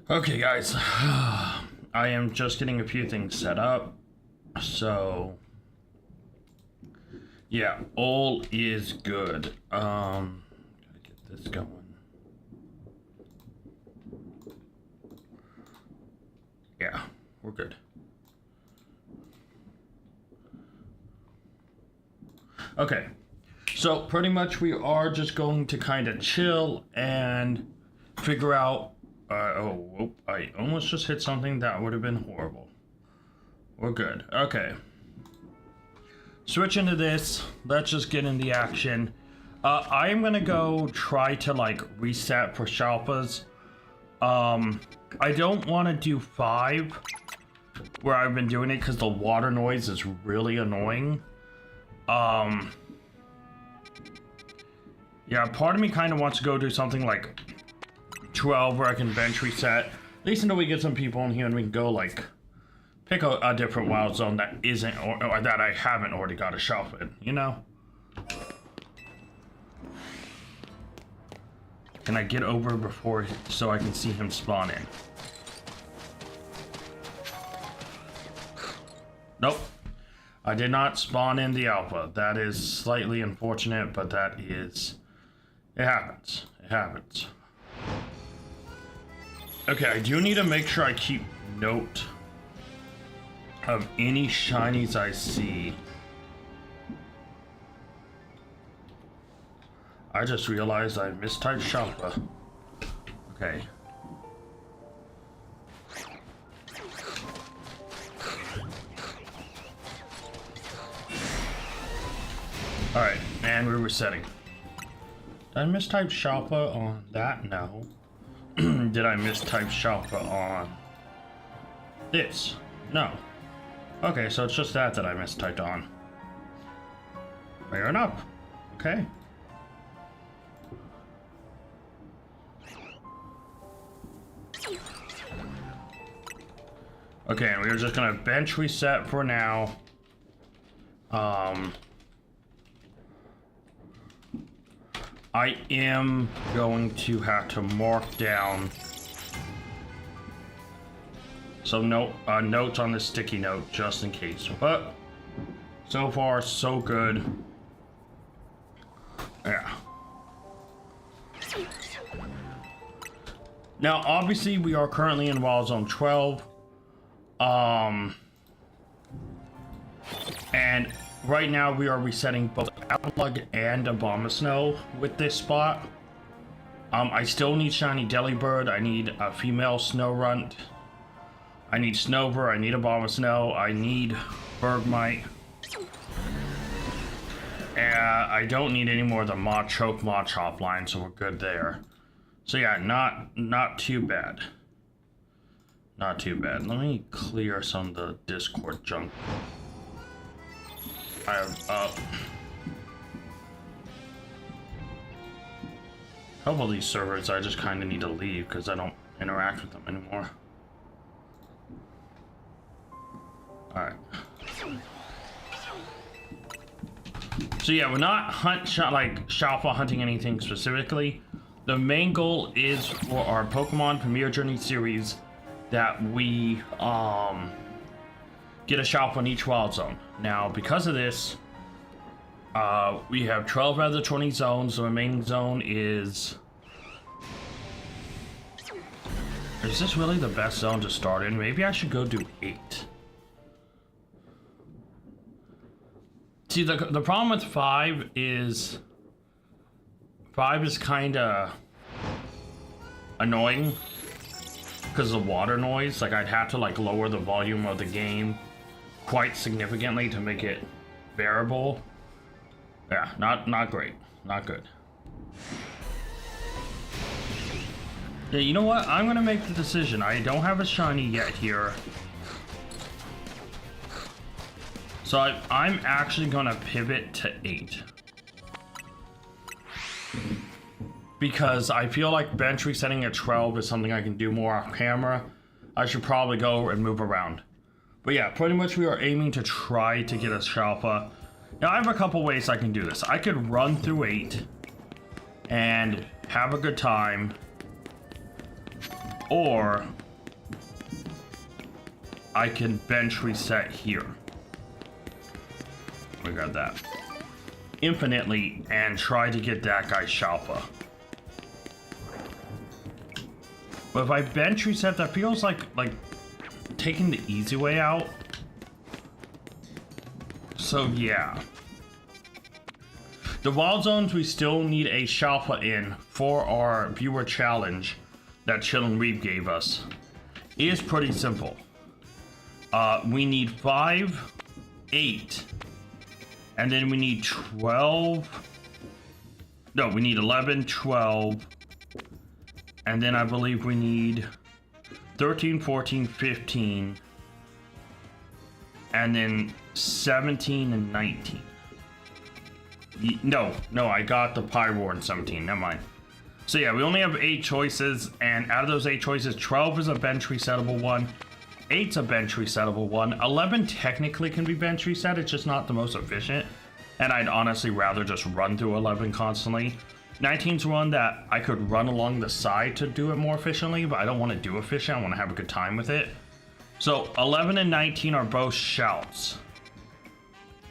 Okay, guys. I am just getting a few things set up. So, yeah, all is good. Gotta get this going. Yeah, we're good. Okay, so pretty much we are just going to kind of chill and figure out. I almost just hit something that would have been horrible. We're good. Okay. Switch into this. Let's just get in the action. I am gonna go try to like reset for Shalphas. I don't want to do 5 where I've been doing it because the water noise is really annoying. Yeah, part of me kind of wants to go do something like 12 where I can bench reset. At least until we get some people in here and we can go like pick a different wild zone that isn't or that I haven't already got a shelf in, you know? Can I get over before so I can see him spawn in? Nope. I did not spawn in the alpha. That is slightly unfortunate, but that is... It happens. It happens. Okay, I do need to make sure I keep note of any shinies I see. I just realized I mistyped Shalpha. Okay. Alright, and we're resetting. Did I mistype Shalpha on that? No. Did I mistype Shalpha on this? No. Okay, so it's just that I mistyped on. Fair enough. Okay. Okay, and we're just gonna bench reset for now. I am going to have to mark down some notes on this sticky note just in case. But so far, so good. Yeah. Now, obviously, we are currently in Wild Zone 12. And right now we are resetting both Outlug and Abomasnow with this spot. I still need Shiny Delibird. I need a female Snowrunt. I need Snover. I need Abomasnow. I need Bergmite. I don't need any more of the Machoke Machop line, so we're good there. So yeah, not too bad. Not too bad. Let me clear some of the Discord junk. I have up. A couple of these servers I just kind of need to leave because I don't interact with them anymore. Alright. So yeah, we're not Shalpha hunting anything specifically. The main goal is for our Pokemon Premier Journey series that we get a Shalpha in each wild zone. Now, because of this, we have 12 out of the 20 zones. The remaining zone is... Is this really the best zone to start in? Maybe I should go do 8. See, the problem with 5 is... 5 is kind of annoying because of the water noise. Like, I'd have to like lower the volume of the game quite significantly to make it bearable. Yeah, not great. Not good. Yeah, you know what? I'm gonna make the decision. I don't have a shiny yet here. So I'm actually gonna pivot to 8. Because I feel like bench resetting at 12 is something I can do more off camera. I should probably go and move around. But yeah, pretty much we are aiming to try to get a Shalpha. Now I have a couple ways I can do this. I could run through 8 and have a good time. Or I can bench reset here. We got that. Infinitely and try to get that guy Shalpha. But if I bench reset, that feels like taking the easy way out. So yeah. The wild zones we still need a Shalpha in for our viewer challenge that Chill and Reeve gave us is pretty simple. We need 5, 8, and then we need 12. No, we need 11, 12, and then I believe we need 13, 14, 15, and then 17 and 19. No, I got the Pyro in 17, never mind. So yeah, we only have 8 choices, and out of those 8 choices, 12 is a bench resettable one, 8's a bench resettable one, 11 technically can be bench reset, it's just not the most efficient, and I'd honestly rather just run through 11 constantly. 19's one that I could run along the side to do it more efficiently, but I don't want to do efficient, I want to have a good time with it. So 11 and 19 are both shouts.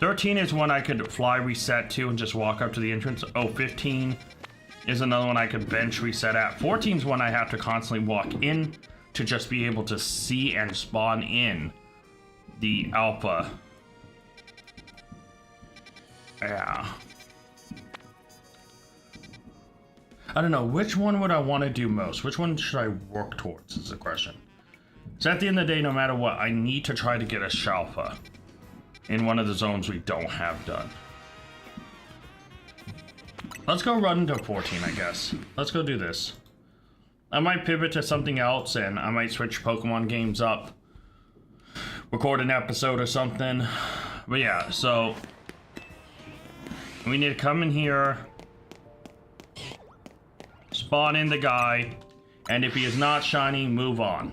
13 is one I could fly reset to and just walk up to the entrance. Oh, 15 is another one I could bench reset at. 14 is one I have to constantly walk in to just be able to see and spawn in the alpha. Yeah. I don't know, which one would I want to do most? Which one should I work towards is the question. So at the end of the day, no matter what, I need to try to get a Shalpha in one of the zones we don't have done. Let's go run to 14, I guess. Let's go do this. I might pivot to something else, and I might switch Pokemon games up. Record an episode or something. But yeah, so we need to come in here, spawn in the guy, and if he is not shiny, move on.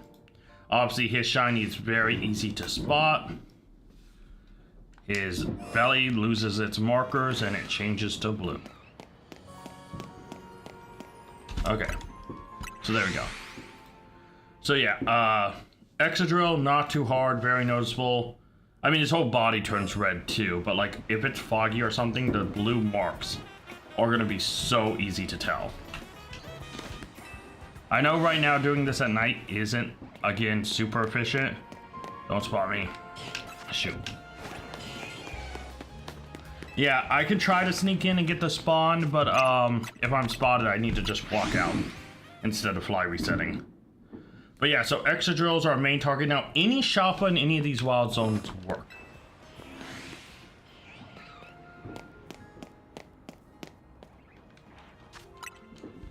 Obviously, his shiny is very easy to spot. His belly loses its markers and it changes to blue. Okay, so there we go. So yeah, Excadrill, not too hard, very noticeable. I mean, his whole body turns red too, but like if it's foggy or something, the blue marks are gonna be so easy to tell. I know right now doing this at night isn't, again, super efficient. Don't spot me. Shoot. Yeah, I could try to sneak in and get the spawn, but if I'm spotted, I need to just walk out instead of fly resetting. But yeah, so Excadrill is our main target. Now, any Shalpha in any of these wild zones work.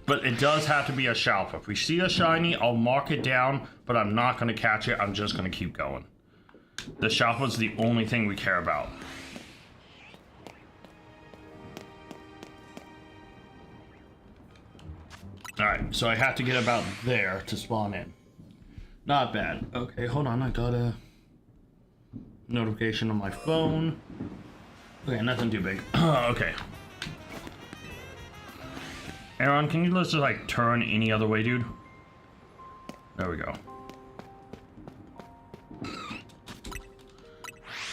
But it does have to be a Shalpha. If we see a shiny, I'll mark it down, but I'm not going to catch it. I'm just going to keep going. The Shalpha is the only thing we care about. Alright, so I have to get about there to spawn in. Not bad. Okay, hold on. I got a notification on my phone. Okay, nothing too big. Okay. Aaron, can you just like turn any other way, dude? There we go.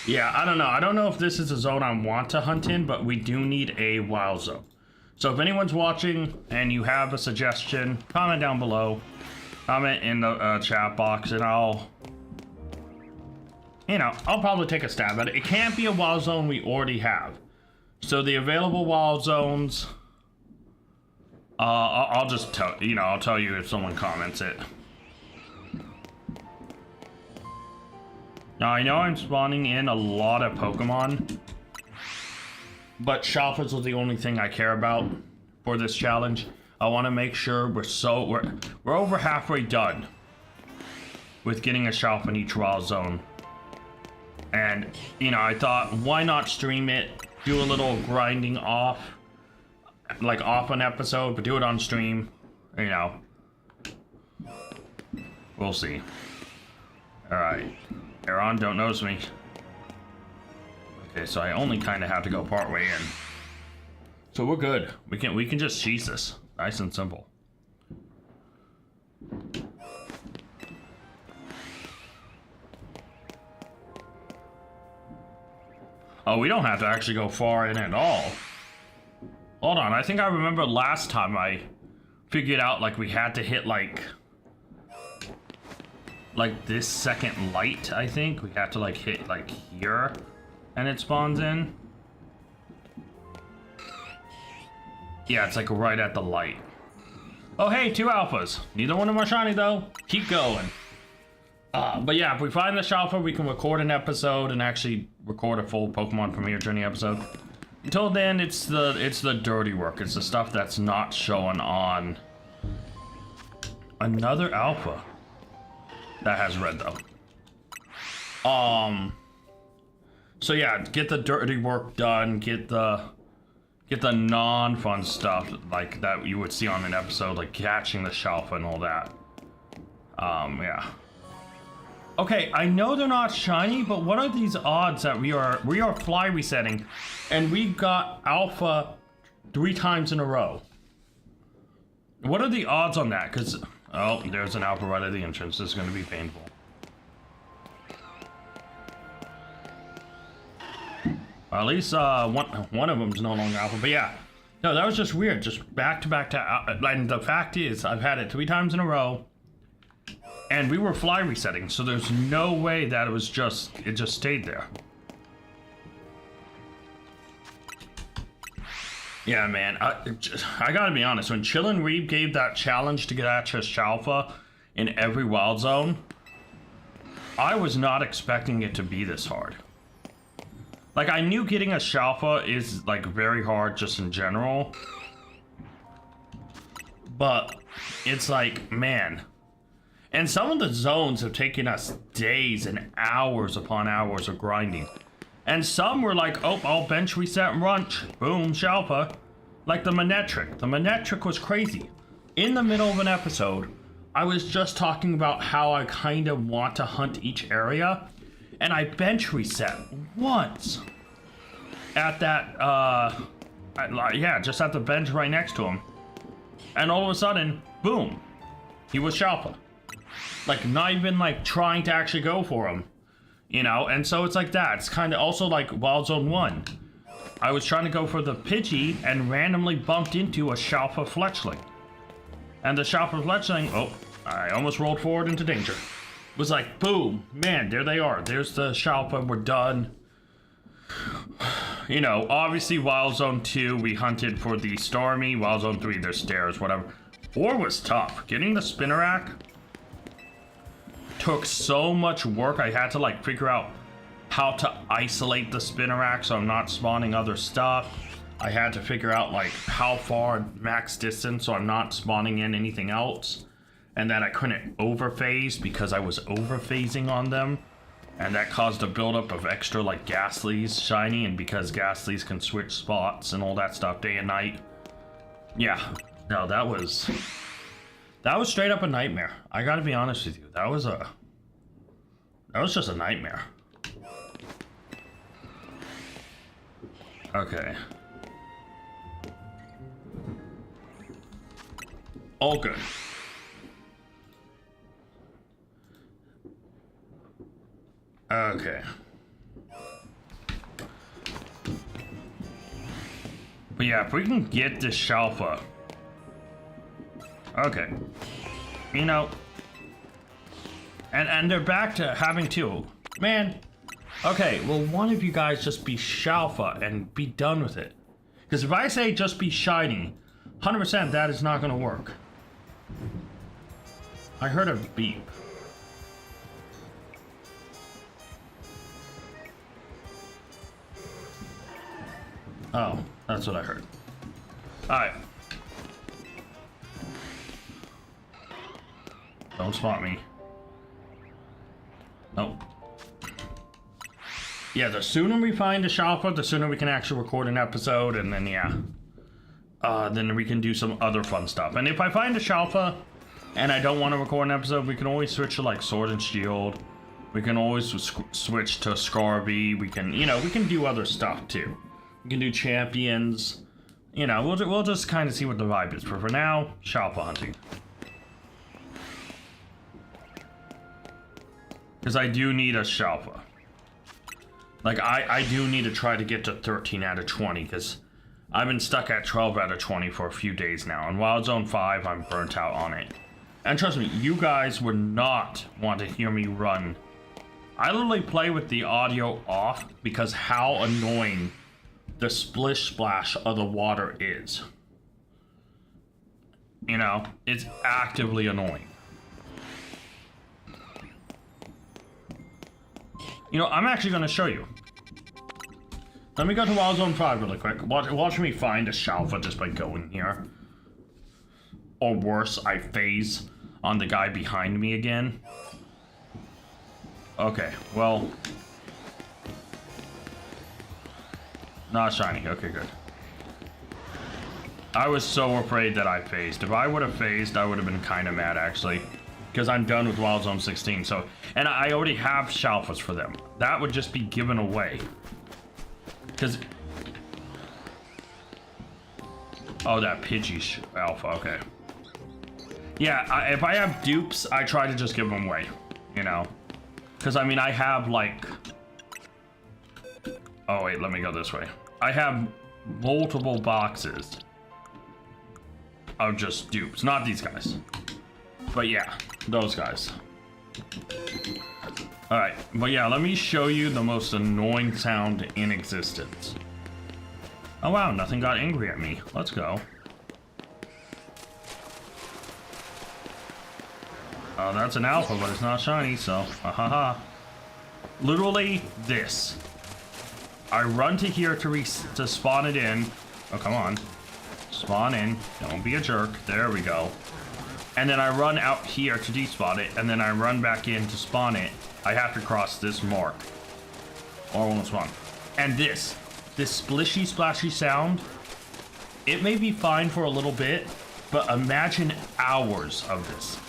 Yeah, I don't know. I don't know if this is a zone I want to hunt in, but we do need a wild zone. So if anyone's watching and you have a suggestion, comment down below. Comment in the chat box and I'll probably take a stab at it. It can't be a wild zone we already have. So the available wild zones, I'll just tell, I'll tell you if someone comments it. Now I know I'm spawning in a lot of Pokemon, but Shalphas was the only thing I care about for this challenge. I want to make sure we're over halfway done with getting a Shalpha in each wild zone. And, I thought, why not stream it, do a little grinding off an episode, but do it on stream, We'll see. Alright. Aaron, don't notice me. Okay, so I only kind of have to go part way in. So we're good. We can just cheese this. Nice and simple. Oh, we don't have to actually go far in at all. Hold on, I think I remember last time I figured out like we had to hit like this second light. I think we had to like hit like here and it spawns in. Yeah, it's like right at the light. Oh hey, 2 alphas. Neither one of them are shiny though. Keep going. But yeah, if we find the Shalpha, we can record an episode and actually record a full Pokemon Premiere Journey episode. Until then, it's the dirty work. It's the stuff that's not showing on. Another alpha that has red though. So yeah, get the dirty work done. Get the non-fun stuff like that you would see on an episode, like catching the Shalpha and all that. Yeah. Okay, I know they're not shiny, but what are these odds that we are fly resetting, and we got alpha 3 times in a row? What are the odds on that? Because oh, there's an alpha right at the entrance. This is going to be painful. Well, at least one of them's no longer alpha, but yeah. No, that was just weird. Just back to back to, and the fact is, I've had it 3 times in a row. And we were fly resetting, so there's no way that it just stayed there. Yeah, man, I gotta be honest, when Chillin' Reeb gave that challenge to get access Shalpha in every wild zone, I was not expecting it to be this hard. Like, I knew getting a Shalpha is, like, very hard just in general. But, it's like, man. And some of the zones have taken us days and hours upon hours of grinding. And some were like, oh, I'll bench reset and runch. Boom, Shalpha. Like the Manetric. The Manetric was crazy. In the middle of an episode, I was just talking about how I kind of want to hunt each area. And I bench reset once. At that, yeah, just at the bench right next to him. And all of a sudden, boom. He was Shalpha. Like, not even, like, trying to actually go for him. You know? And so it's like that. It's kind of also like Wild Zone 1. I was trying to go for the Pidgey and randomly bumped into a Shalpha Fletchling. And the Shalpha Fletchling, oh, I almost rolled forward into danger. Was like, boom, man, there they are. There's the Shalpha, we're done. You know, obviously Wild Zone 2, we hunted for the Starmie. Wild Zone 3, there's stairs, whatever. 4 was tough. Getting the Spinnerack took so much work. I had to like figure out how to isolate the Spinnerack so I'm not spawning other stuff. I had to figure out like how far max distance so I'm not spawning in anything else, and that I couldn't overphase because I was overphasing on them, and that caused a buildup of extra like Ghastlies shiny, and because Ghastlies can switch spots and all that stuff day and night. Yeah, no, that was straight up a nightmare. I gotta be honest with you. That was just a nightmare. Okay. All good. Okay. But yeah, if we can get this Shalpha. Okay. You know. And they're back to having 2. Man. Okay, well, one of you guys just be Shalpha and be done with it. Because if I say just be shiny, 100% that is not going to work. I heard a beep. Oh, that's what I heard. Alright. Don't spot me. Nope. Yeah, the sooner we find a Shalpha, the sooner we can actually record an episode, and then, yeah. Then we can do some other fun stuff. And if I find a Shalpha, and I don't want to record an episode, we can always switch to, like, Sword and Shield. We can always switch to Scarby. We can, you know, we can do other stuff, too. We can do champions. You know, we'll just kind of see what the vibe is. But for now, Shalpha hunting. Because I do need a Shalpha. Like, I do need to try to get to 13 out of 20, because I've been stuck at 12 out of 20 for a few days now. And Wild Zone 5, I'm burnt out on it. And trust me, you guys would not want to hear me run. I literally play with the audio off because how annoying the splish splash of the water is. You know, it's actively annoying. You know, I'm actually going to show you. Let me go to Wild Zone 5 really quick. Watch me find a Shalpha just by going here. Or worse, I phase on the guy behind me again. Okay, well. Not shiny. Okay, good. I was so afraid that I phased. If I would have phased, I would have been kind of mad, actually. Because I'm done with Wild Zone 16, so... And I already have Shalphas for them. That would just be given away. Because... Oh, that Pidgey Alpha, okay. Yeah, if I have dupes, I try to just give them away. You know? Because, I mean, I have, like... Oh, wait, let me go this way. I have multiple boxes of just dupes. Not these guys. But yeah, those guys. Alright, but yeah, let me show you the most annoying sound in existence. Oh wow, nothing got angry at me. Let's go. Oh, that's an alpha, but it's not shiny, so ha. Literally this. I run to here to spawn it in. Oh, come on. Spawn in. Don't be a jerk. There we go. And then I run out here to despawn it, and then I run back in to spawn it. I have to cross this mark. Or I won't spawn. And this splishy splashy sound, it may be fine for a little bit, but imagine hours of this.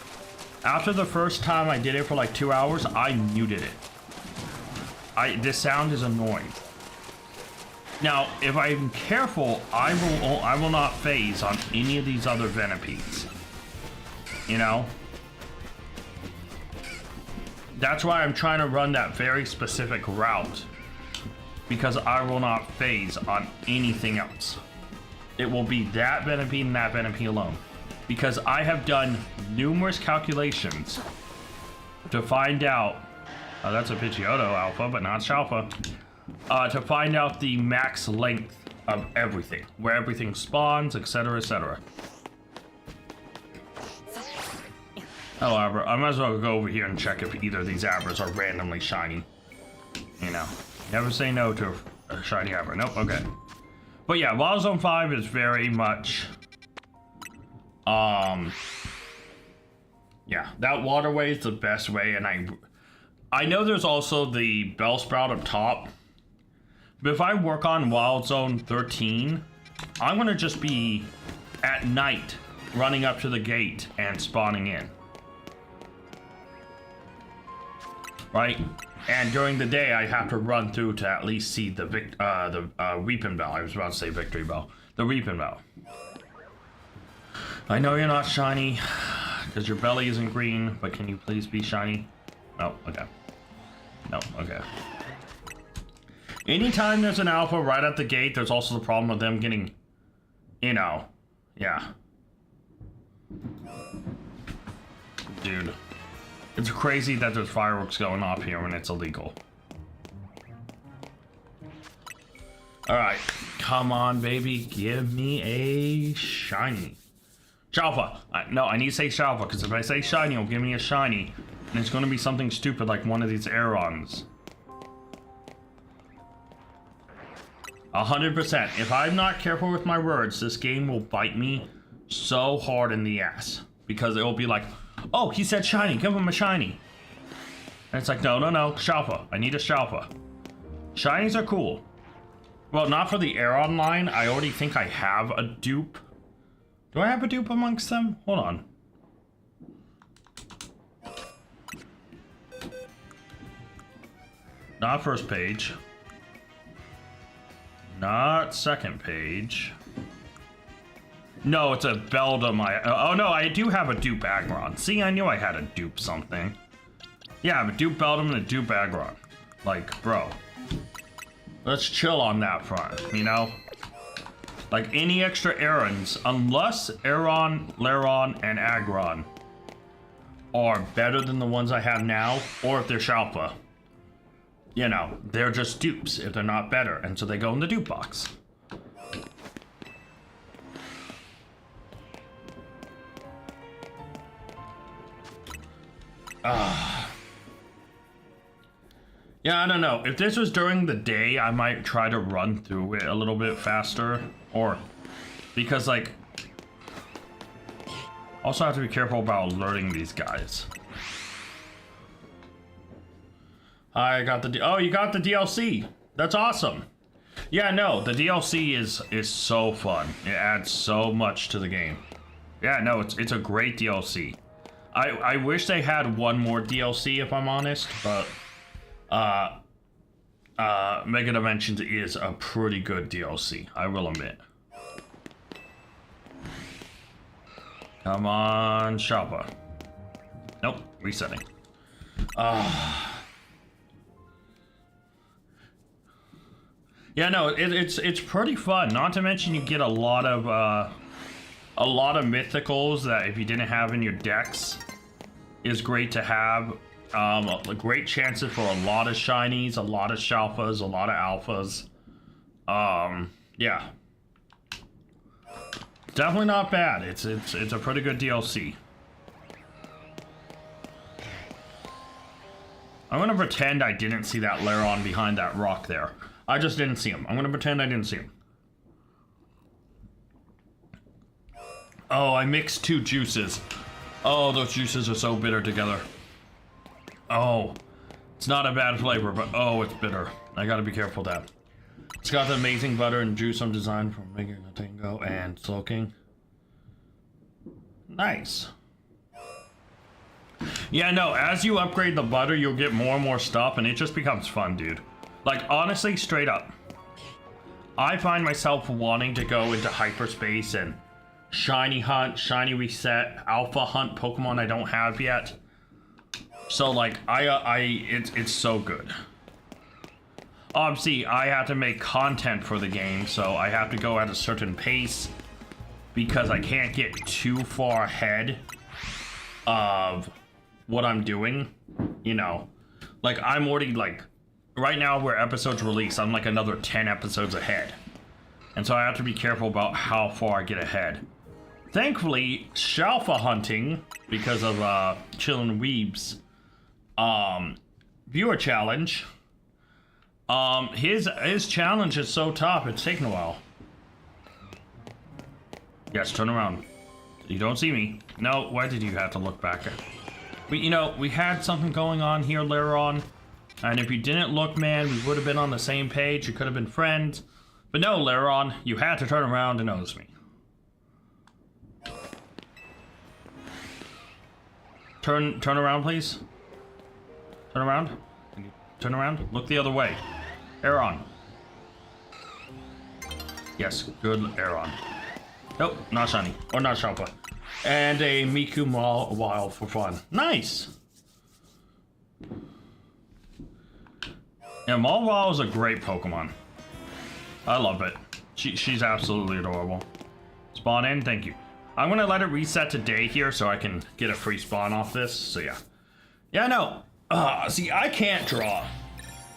After the first time I did it for like 2 hours, I muted it. This sound is annoying. Now, if I'm careful, I will not phase on any of these other Venipedes. You know? That's why I'm trying to run that very specific route. Because I will not phase on anything else. It will be that Venipede and that Venipede alone. Because I have done numerous calculations to find out... Oh, that's a Pidgeotto Alpha, but not Shalpha. To find out the max length of everything. Where everything spawns, etc, etc. Oh, Abra. I might as well go over here and check if either of these Abras are randomly shiny. You know. Never say no to a shiny Abra. Nope, okay. But yeah, Wild Zone 5 is very much... Yeah, that waterway is the best way, and I know there's also the Bellsprout up top. But if I work on Wild Zone 13, I'm gonna just be at night running up to the gate and spawning in. Right? And during the day, I have to run through to at least see the Weeping Bell. I was about to say Victory Bell. The Weeping Bell. I know you're not shiny, because your belly isn't green, but can you please be shiny? Oh, okay. No, okay. Anytime there's an alpha right at the gate, there's also the problem of them getting, you know, yeah. Dude. It's crazy that there's fireworks going off here when it's illegal. Alright, come on, baby. Give me a shiny. Shalpha. No, I need to say Shalpha, because if I say shiny, it'll give me a shiny. And it's going to be something stupid like one of these Aerons. 100%. If I'm not careful with my words, this game will bite me so hard in the ass. Because it will be like, oh, he said shiny, give him a shiny. And it's like, no, Shalpha. I need a Shalpha. Shinies are cool. Well, not for the Aeron line. I already think I have a dupe. Do I have a dupe amongst them? Hold on. Not first page. Not second page. No, it's a Beldum. Oh no, I do have a dupe Aggron. See, I knew I had a dupe something. Yeah, I have a dupe Beldum and a dupe Aggron. Like, bro. Let's chill on that front, you know? Like, any extra errands, unless Aeron, Laron, and Agron are better than the ones I have now, or if they're Shalpha, you know, they're just dupes if they're not better, and so they go in the dupe box. Yeah, I don't know. If this was during the day, I might try to run through it a little bit faster. Or, because, like, also have to be careful about alerting these guys. I got the, oh, you got the DLC. That's awesome. Yeah, no, the DLC is so fun. It adds so much to the game. Yeah, no, it's a great DLC. I wish they had one more DLC, if I'm honest, but Mega Dimensions is a pretty good DLC, I will admit. Come on, Shalpha. Nope, resetting. Yeah, no, it's pretty fun. Not to mention you get a lot of mythicals that if you didn't have in your decks is great to have. Great chances for a lot of shinies, a lot of Shalphas, a lot of alphas. Yeah. Definitely not bad. It's a pretty good DLC. I'm gonna pretend I didn't see that Laron behind that rock there. I just didn't see him. I'm gonna pretend I didn't see him. Oh, I mixed two juices. Oh, those juices are so bitter together. Oh, it's not a bad flavor, but oh, it's bitter. I gotta be careful of that. It's got the amazing butter and juice I'm designed from making a tango and soaking. Nice. Yeah, no, as you upgrade the butter, you'll get more and more stuff, and it just becomes fun, dude. Like, honestly, straight up. I find myself wanting to go into hyperspace and shiny hunt, shiny reset, alpha hunt Pokemon I don't have yet. So, like, it's so good. Obviously, I have to make content for the game, so I have to go at a certain pace because I can't get too far ahead of what I'm doing, you know. Like, I'm already, like, right now where episodes release, I'm like another 10 episodes ahead. And so I have to be careful about how far I get ahead. Thankfully, Shalpha hunting, because of Chillin' Weeb's viewer challenge, his challenge is so tough, it's taking a while. Yes, turn around. You don't see me. No, why did you have to look back? But you know, we had something going on here later on, and if you didn't look, man, we would have been on the same page. We could have been friends. But no, Laron, you had to turn around to notice me. Turn around, please. Turn around. Turn around. Look the other way. Aeron. Yes, good Aeron. Nope, not shiny. Or not Shalpha. And a Miku Mawile for fun. Nice! Yeah, Mawile is a great Pokemon. I love it. She's absolutely adorable. Spawn in, thank you. I'm gonna let it reset today here so I can get a free spawn off this, so yeah. Yeah, no. See, I can't draw.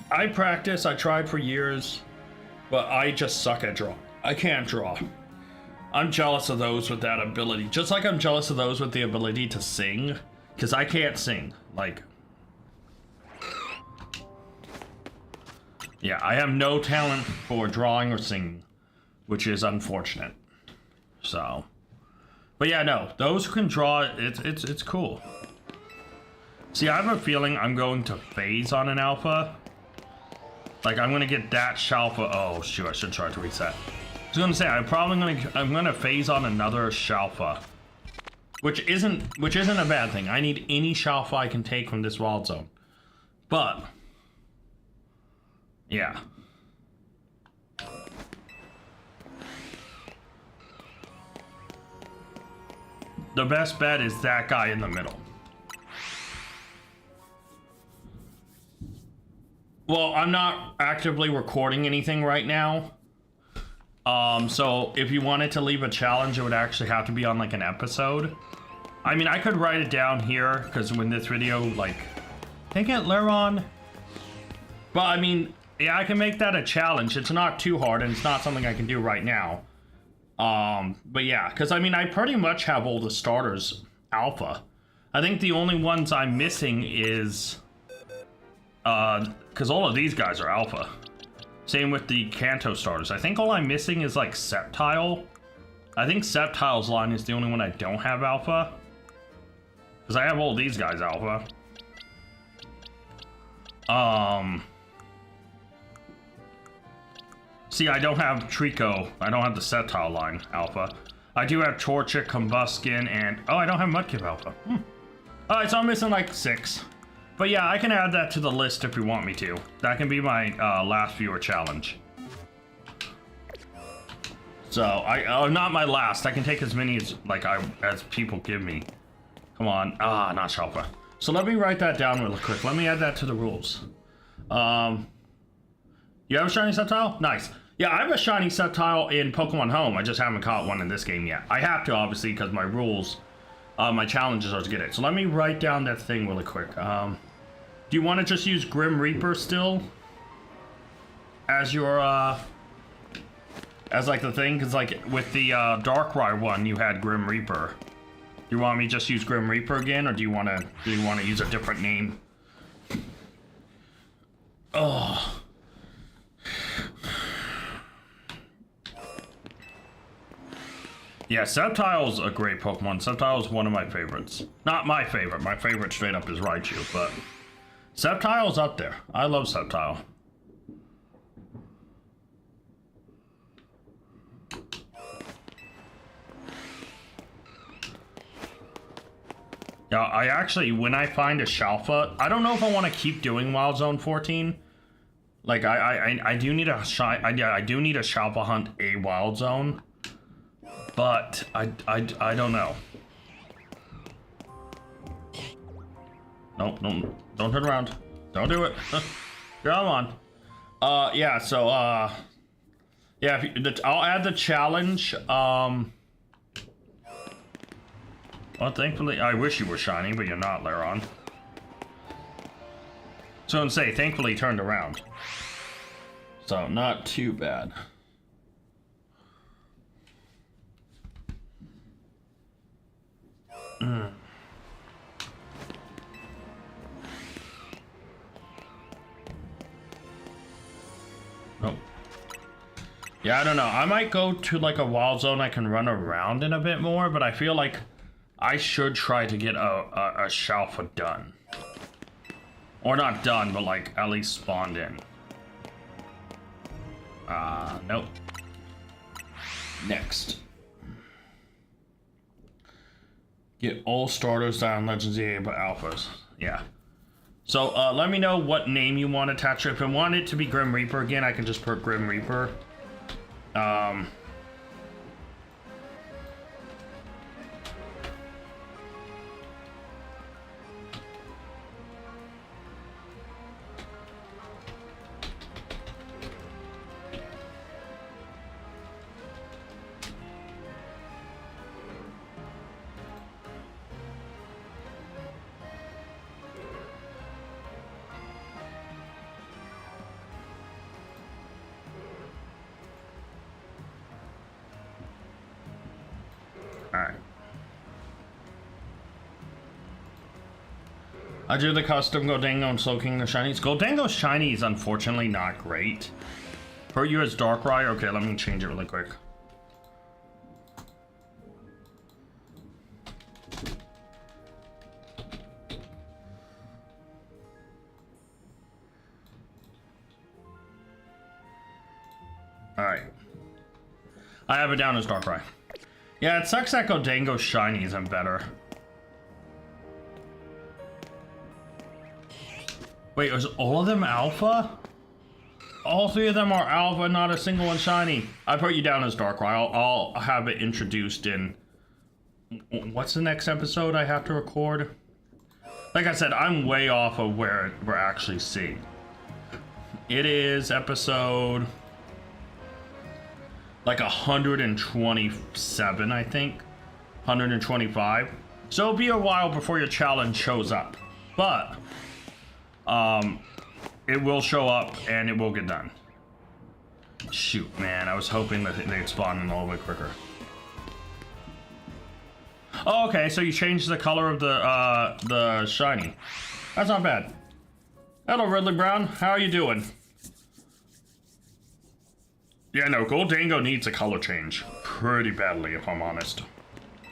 I practice, I tried for years, but I just suck at drawing. I can't draw. I'm jealous of those with that ability. Just like I'm jealous of those with the ability to sing, because I can't sing. Like, yeah, I have no talent for drawing or singing, which is unfortunate. So, but yeah, no, those who can draw, it's cool. See, I have a feeling I'm going to phase on an alpha. Like, I'm gonna get that Shalpha. Oh shoot, I should try to reset. I was gonna say I'm gonna phase on another Shalpha, which isn't a bad thing. I need any Shalpha I can take from this wild zone, but yeah. The best bet is that guy in the middle. Well, I'm not actively recording anything right now. So if you wanted to leave a challenge, it would actually have to be on like an episode. I mean, I could write it down here because when this video, like, take it, Leron. But I mean, yeah, I can make that a challenge. It's not too hard, and it's not something I can do right now. But yeah, because I mean, I pretty much have all the starters alpha. I think the only ones I'm missing is, because all of these guys are alpha. Same with the Kanto starters. I think all I'm missing is like Sceptile. I think Sceptile's line is the only one I don't have alpha. Because I have all these guys alpha. See, I don't have Trico. I don't have the Sceptile line alpha. I do have Torchic, Combuskin, and... oh, I don't have Mudkip alpha. Alright, so I'm missing like 6. But yeah, I can add that to the list if you want me to. That can be my last viewer challenge. So, not my last. I can take as many as, like, as people give me. Come on. Ah, not Shalpha. So let me write that down really quick. Let me add that to the rules. You have a shiny Sceptile? Nice. Yeah, I have a shiny Sceptile in Pokemon Home. I just haven't caught one in this game yet. I have to, obviously, because my rules, my challenges are to get it. So let me write down that thing really quick. Do you want to just use Grim Reaper still? As your, as like the thing? Because like with the Darkrai one, you had Grim Reaper. Do you want me to just use Grim Reaper again, or do you want to use a different name? Oh. Yeah, Sceptile's a great Pokemon. Sceptile's one of my favorites. Not my favorite. My favorite straight up is Raichu, but Sceptile's up there. I love Sceptile. Yeah, I actually, when I find a Shalpha, I don't know if I want to keep doing Wild Zone 14. Like, I do need a I do need a Shalpha hunt a Wild Zone, but I don't know. Nope, don't turn around. Don't do it. Come on. Yeah. So, yeah. I'll add the challenge. Well, thankfully, I wish you were shiny, but you're not, Leron. So, and say, thankfully, turned around. So, not too bad. Oh. Yeah, I don't know. I might go to, like, a wild zone I can run around in a bit more, but I feel like I should try to get a Shalpha done. Or not done, but like at least spawned in. Nope. Next. Get all starters down Legends EA but alphas. Yeah. So let me know what name you want attached to it. If I want it to be Grim Reaper again, I can just put Grim Reaper. Alright. I drew the custom Goldango and Slowking the shinies. Goldango's shiny is unfortunately not great. For you as Darkrai? Okay, let me change it really quick. Alright. I have it down as Darkrai. Yeah, it sucks that Goldango's shiny isn't better. Wait, is all of them alpha? All 3 of them are alpha, not a single one shiny. I put you down as Darkrai. I'll have it introduced in... What's the next episode I have to record? Like I said, I'm way off of where we're actually seeing. It is episode like 127, I think. 125. So it'll be a while before your challenge shows up. But it will show up and it will get done. Shoot, man, I was hoping that they'd spawn in a little bit quicker. Oh, okay, so you changed the color of the shiny. That's not bad. Hello, Ridley Brown. How are you doing? Yeah, no, Gold Dango needs a color change pretty badly, if I'm honest.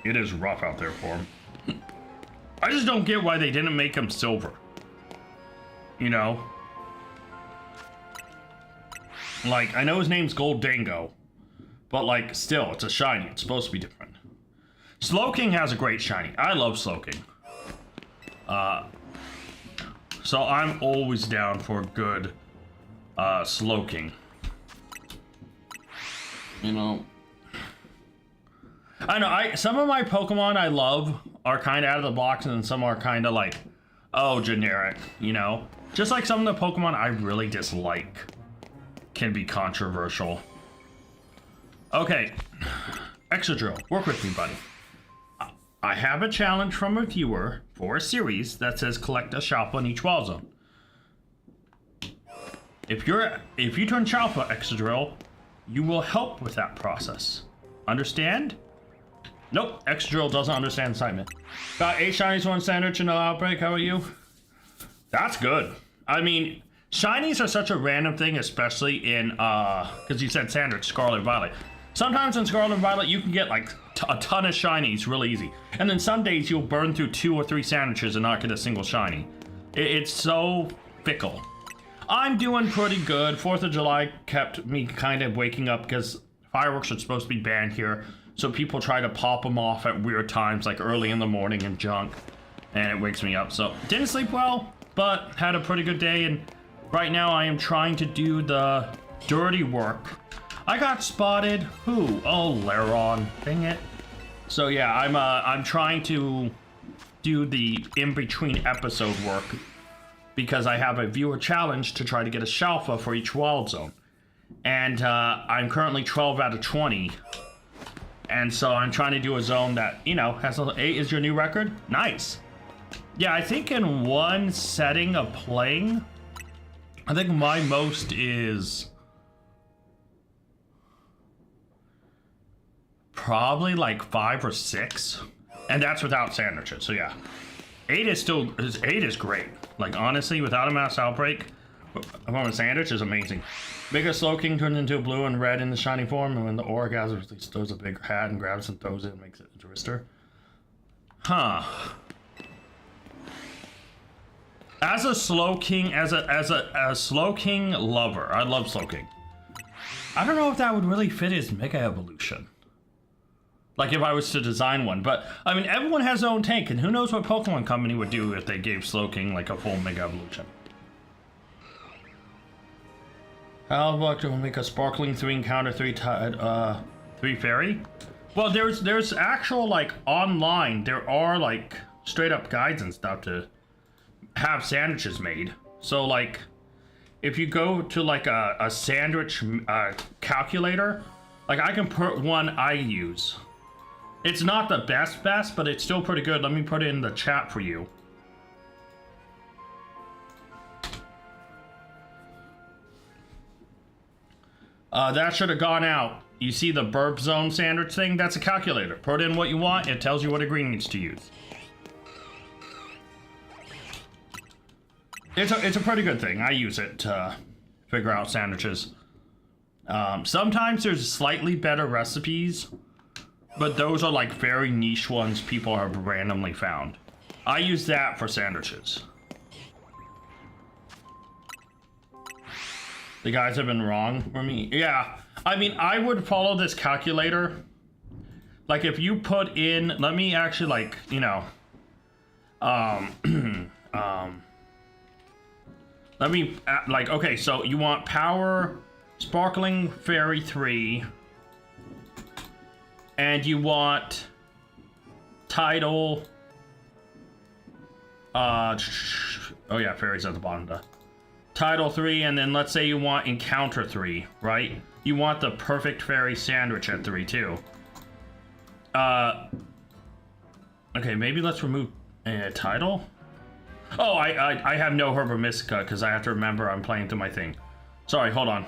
It is rough out there for him. I just don't get why they didn't make him silver. You know? Like, I know his name's Gold Dango, but like, still, it's a shiny. It's supposed to be different. Slowking has a great shiny. I love Slowking. So I'm always down for good Slowking. You know, I know some of my Pokemon I love are kind of out of the box, and some are kind of like, oh, generic. You know, just like some of the Pokemon I really dislike can be controversial. Okay, Excadrill, work with me, buddy. I have a challenge from a viewer for a series that says collect a Shalpha in each wild zone. If you turn Shalpha, Excadrill, you will help with that process. Understand? Nope, Excadrill doesn't understand assignment. Got 8 shinies, 1 sandwich, and no outbreak. How are you? That's good. I mean, shinies are such a random thing, especially in because you said sandwich, Scarlet Violet. Sometimes in Scarlet Violet you can get like a ton of shinies really easy, and then some days you'll burn through 2 or 3 sandwiches and not get a single shiny. It's so fickle. I'm doing pretty good. 4th of July kept me kind of waking up because fireworks are supposed to be banned here, so people try to pop them off at weird times, like early in the morning and junk, and it wakes me up. So didn't sleep well, but had a pretty good day, and right now I am trying to do the dirty work. I got spotted. Who? Oh, Laron. Dang it. So yeah, I'm trying to do the in-between episode work because I have a viewer challenge to try to get a Shalpha for each wild zone. And I'm currently 12 out of 20. And so I'm trying to do a zone that, you know, has 8 is your new record. Nice. Yeah, I think in one setting of playing, I think my most is probably like 5 or 6, and that's without sandwiches. So yeah, 8 is great. Like honestly, without a mass outbreak, from a sandwich is amazing. Bigger Slowking turns into a blue and red in the shiny form, and when the orgasm throws a big hat and grabs and throws it and makes it into Twister. Huh. As a Slowking, as a Slowking lover, I love Slowking. I don't know if that would really fit his Mega Evolution. Like if I was to design one, but I mean everyone has their own take, and who knows what Pokemon company would do if they gave Slowking like a full Mega Evolution. How about to make a sparkling 3 encounter 3 fairy? Well, there's actual like online, there are like straight up guides and stuff to have sandwiches made. So like if you go to like a sandwich calculator, like I can put one I use. It's not the best, but it's still pretty good. Let me put it in the chat for you. That should have gone out. You see the burp zone sandwich thing? That's a calculator. Put in what you want. It tells you what ingredients to use. It's a pretty good thing. I use it to figure out sandwiches. Sometimes there's slightly better recipes, but those are like very niche ones people have randomly found. I use that for sandwiches. The guys have been wrong for me. Yeah, I mean, I would follow this calculator. Like if you put in, let me actually like, you know, let me, like, okay, so you want power, sparkling fairy 3, and you want tidal, oh yeah, fairy's at the bottom, duh. Title 3, and then let's say you want Encounter 3, right? You want the perfect fairy sandwich at 3 too. Okay, maybe let's remove a title. Oh, I have no Herba Mystica because I have to remember I'm playing through my thing. Sorry, hold on.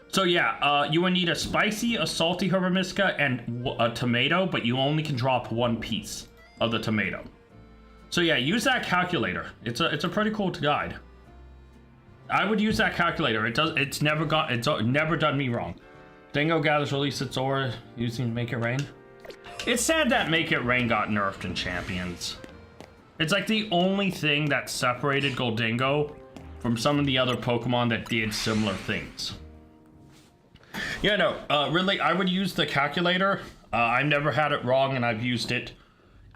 So yeah, you would need a spicy, a salty Herba Mystica, and a tomato, but you only can drop one piece of the tomato. So yeah, use that calculator. It's a pretty cool guide. I would use that calculator. It's never done me wrong. Dingo gathers release its aura using Make It Rain. It's sad that Make It Rain got nerfed in Champions. It's like the only thing that separated Goldingo from some of the other Pokemon that did similar things. Yeah, no, really, I would use the calculator. I've never had it wrong, and I've used it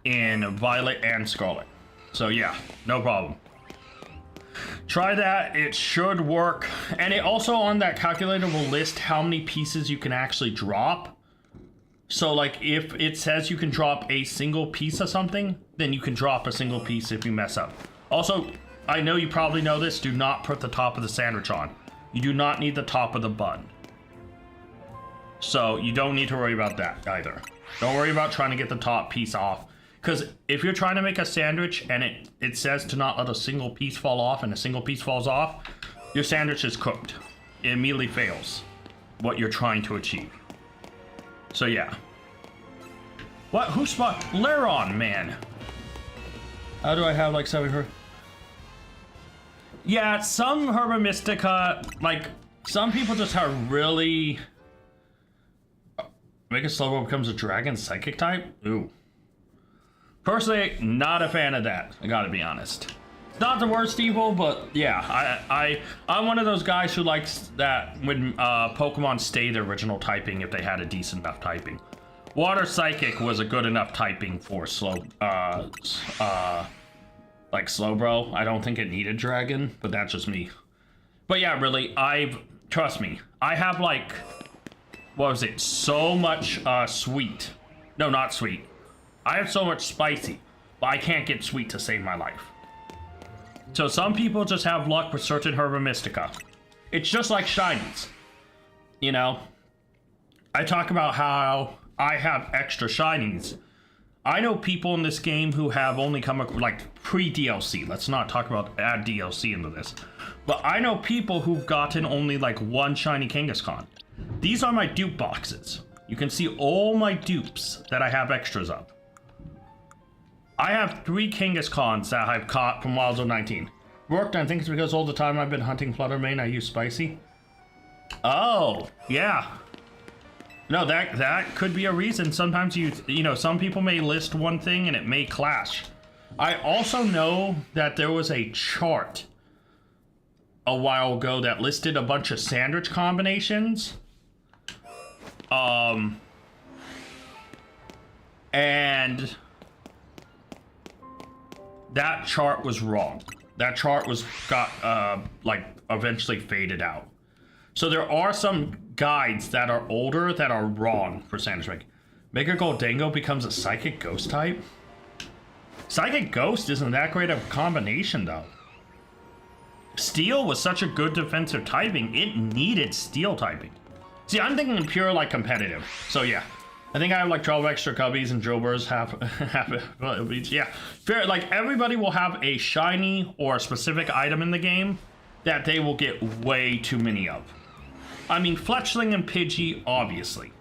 in Violet and Scarlet. So yeah, no problem. Try that, it should work. And it also, on that calculator, will list how many pieces you can actually drop. So like, if it says you can drop a single piece of something, then you can drop a single piece if you mess up. Also, I know you probably know this, do not put the top of the sandwich on. You do not need the top of the bun. So you don't need to worry about that either. Don't worry about trying to get the top piece off. Because if you're trying to make a sandwich and it says to not let a single piece fall off and a single piece falls off, your sandwich is cooked. It immediately fails what you're trying to achieve. So yeah. What? Who spot? Laron, man. How do I have like 7 her? Yeah, some Herba Mystica, like some people just have really... Make a Slowbro becomes a dragon psychic type? Ooh. Personally, not a fan of that, I gotta be honest. It's not the worst evil, but yeah, I'm one of those guys who likes that when Pokemon stay the original typing if they had a decent enough typing. Water Psychic was a good enough typing for like Slowbro. I don't think it needed Dragon, but that's just me. But yeah, really, trust me, I have like, what was it, so much sweet. No, not sweet. I have so much spicy, but I can't get sweet to save my life. So some people just have luck with certain Herba Mystica. It's just like shinies. You know, I talk about how I have extra shinies. I know people in this game who have only come up like pre-DLC. Let's not talk about add DLC into this. But I know people who've gotten only like one shiny Kangaskhan. These are my dupe boxes. You can see all my dupes that I have extras of. I have 3 Kangaskhan's that I've caught from Wild Zone 19. Worked, I think it's because all the time I've been hunting Fluttermane, I use Spicy. Oh, yeah. No, that could be a reason. Sometimes you know, some people may list one thing and it may clash. I also know that there was a chart a while ago that listed a bunch of sandwich combinations. And that chart was wrong. That chart got like eventually faded out. So there are some guides that are older that are wrong for sandwich making. Mega Goldingo becomes a Psychic Ghost type. Psychic Ghost isn't that great of a combination though. Steel was such a good defensive typing, it needed Steel typing. See, I'm thinking pure like competitive. So yeah, I think I have like 12 extra cubbies and Jobers have yeah. Fair, like everybody will have a shiny or a specific item in the game that they will get way too many of. I mean, Fletchling and Pidgey, obviously.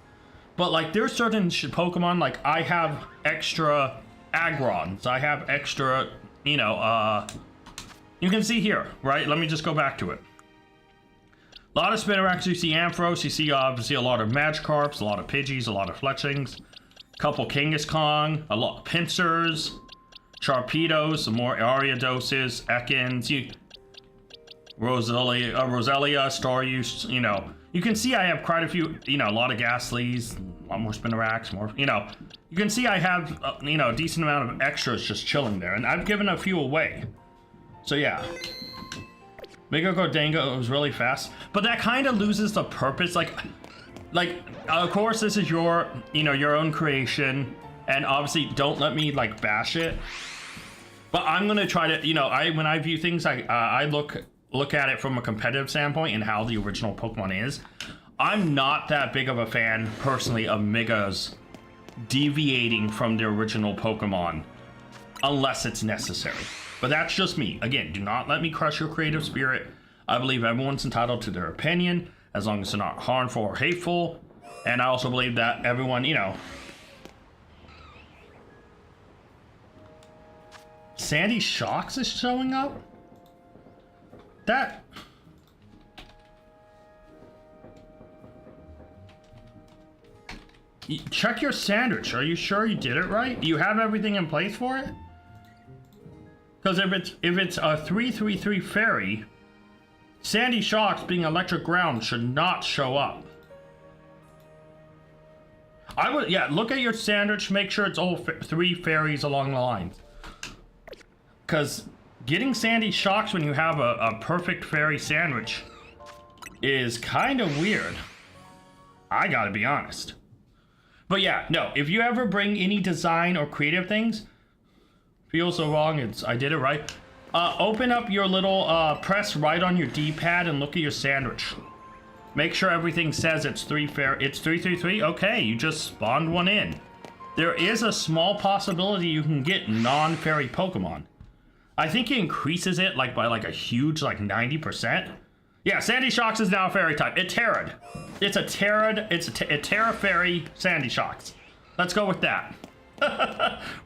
But like there's certain Pokemon, like I have extra Agrons, I have extra, you know, you can see here, right? Let me just go back to it. A lot of Spinnerax, you see Ampharos, you see obviously a lot of Magikarps, a lot of Pidgeys, a lot of Fletchlings, a couple Kangaskhan, a lot of Pincers, Charpedos, some more Ariadoses, Ekans, Roselia, Staryu, you know. You can see I have quite a few, you know, a lot of Ghastlies, a lot more Spinnerax, more, you know. You can see I have, you know, a decent amount of extras just chilling there, and I've given a few away. So yeah. Mega Goldingo was really fast, but that kind of loses the purpose. Like, of course, this is your, you know, your own creation, and obviously, don't let me like bash it. But I'm gonna try to, you know, when I view things, I look at it from a competitive standpoint and how the original Pokemon is. I'm not that big of a fan personally of Megas deviating from the original Pokemon unless it's necessary. But that's just me. Again, do not let me crush your creative spirit. I believe everyone's entitled to their opinion as long as they're not harmful or hateful. And I also believe that everyone, you know... Sandy Shocks is showing up? That... Check your sandwich. Are you sure you did it right? Do you have everything in place for it? Because if it's a 3/3/3 fairy, Sandy Shocks being electric ground should not show up. I would, yeah, look at your sandwich, make sure it's all 3 fairies along the lines. Because getting Sandy Shocks when you have a perfect fairy sandwich is kind of weird. I gotta be honest. But yeah, no, if you ever bring any design or creative things, feel so wrong, I did it right. Open up your little, press right on your D-pad and look at your sandwich. Make sure everything says it's 3/3/3. Okay, you just spawned one in. There is a small possibility you can get non-fairy Pokemon. I think it increases it like by like a huge like 90%. Yeah, Sandy Shocks is now a fairy type. It's Terran. It's a Terran. It's a Terra Fairy Sandy Shocks. Let's go with that.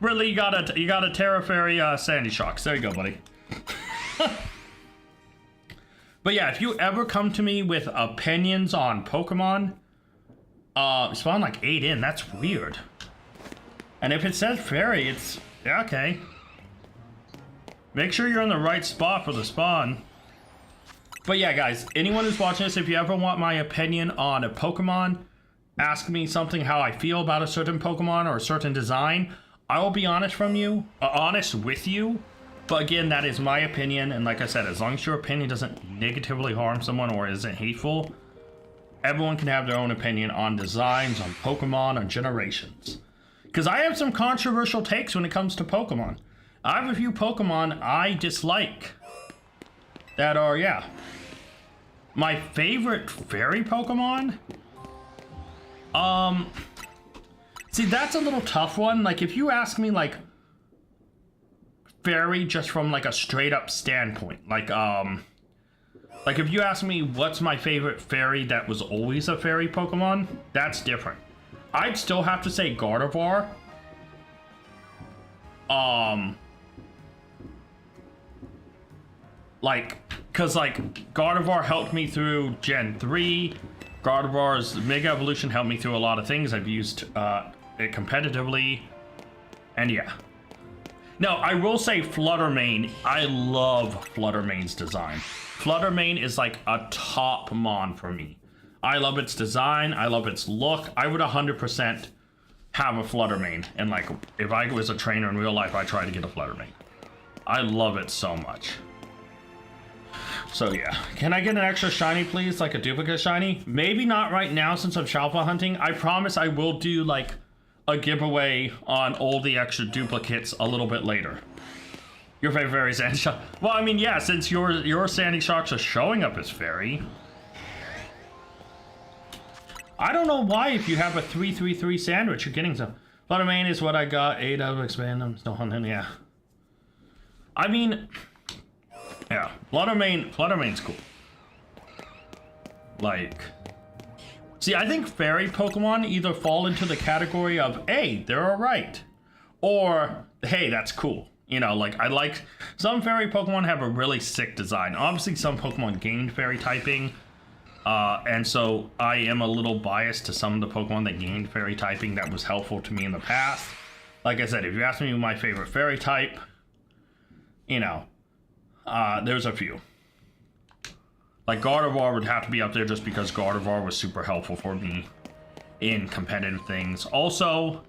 Really, you got a Terra Fairy Sandy Shocks. There you go, buddy. But yeah, if you ever come to me with opinions on Pokemon, spawn like 8 in. That's weird. And if it says fairy, it's yeah, okay. Make sure you're in the right spot for the spawn. But yeah, guys, anyone who's watching this, if you ever want my opinion on a Pokemon, ask me something how I feel about a certain Pokemon or a certain design, I will be honest with you. But again, that is my opinion, and like I said, as long as your opinion doesn't negatively harm someone or isn't hateful, everyone can have their own opinion on designs, on Pokemon, on generations. Because I have some controversial takes when it comes to Pokemon. I have a few Pokemon I dislike that are, yeah. My favorite fairy Pokemon? See, that's a little tough one. Like, if you ask me, like, fairy just from, like, a straight-up standpoint. Like, if you ask me what's my favorite fairy that was always a fairy Pokemon, that's different. I'd still have to say Gardevoir. Cause like Gardevoir helped me through Gen 3. Gardevoir's Mega Evolution helped me through a lot of things. I've used it competitively. And yeah. No, I will say Fluttermane. I love Fluttermane's design. Fluttermane is like a top mon for me. I love its design. I love its look. I would 100% have a Fluttermane. And like, if I was a trainer in real life, I'd try to get a Fluttermane. I love it so much. So yeah, can I get an extra shiny please, like a duplicate shiny? Maybe not right now since I'm Shalpha hunting. I promise I will do like a giveaway on all the extra duplicates a little bit later. Your favorite fairy Sandy Shock? Well, I mean, yeah, since your Sandy Shocks are showing up as fairy. I don't know why if you have a 3/3/3 sandwich, you're getting some. Fluttermane is what I got, 8 out of expand, I'm still hunting, yeah. I mean... Yeah, Fluttermane's cool. Like, see, I think fairy Pokemon either fall into the category of, hey, they're alright, or, hey, that's cool. You know, like, I like, some fairy Pokemon have a really sick design. Obviously, some Pokemon gained fairy typing, and so I am a little biased to some of the Pokemon that gained fairy typing that was helpful to me in the past. Like I said, if you ask me my favorite fairy type, you know, there's a few. Like Gardevoir would have to be up there just because Gardevoir was super helpful for me in competitive things. Also,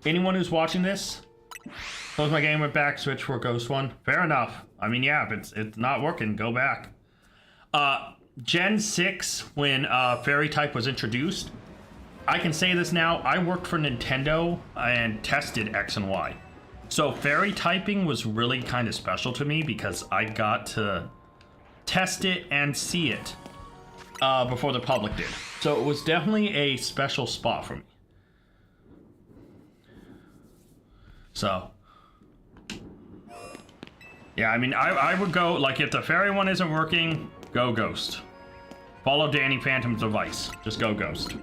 anyone who's watching this, close my game, went back, switch for a ghost one. Fair enough. I mean, yeah, if it's not working, go back. Gen 6, when fairy type was introduced, I can say this now, I worked for Nintendo and tested X and Y. So fairy typing was really kind of special to me because I got to test it and see it before the public did. So it was definitely a special spot for me. So, yeah, I mean, I would go, like, if the fairy one isn't working, go Ghost. Follow Danny Phantom's advice. Just go Ghost.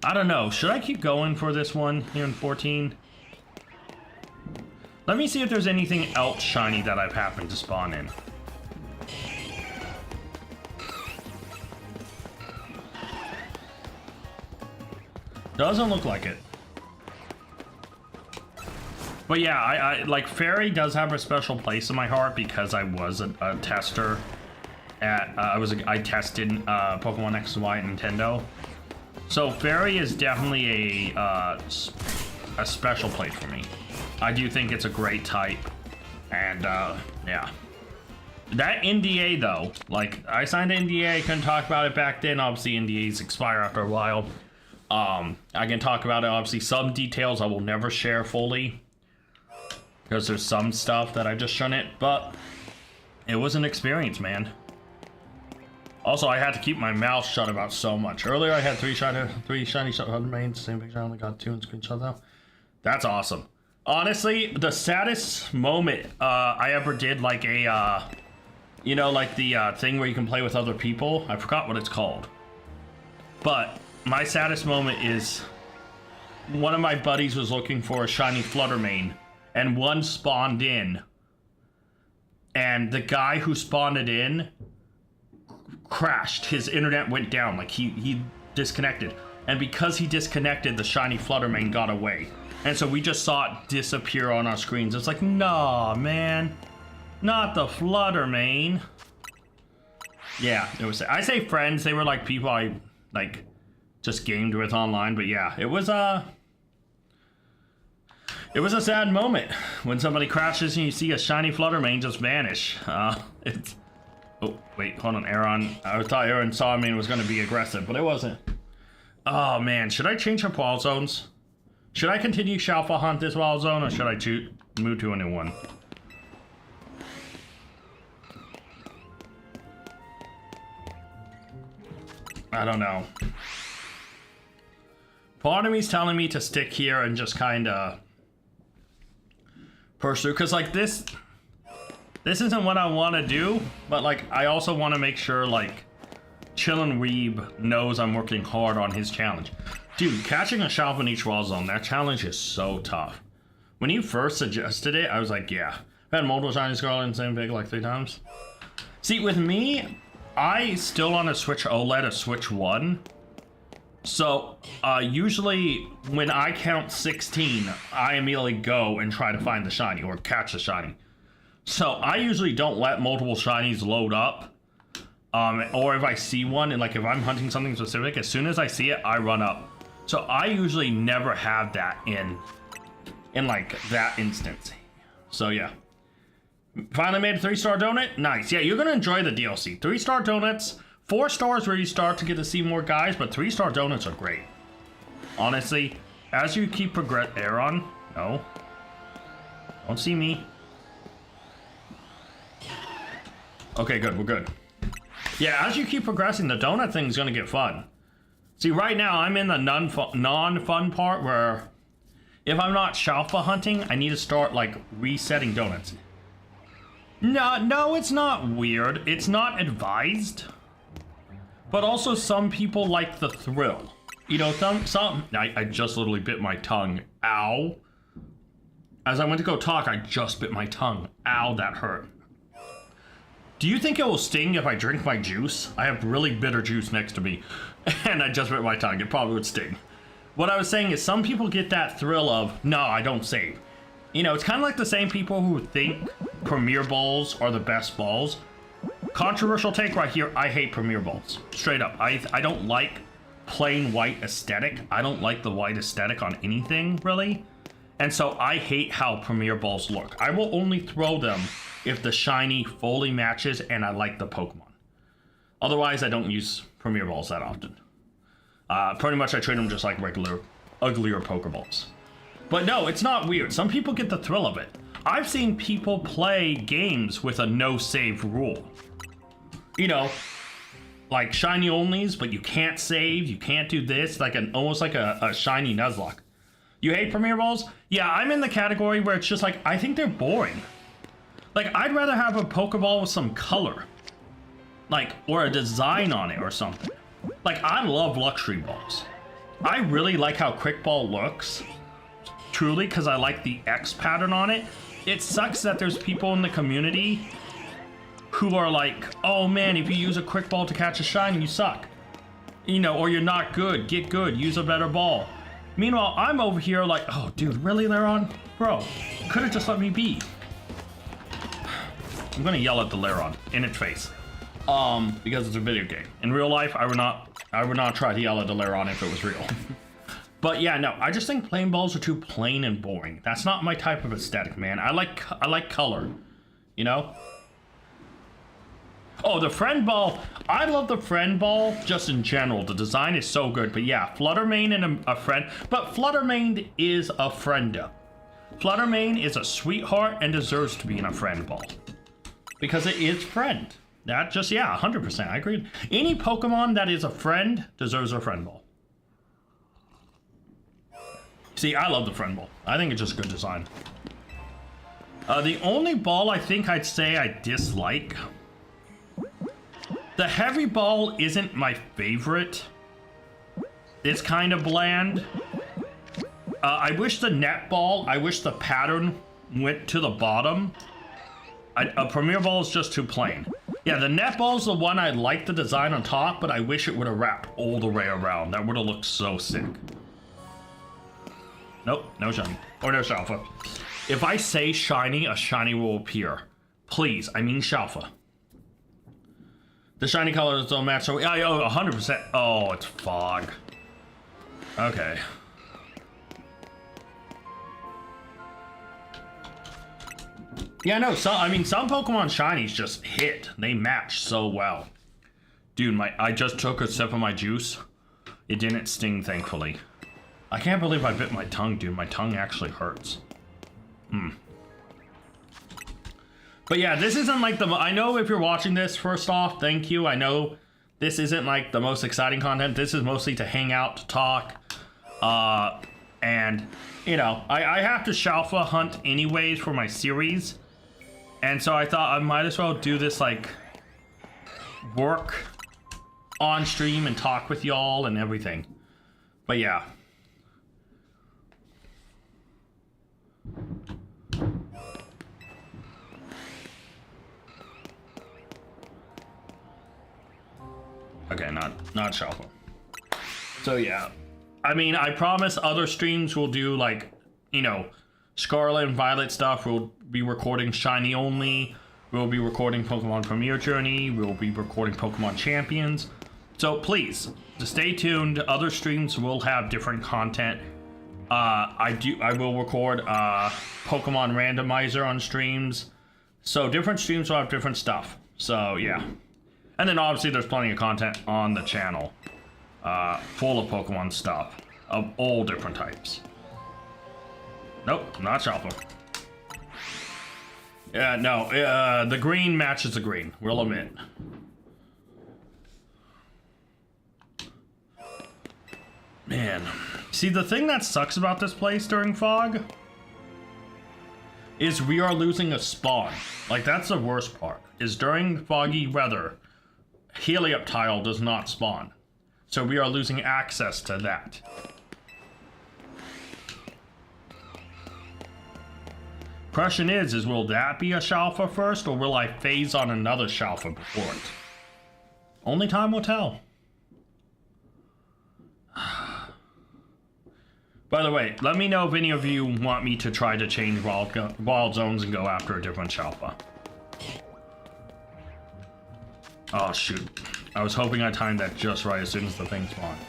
I don't know. Should I keep going for this one here in 14? Let me see if there's anything else shiny that I've happened to spawn in. Doesn't look like it. But yeah, I like Fairy does have a special place in my heart because I was a tester at I tested Pokemon X and Y at Nintendo. So Fairy is definitely a special place for me. I do think it's a great type, and yeah. That NDA though, like I signed an NDA, I couldn't talk about it back then. Obviously NDAs expire after a while. I can talk about it. Obviously some details I will never share fully because there's some stuff that I just shouldn't, but it was an experience, man. Also, I had to keep my mouth shut about so much. Earlier I had three shiny mains, same picture, I only got 2 and screenshots out. That's awesome. Honestly, the saddest moment I ever did, like a you know, like the thing where you can play with other people. I forgot what it's called. But my saddest moment is one of my buddies was looking for a shiny Fluttermane, and one spawned in. And the guy who spawned it in crashed. His internet went down. Like, he disconnected. And because he disconnected, the shiny Fluttermane got away. And so we just saw it disappear on our screens. It's like, nah, man. Not the Fluttermane. Yeah, it was. I say friends. They were like people I like just gamed with online. But yeah, it was a sad moment when somebody crashes and you see a shiny Fluttermane just vanish. It's. Oh wait, hold on, Aaron. I thought Aaron saw me and was going to be aggressive, but it wasn't. Oh man, should I change up wild zones? Should I continue Shalpha hunt this wild zone, or should I move to a new one? I don't know. Part of me's telling me to stick here and just kind of pursue, because like this isn't what I want to do, but like I also want to make sure like Chillin' Weeb knows I'm working hard on his challenge. Dude, catching a Shalpha in each wild zone, that challenge is so tough. When you first suggested it, I was like, yeah. I've had multiple shiny Scarlet and same big like 3 times. See, with me, I still on a Switch OLED, a Switch 1. So, usually when I count 16, I immediately go and try to find the shiny or catch the shiny. So, I usually don't let multiple shinies load up. Or if I see one, and like if I'm hunting something specific, as soon as I see it, I run up. So I usually never have that in like that instance. So yeah. Finally made a 3-star donut. Nice. Yeah, you're gonna enjoy the DLC. 3-star donuts, 4 stars where you start to get to see more guys, but 3-star donuts are great. Honestly, as you keep Aaron, no. Don't see me. Okay, good, we're good. Yeah, as you keep progressing, the donut thing is gonna get fun. See, right now, I'm in the non-fun part where if I'm not Shalpha hunting, I need to start, like, resetting donuts. No, it's not weird. It's not advised. But also, some people like the thrill. You know, I just literally bit my tongue. Ow. As I went to go talk, I just bit my tongue. Ow, that hurt. Do you think it will sting if I drink my juice? I have really bitter juice next to me, and I just bit my tongue. It probably would sting. What I was saying is some people get that thrill of, no, I don't save. You know, it's kind of like the same people who think Premier Balls are the best balls. Controversial take right here, I hate Premier Balls. Straight up. I don't like plain white aesthetic. I don't like the white aesthetic on anything, really. And so I hate how Premier Balls look. I will only throw them if the shiny fully matches and I like the Pokemon. Otherwise, I don't use Premier Balls that often. Pretty much I treat them just like regular, uglier Pokeballs. But no, it's not weird. Some people get the thrill of it. I've seen people play games with a no-save rule. You know, like shiny onlys, but you can't save, you can't do this, like almost like a shiny Nuzlocke. You hate Premier Balls? Yeah, I'm in the category where it's just like, I think they're boring. Like, I'd rather have a Pokeball with some color. Like, or a design on it or something. Like, I love Luxury Balls. I really like how Quick Ball looks. Truly, because I like the X pattern on it. It sucks that there's people in the community who are like, oh man, if you use a Quick Ball to catch a shiny, you suck. You know, or you're not good. Get good. Use a better ball. Meanwhile, I'm over here like, oh dude, really, Laron? Bro, could have just let me be. I'm gonna yell at the Laron in its face. Because it's a video game. In real life, I would not try to yell at the Laron if it was real. But yeah, no, I just think plain balls are too plain and boring. That's not my type of aesthetic, man. I like color, you know? Oh, the friend ball. I love the friend ball just in general. The design is so good. But yeah, Fluttermane and a friend. But Fluttermane is a friendo. Fluttermane is a sweetheart and deserves to be in a friend ball. Because it is friend. That just, yeah, 100%. I agree. Any Pokemon that is a friend deserves a friend ball. See, I love the friend ball. I think it's just good design. The only ball I think I'd say I dislike... The heavy ball isn't my favorite. It's kind of bland. I wish the net ball, I wish the pattern went to the bottom. A Premier Ball is just too plain. Yeah, the net ball is the one I like the design on top, but I wish it would have wrapped all the way around. That would have looked so sick. Nope, no shiny. Or no Shalpha. If I say shiny, a shiny will appear. Please, I mean Shalpha. The shiny colors don't match, so yeah, 100%. Oh, it's fog. Okay. Yeah, no, I mean, some Pokemon shinies just hit. They match so well. Dude, I just took a sip of my juice. It didn't sting, thankfully. I can't believe I bit my tongue, dude. My tongue actually hurts. But yeah, this isn't like I know if you're watching this, first off, thank you. I know this isn't like the most exciting content. This is mostly to hang out, to talk. And, you know, I have to Shalpha hunt anyways for my series. And so I thought I might as well do this, like, work on stream and talk with y'all and everything. But yeah. Okay, not Shalpha. So yeah, I mean, I promise other streams will do like, you know, Scarlet and Violet stuff. We'll be recording Shiny only. We'll be recording Pokemon Premier Journey. We'll be recording Pokemon Champions. So please, just stay tuned. Other streams will have different content. I will record Pokemon Randomizer on streams. So different streams will have different stuff. So yeah. And then obviously there's plenty of content on the channel full of Pokemon stuff of all different types. Nope, not Shalpha. Yeah, no, the green matches the green, we'll admit. Man, see, the thing that sucks about this place during fog is we are losing a spawn. Like, that's the worst part, is during foggy weather, Helioptile does not spawn. So we are losing access to that. Question is will that be a Shalpha first, or will I phase on another Shalpha before it? Only time will tell. By the way, let me know if any of you want me to try to change wild zones and go after a different Shalpha. Oh shoot. I was hoping I timed that just right as soon as the thing spawned.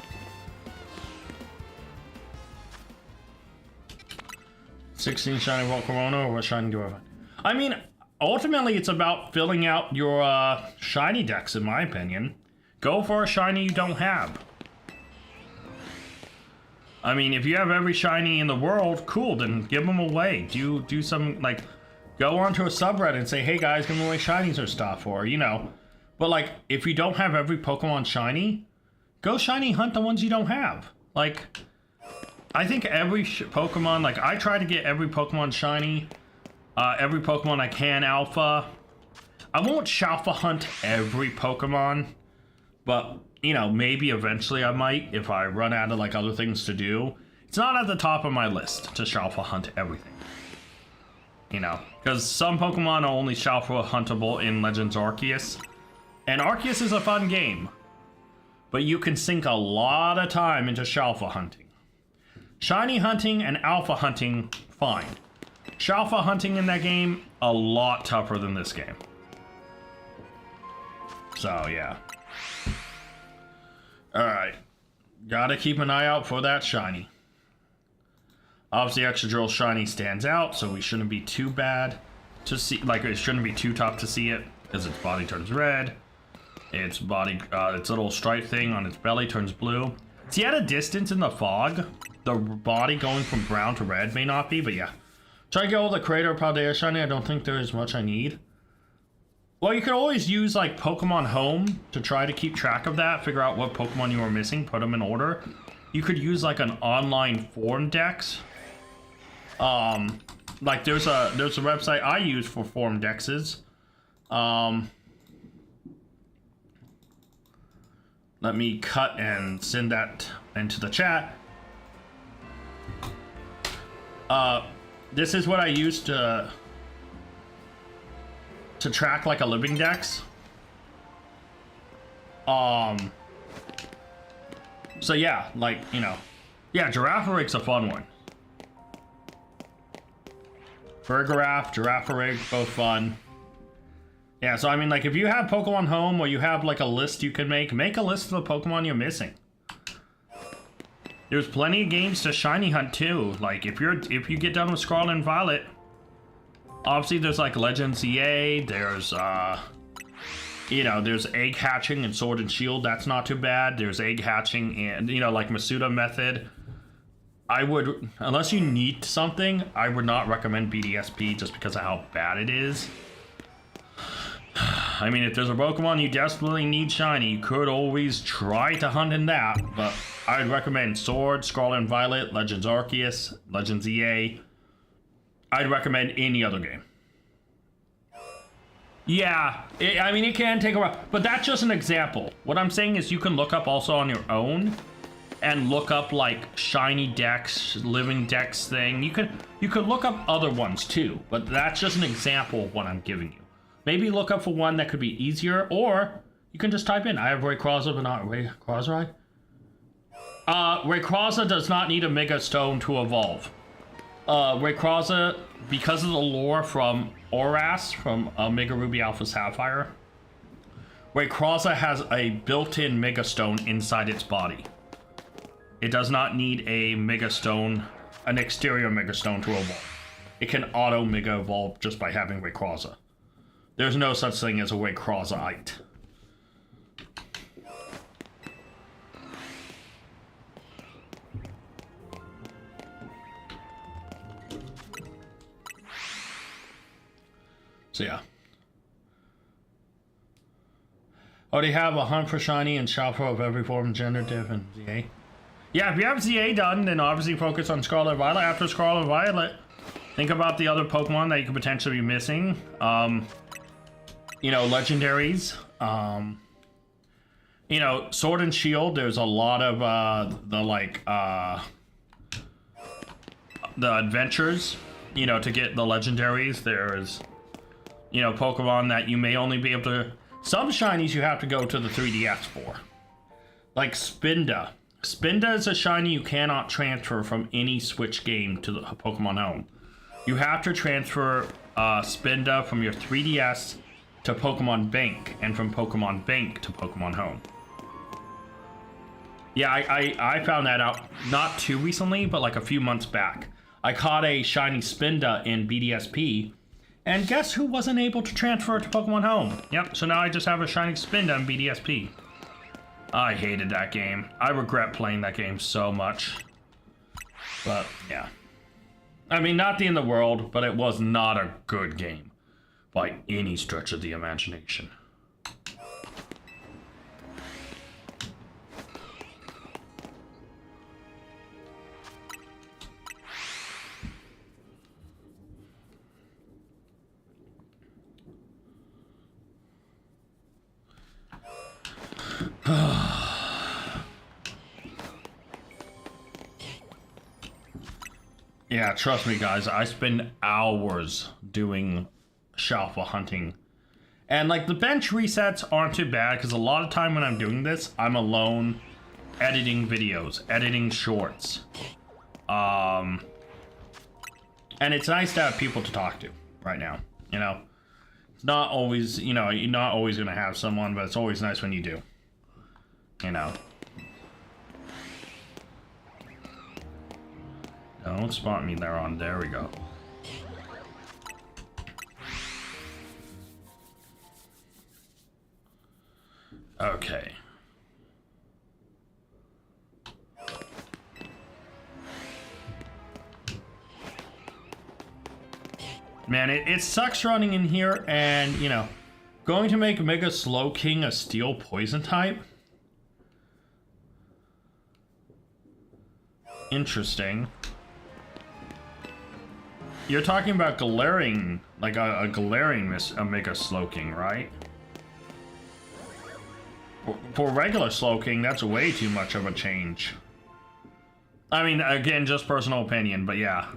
$16 shiny Volcarona, or what shiny do I have? I mean, ultimately it's about filling out your shiny decks, in my opinion. Go for a shiny you don't have. I mean, if you have every shiny in the world, cool, then give them away. Do some, like, go onto a subreddit and say, hey guys, give me away shinies or stuff, or, you know. But, like, if you don't have every Pokemon shiny, go shiny hunt the ones you don't have. Like, I think every Pokemon, like, I try to get every Pokemon shiny, every Pokemon I can alpha. I won't Shalpha hunt every Pokemon, but, you know, maybe eventually I might if I run out of, like, other things to do. It's not at the top of my list to Shalpha hunt everything. You know, because some Pokemon are only Shalpha huntable in Legends Arceus. And Arceus is a fun game, but you can sink a lot of time into Shalpha hunting. Shiny hunting and alpha hunting, fine. Shalpha hunting in that game, a lot tougher than this game. So, yeah. Alright. Gotta keep an eye out for that shiny. Obviously, Excadrill shiny stands out, so we shouldn't be too bad to see. Like, it shouldn't be too tough to see it, because its body turns red. Its little stripe thing on its belly turns blue. See, at a distance in the fog, the body going from brown to red may not be, but yeah. Try to get all the Crater Paldea shiny. I don't think there is much I need. Well, you could always use, like, Pokemon Home to try to keep track of that, figure out what Pokemon you are missing, put them in order. You could use, like, an online form dex. Like, there's a website I use for form dexes. Let me cut and send that into the chat. This is what I use to track, like, a living dex. So yeah, like, you know. Yeah, Girafarig's a fun one. Girafarig, both fun. Yeah, so I mean, like, if you have Pokemon Home or you have, like, a list you can make a list of the Pokemon you're missing. There's plenty of games to shiny hunt too. Like, if you get done with Scarlet and Violet, obviously there's, like, Legends EA, there's you know, there's egg hatching and Sword and Shield, that's not too bad. There's egg hatching and, you know, like, Masuda method. I would, unless you need something, I would not recommend BDSP just because of how bad it is. I mean, if there's a Pokemon you desperately need shiny, you could always try to hunt in that, but I'd recommend Sword, Scarlet and Violet, Legends Arceus, Legends EA. I'd recommend any other game. Yeah, I mean, it can take a while, but that's just an example. What I'm saying is you can look up also on your own and look up, like, shiny decks, living decks thing. You could look up other ones too, but that's just an example of what I'm giving you. Maybe look up for one that could be easier, or you can just type in, I have Rayquaza, but not Rayquaza. Rayquaza does not need a Mega Stone to evolve. Rayquaza, because of the lore from Oras, from Mega Ruby Alpha Sapphire, Rayquaza has a built-in Mega Stone inside its body. It does not need a Mega Stone, an exterior Mega Stone to evolve. It can auto Mega Evolve just by having Rayquaza. There's no such thing as a Rayquaza-ite. So yeah. Already have a hunt for shiny and Shalpha of every form, gender, div, and ZA. Yeah, if you have ZA done, then obviously focus on Scarlet and Violet. After Scarlet and Violet, think about the other Pokemon that you could potentially be missing. You know, legendaries. You know, Sword and Shield, there's a lot of the adventures, you know, to get the legendaries. There's, you know, Pokemon that you may only be able to... Some shinies you have to go to the 3DS for. Like Spinda. Spinda is a shiny you cannot transfer from any Switch game to the Pokemon Home. You have to transfer Spinda from your 3DS to Pokemon Bank, and from Pokemon Bank to Pokemon Home. Yeah, I found that out not too recently, but like a few months back. I caught a shiny Spinda in BDSP, and guess who wasn't able to transfer it to Pokemon Home? Yep, so now I just have a shiny Spinda in BDSP. I hated that game. I regret playing that game so much. But, yeah. I mean, not the end of the world, but it was not a good game. By any stretch of the imagination. Yeah, trust me guys, I spend hours doing Shalpha hunting. And like the bench resets aren't too bad because a lot of time when I'm doing this, I'm alone editing videos, editing shorts. And it's nice to have people to talk to right now, you know? It's not always, you know, you're not always gonna have someone, but it's always nice when you do. You know. Don't spot me there on. There we go. Okay. Man, it sucks running in here and, you know, going to make Mega Slow King a steel poison type. Interesting. You're talking about Galarian, like a Galarian Mega Slowking, right? For regular Slowking, that's way too much of a change. I mean, again, just personal opinion, but yeah.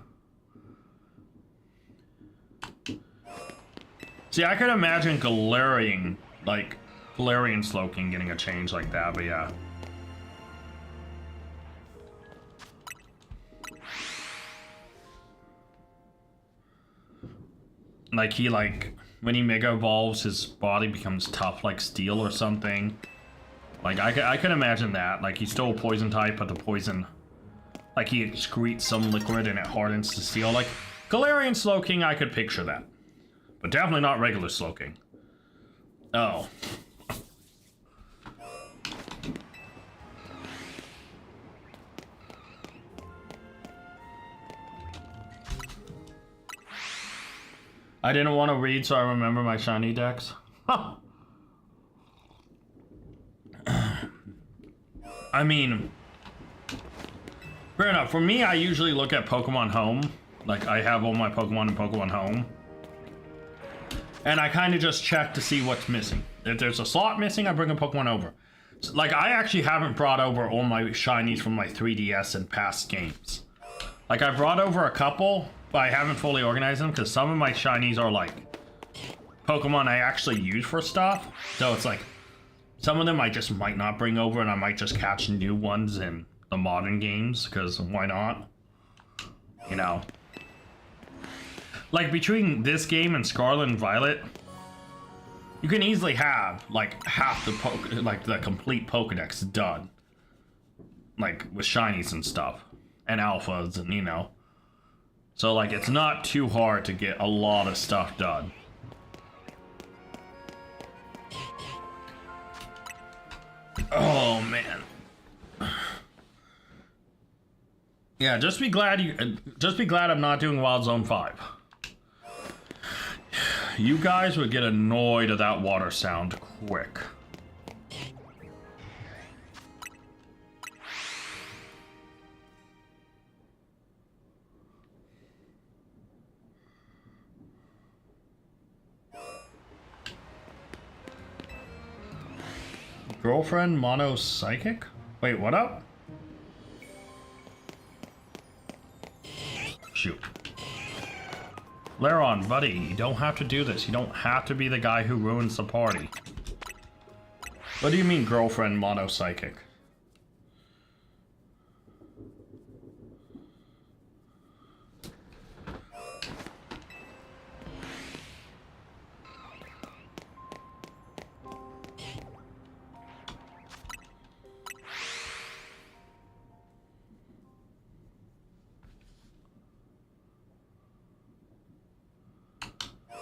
See, I could imagine Galarian, like, Galarian Slowking getting a change like that, but yeah. Like, he, like, when he Mega Evolves, his body becomes tough like steel or something. Like, I could imagine that. Like, he's still a poison type, but the poison... Like, he excretes some liquid and it hardens to steel. Like, Galarian Slowking, I could picture that. But definitely not regular Slowking. Oh. I didn't want to read, so I remember my shiny decks. Huh. I mean, fair enough. For me, I usually look at Pokemon Home. Like, I have all my Pokemon in Pokemon Home. And I kind of just check to see what's missing. If there's a slot missing, I bring a Pokemon over. So, like, I actually haven't brought over all my shinies from my 3DS in past games. Like, I brought over a couple, but I haven't fully organized them because some of my shinies are, like, Pokemon I actually use for stuff. So it's like, some of them I just might not bring over and I might just catch new ones in the modern games because why not? You know. Like, between this game and Scarlet and Violet, you can easily have, like, half the the complete Pokedex done. Like, with shinies and stuff. And alphas and, you know. So, like, it's not too hard to get a lot of stuff done. Oh, man. Yeah, just be glad I'm not doing Wild Zone 5. You guys would get annoyed at that water sound quick. Girlfriend mono psychic? Wait, what up? Shoot. Laron, buddy, you don't have to do this. You don't have to be the guy who ruins the party. What do you mean, girlfriend mono psychic?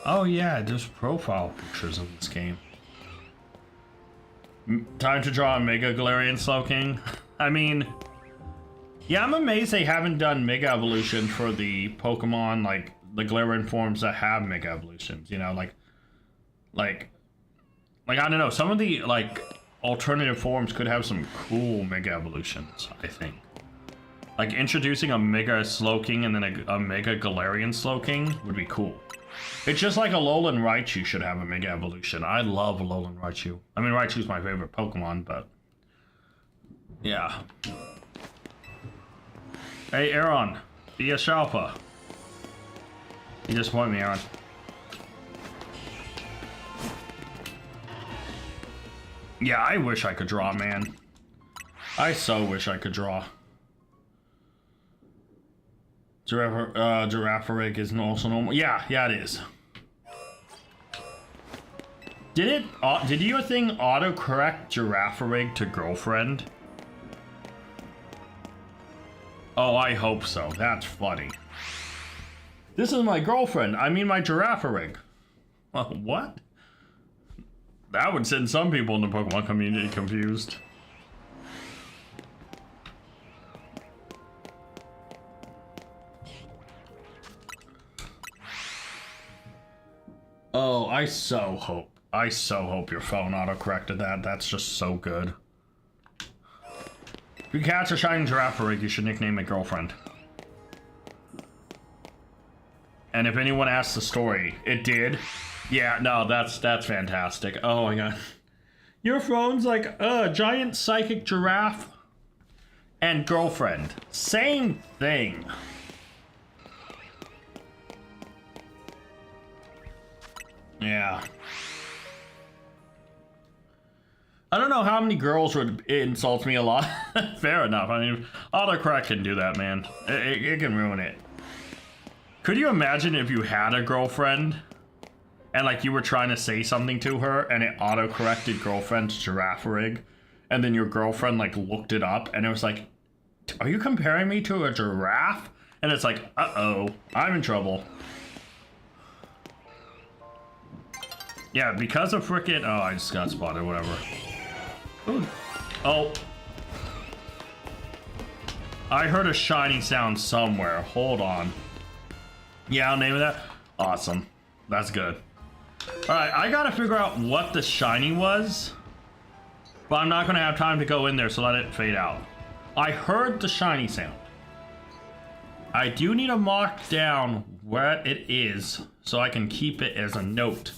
Oh yeah, there's profile pictures in this game. Time to draw a Mega Galarian Slowking. I mean, yeah, I'm amazed they haven't done Mega Evolution for the Pokemon, like, the Galarian forms that have Mega Evolutions, you know, like, I don't know, some of the, like, alternative forms could have some cool Mega Evolutions, I think. Like, introducing a Mega Slowking and then a Mega Galarian Slowking would be cool. It's just like Alolan Raichu should have a Mega Evolution. I love Alolan Raichu. I mean, Raichu's my favorite Pokemon, but... yeah. Hey, Aaron. Be a Shalpha. You disappoint me, Aaron. Yeah, I wish I could draw, man. I so wish I could draw. Girafarig isn't also normal. Yeah, it is. Did your thing autocorrect Girafarig to girlfriend? Oh, I hope so. That's funny. This is my girlfriend. I mean my Girafarig. What? That would send some people in the Pokemon community confused. Oh, I so hope your phone auto-corrected that. That's just so good. If you catch a shiny Girafarig, you should nickname it Girlfriend. And if anyone asks the story, it did. Yeah, no, that's fantastic. Oh my god. Your phone's like a giant psychic giraffe and girlfriend. Same thing. Yeah. I don't know how many girls would insult me a lot. Fair enough. I mean, autocorrect can do that, man. It can ruin it. Could you imagine if you had a girlfriend and like you were trying to say something to her and it auto-corrected girlfriend to Girafarig, and then your girlfriend like looked it up and it was like, are you comparing me to a giraffe? And it's like, uh-oh, I'm in trouble. Yeah, because of frickin'... oh, I just got spotted, whatever. Ooh. Oh. I heard a shiny sound somewhere. Hold on. Yeah, I'll name it that. Awesome. That's good. Alright, I gotta figure out what the shiny was. But I'm not gonna have time to go in there, so let it fade out. I heard the shiny sound. I do need to mark down where it is so I can keep it as a note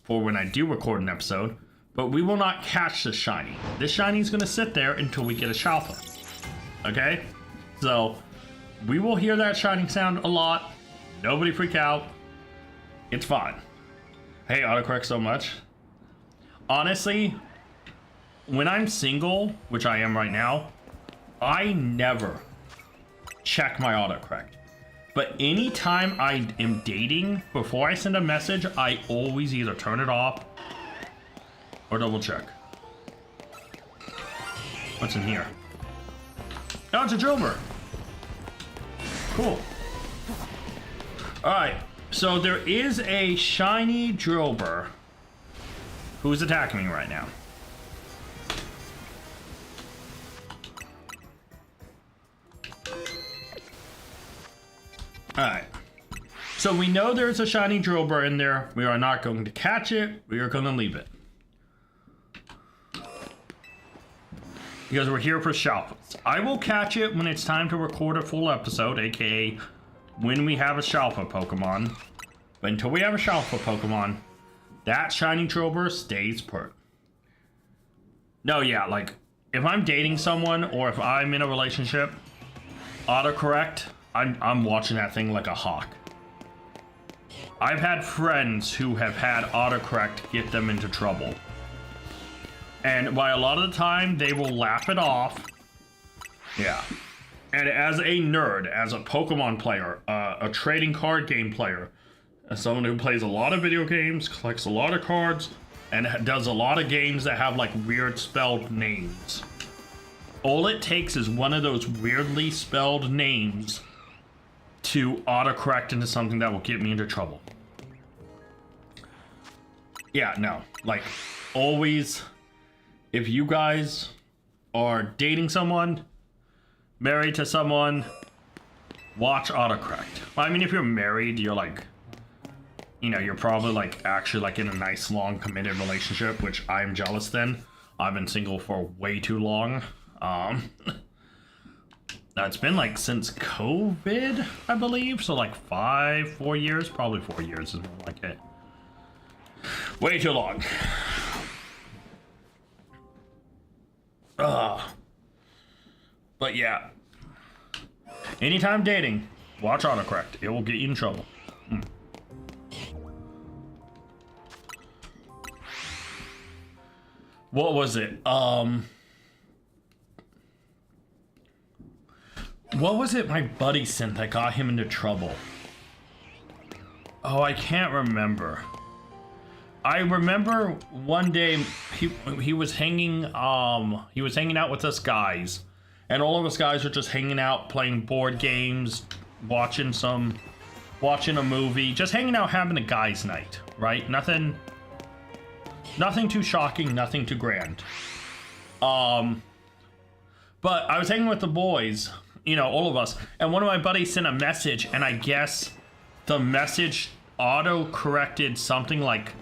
for when I do record an episode, but we will not catch the shiny. This shiny is gonna sit there until we get a Shalpha. Okay? So, we will hear that shining sound a lot. Nobody freak out. It's fine. Hey, autocorrect so much. Honestly, when I'm single, which I am right now, I never check my autocorrect. But anytime I am dating, before I send a message, I always either turn it off or double check. What's in here? Oh, it's a Drover. Cool. Alright, so there is a shiny Drover who's attacking me right now. Alright, so we know there's a shiny Drover in there. We are not going to catch it. We are going to leave it. Because we're here for Shalphas. I will catch it when it's time to record a full episode, aka when we have a Shalpha Pokemon. But until we have a Shalpha Pokemon, that shiny Drover stays put. No, yeah, like, if I'm dating someone or if I'm in a relationship, autocorrect, I'm watching that thing like a hawk. I've had friends who have had autocorrect get them into trouble. And by a lot of the time, they will laugh it off. Yeah. And as a nerd, as a Pokemon player, a trading card game player, as someone who plays a lot of video games, collects a lot of cards, and does a lot of games that have like weird spelled names. All it takes is one of those weirdly spelled names to autocorrect into something that will get me into trouble. Yeah, no. Like, always... if you guys are dating someone, married to someone, watch autocorrect. Well, I mean, if you're married, you're like, you know, you're probably like actually like in a nice long committed relationship, which I'm jealous then. I've been single for way too long. It's been like since COVID, I believe. So like 4 years, probably 4 years is more like it. Way too long. But yeah. Anytime dating, watch autocorrect. It will get you in trouble. What was it? What was it my buddy sent that got him into trouble? Oh, I can't remember. I remember one day he was hanging out with us guys, and all of us guys were just hanging out, playing board games, watching a movie, just hanging out, having a guys' night, right? Nothing too shocking, nothing too grand. But I was hanging with the boys, you know, all of us, and one of my buddies sent a message, and I guess the message auto-corrected something like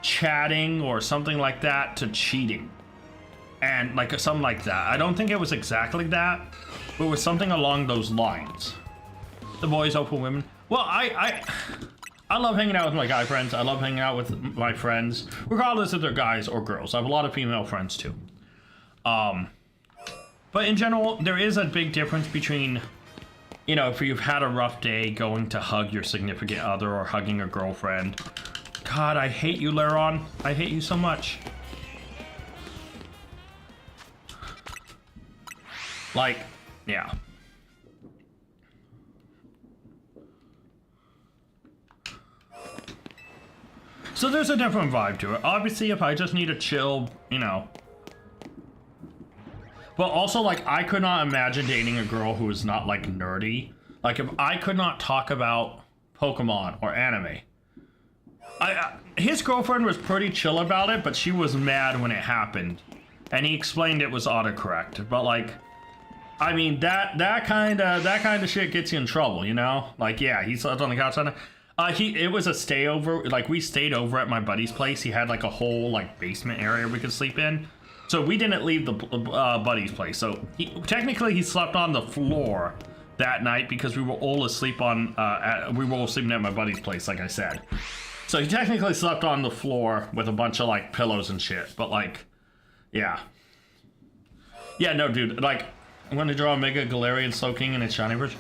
chatting or something like that to cheating. And like something like that. I don't think it was exactly that, but it was something along those lines. The boys open women. Well, I love hanging out with my guy friends. I love hanging out with my friends, regardless if they're guys or girls. I have a lot of female friends too. But in general, there is a big difference between, you know, if you've had a rough day, going to hug your significant other or hugging a girlfriend. God, I hate you, Laron. I hate you so much. Like, yeah. So there's a different vibe to it. Obviously, if I just need a chill, you know. But also, like, I could not imagine dating a girl who is not, like, nerdy. Like, if I could not talk about Pokemon or anime. His girlfriend was pretty chill about it, but she was mad when it happened. And he explained it was autocorrect. But, like, I mean, that kind of shit gets you in trouble, you know? Like, yeah, he slept on the couch. It was a stayover. Like, we stayed over at my buddy's place. He had, like, a whole, like, basement area we could sleep in. So we didn't leave the buddy's place. So technically he slept on the floor that night because we were all asleep we were all sleeping at my buddy's place, like I said. So he technically slept on the floor with a bunch of like pillows and shit. But like, yeah. Yeah, no, dude. Like, I'm gonna draw Mega Galarian Slowking in its shiny version.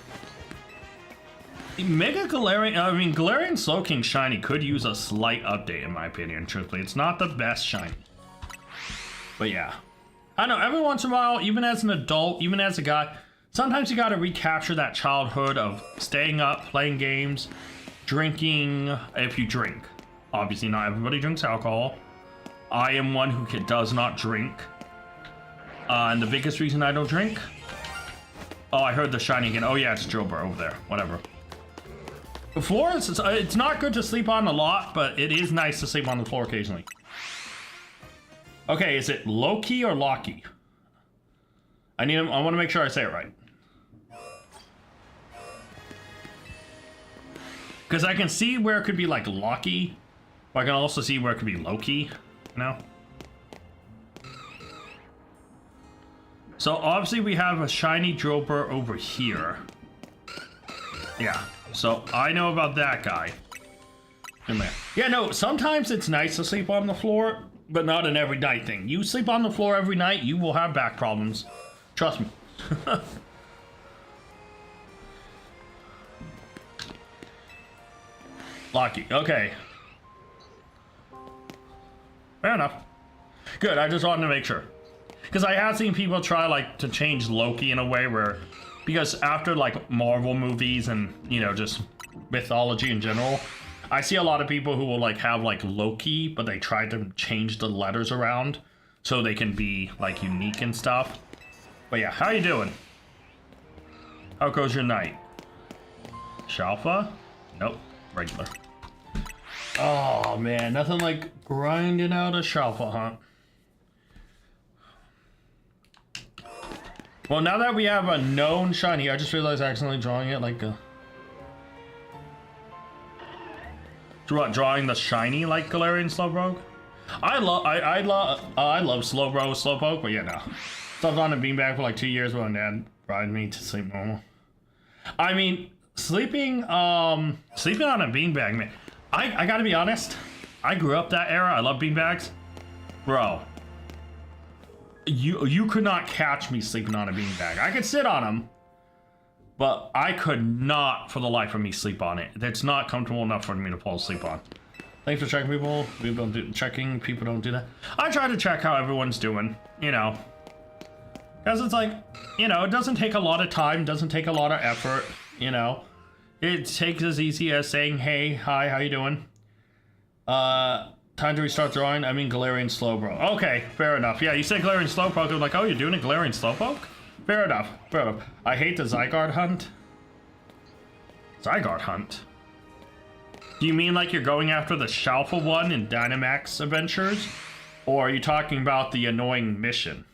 Galarian Slowking shiny could use a slight update in my opinion, truthfully. It's not the best shiny. But yeah, I know every once in a while, even as an adult, even as a guy, sometimes you gotta recapture that childhood of staying up, playing games, drinking, if you drink. Obviously not everybody drinks alcohol. I am one who does not drink. And the biggest reason I don't drink? Oh, I heard the shiny again. Oh yeah, it's Jobber over there, whatever. The floor, it's not good to sleep on a lot, but it is nice to sleep on the floor occasionally. Okay, is it Loki or Loki? I want to make sure I say it right. Because I can see where it could be like Loki, but I can also see where it could be Loki, you know? So obviously we have a shiny Jobber over here. Yeah, so I know about that guy. In there. Yeah, no, sometimes it's nice to sleep on the floor, but not an every night thing. You sleep on the floor every night, you will have back problems. Trust me. Loki, okay. Fair enough. Good, I just wanted to make sure. Because I have seen people try, like, to change Loki in a way where... Because after, like, Marvel movies and, you know, just mythology in general... I see a lot of people who will, like, have, like, Loki, but they try to change the letters around so they can be, like, unique and stuff. But yeah, how you doing? How goes your night? Shalpha? Nope, regular. Oh, man, nothing like grinding out a Shalpha hunt. Well, now that we have a known shiny, I just realized accidentally drawing it like a... Drawing the shiny like Galarian Slowpoke? I love Slowpoke, but yeah, no. Slept on a beanbag for like 2 years when Dad brought me to sleep normal. I mean, sleeping on a beanbag, man. I gotta be honest. I grew up that era. I love beanbags. Bro. You could not catch me sleeping on a beanbag. I could sit on them, but I could not, for the life of me, sleep on it. It's not comfortable enough for me to fall asleep on. Thanks for checking people. People don't do that. I try to check how everyone's doing, you know. Because it's like, you know, it doesn't take a lot of time, doesn't take a lot of effort, you know. It takes as easy as saying, hey, hi, how you doing? Time to restart drawing. I mean Galarian Slowbro. Okay, fair enough. Yeah, you said Galarian Slowpoke. I'm like, oh, you're doing a Galarian Slowpoke? Fair enough. Fair enough. I hate the Zygarde hunt. Zygarde hunt? Do you mean like you're going after the Shalpha one in Dynamax Adventures? Or are you talking about the annoying mission?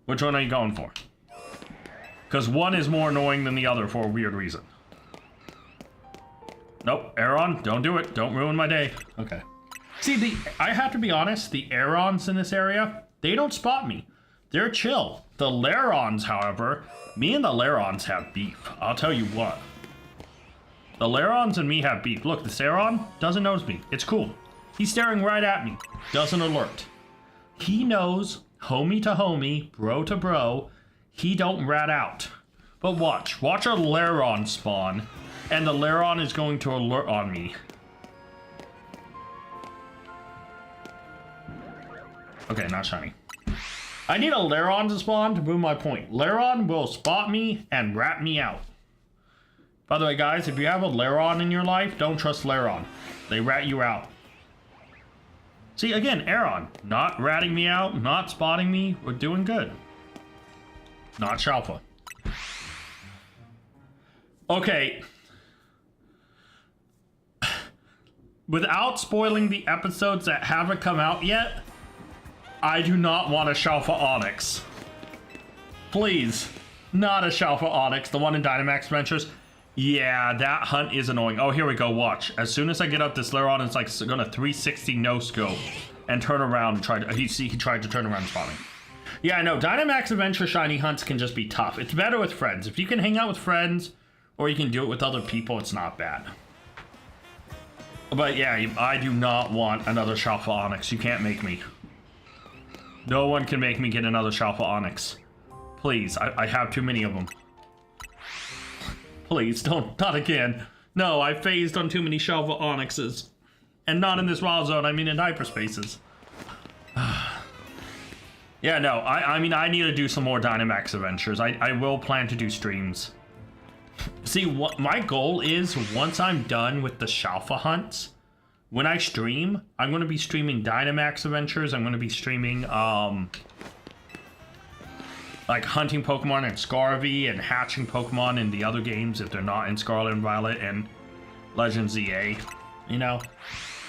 Which one are you going for? Because one is more annoying than the other for a weird reason. Nope, Aeron, don't do it. Don't ruin my day. Okay. See, I have to be honest, the Aerons in this area, they don't spot me. They're chill. The Larons, however, me and the Larons have beef. I'll tell you what. The Larons and me have beef. Look, the Aeron doesn't notice me. It's cool. He's staring right at me. Doesn't alert. He knows, homie to homie, bro to bro, he don't rat out. But watch. Watch a Laron spawn. And the Laron is going to alert on me. Okay, not shiny. I need a Laron to spawn to prove my point. Laron will spot me and rat me out. By the way, guys, if you have a Laron in your life, don't trust Laron. They rat you out. See, again, Aeron, not ratting me out, not spotting me. We're doing good. Not Shalpha. Okay. Without spoiling the episodes that haven't come out yet, I do not want a Shalpha Onyx. Please, not a Shalpha Onyx, the one in Dynamax Adventures. Yeah, that hunt is annoying. Oh, here we go, watch. As soon as I get up this Laron, it's like gonna 360 no-scope and turn around and try to, he tried to turn around and spot me. Yeah, I know, Dynamax Adventure shiny hunts can just be tough. It's better with friends. If you can hang out with friends, or you can do it with other people, it's not bad. But yeah, I do not want another Shalpha Onyx. You can't make me. No one can make me get another Shalpha Onyx. Please, I have too many of them. Please, not again. No, I phased on too many Shalpha Onyxes. And not in this wild zone, I mean in hyperspaces. Yeah, no, I mean, I need to do some more Dynamax Adventures. I will plan to do streams. See, what my goal is, once I'm done with the Shalpha hunts, when I stream, I'm going to be streaming Dynamax Adventures. I'm going to be streaming, like hunting Pokemon in Scarvy and hatching Pokemon in the other games if they're not in Scarlet and Violet and Legends ZA. You know,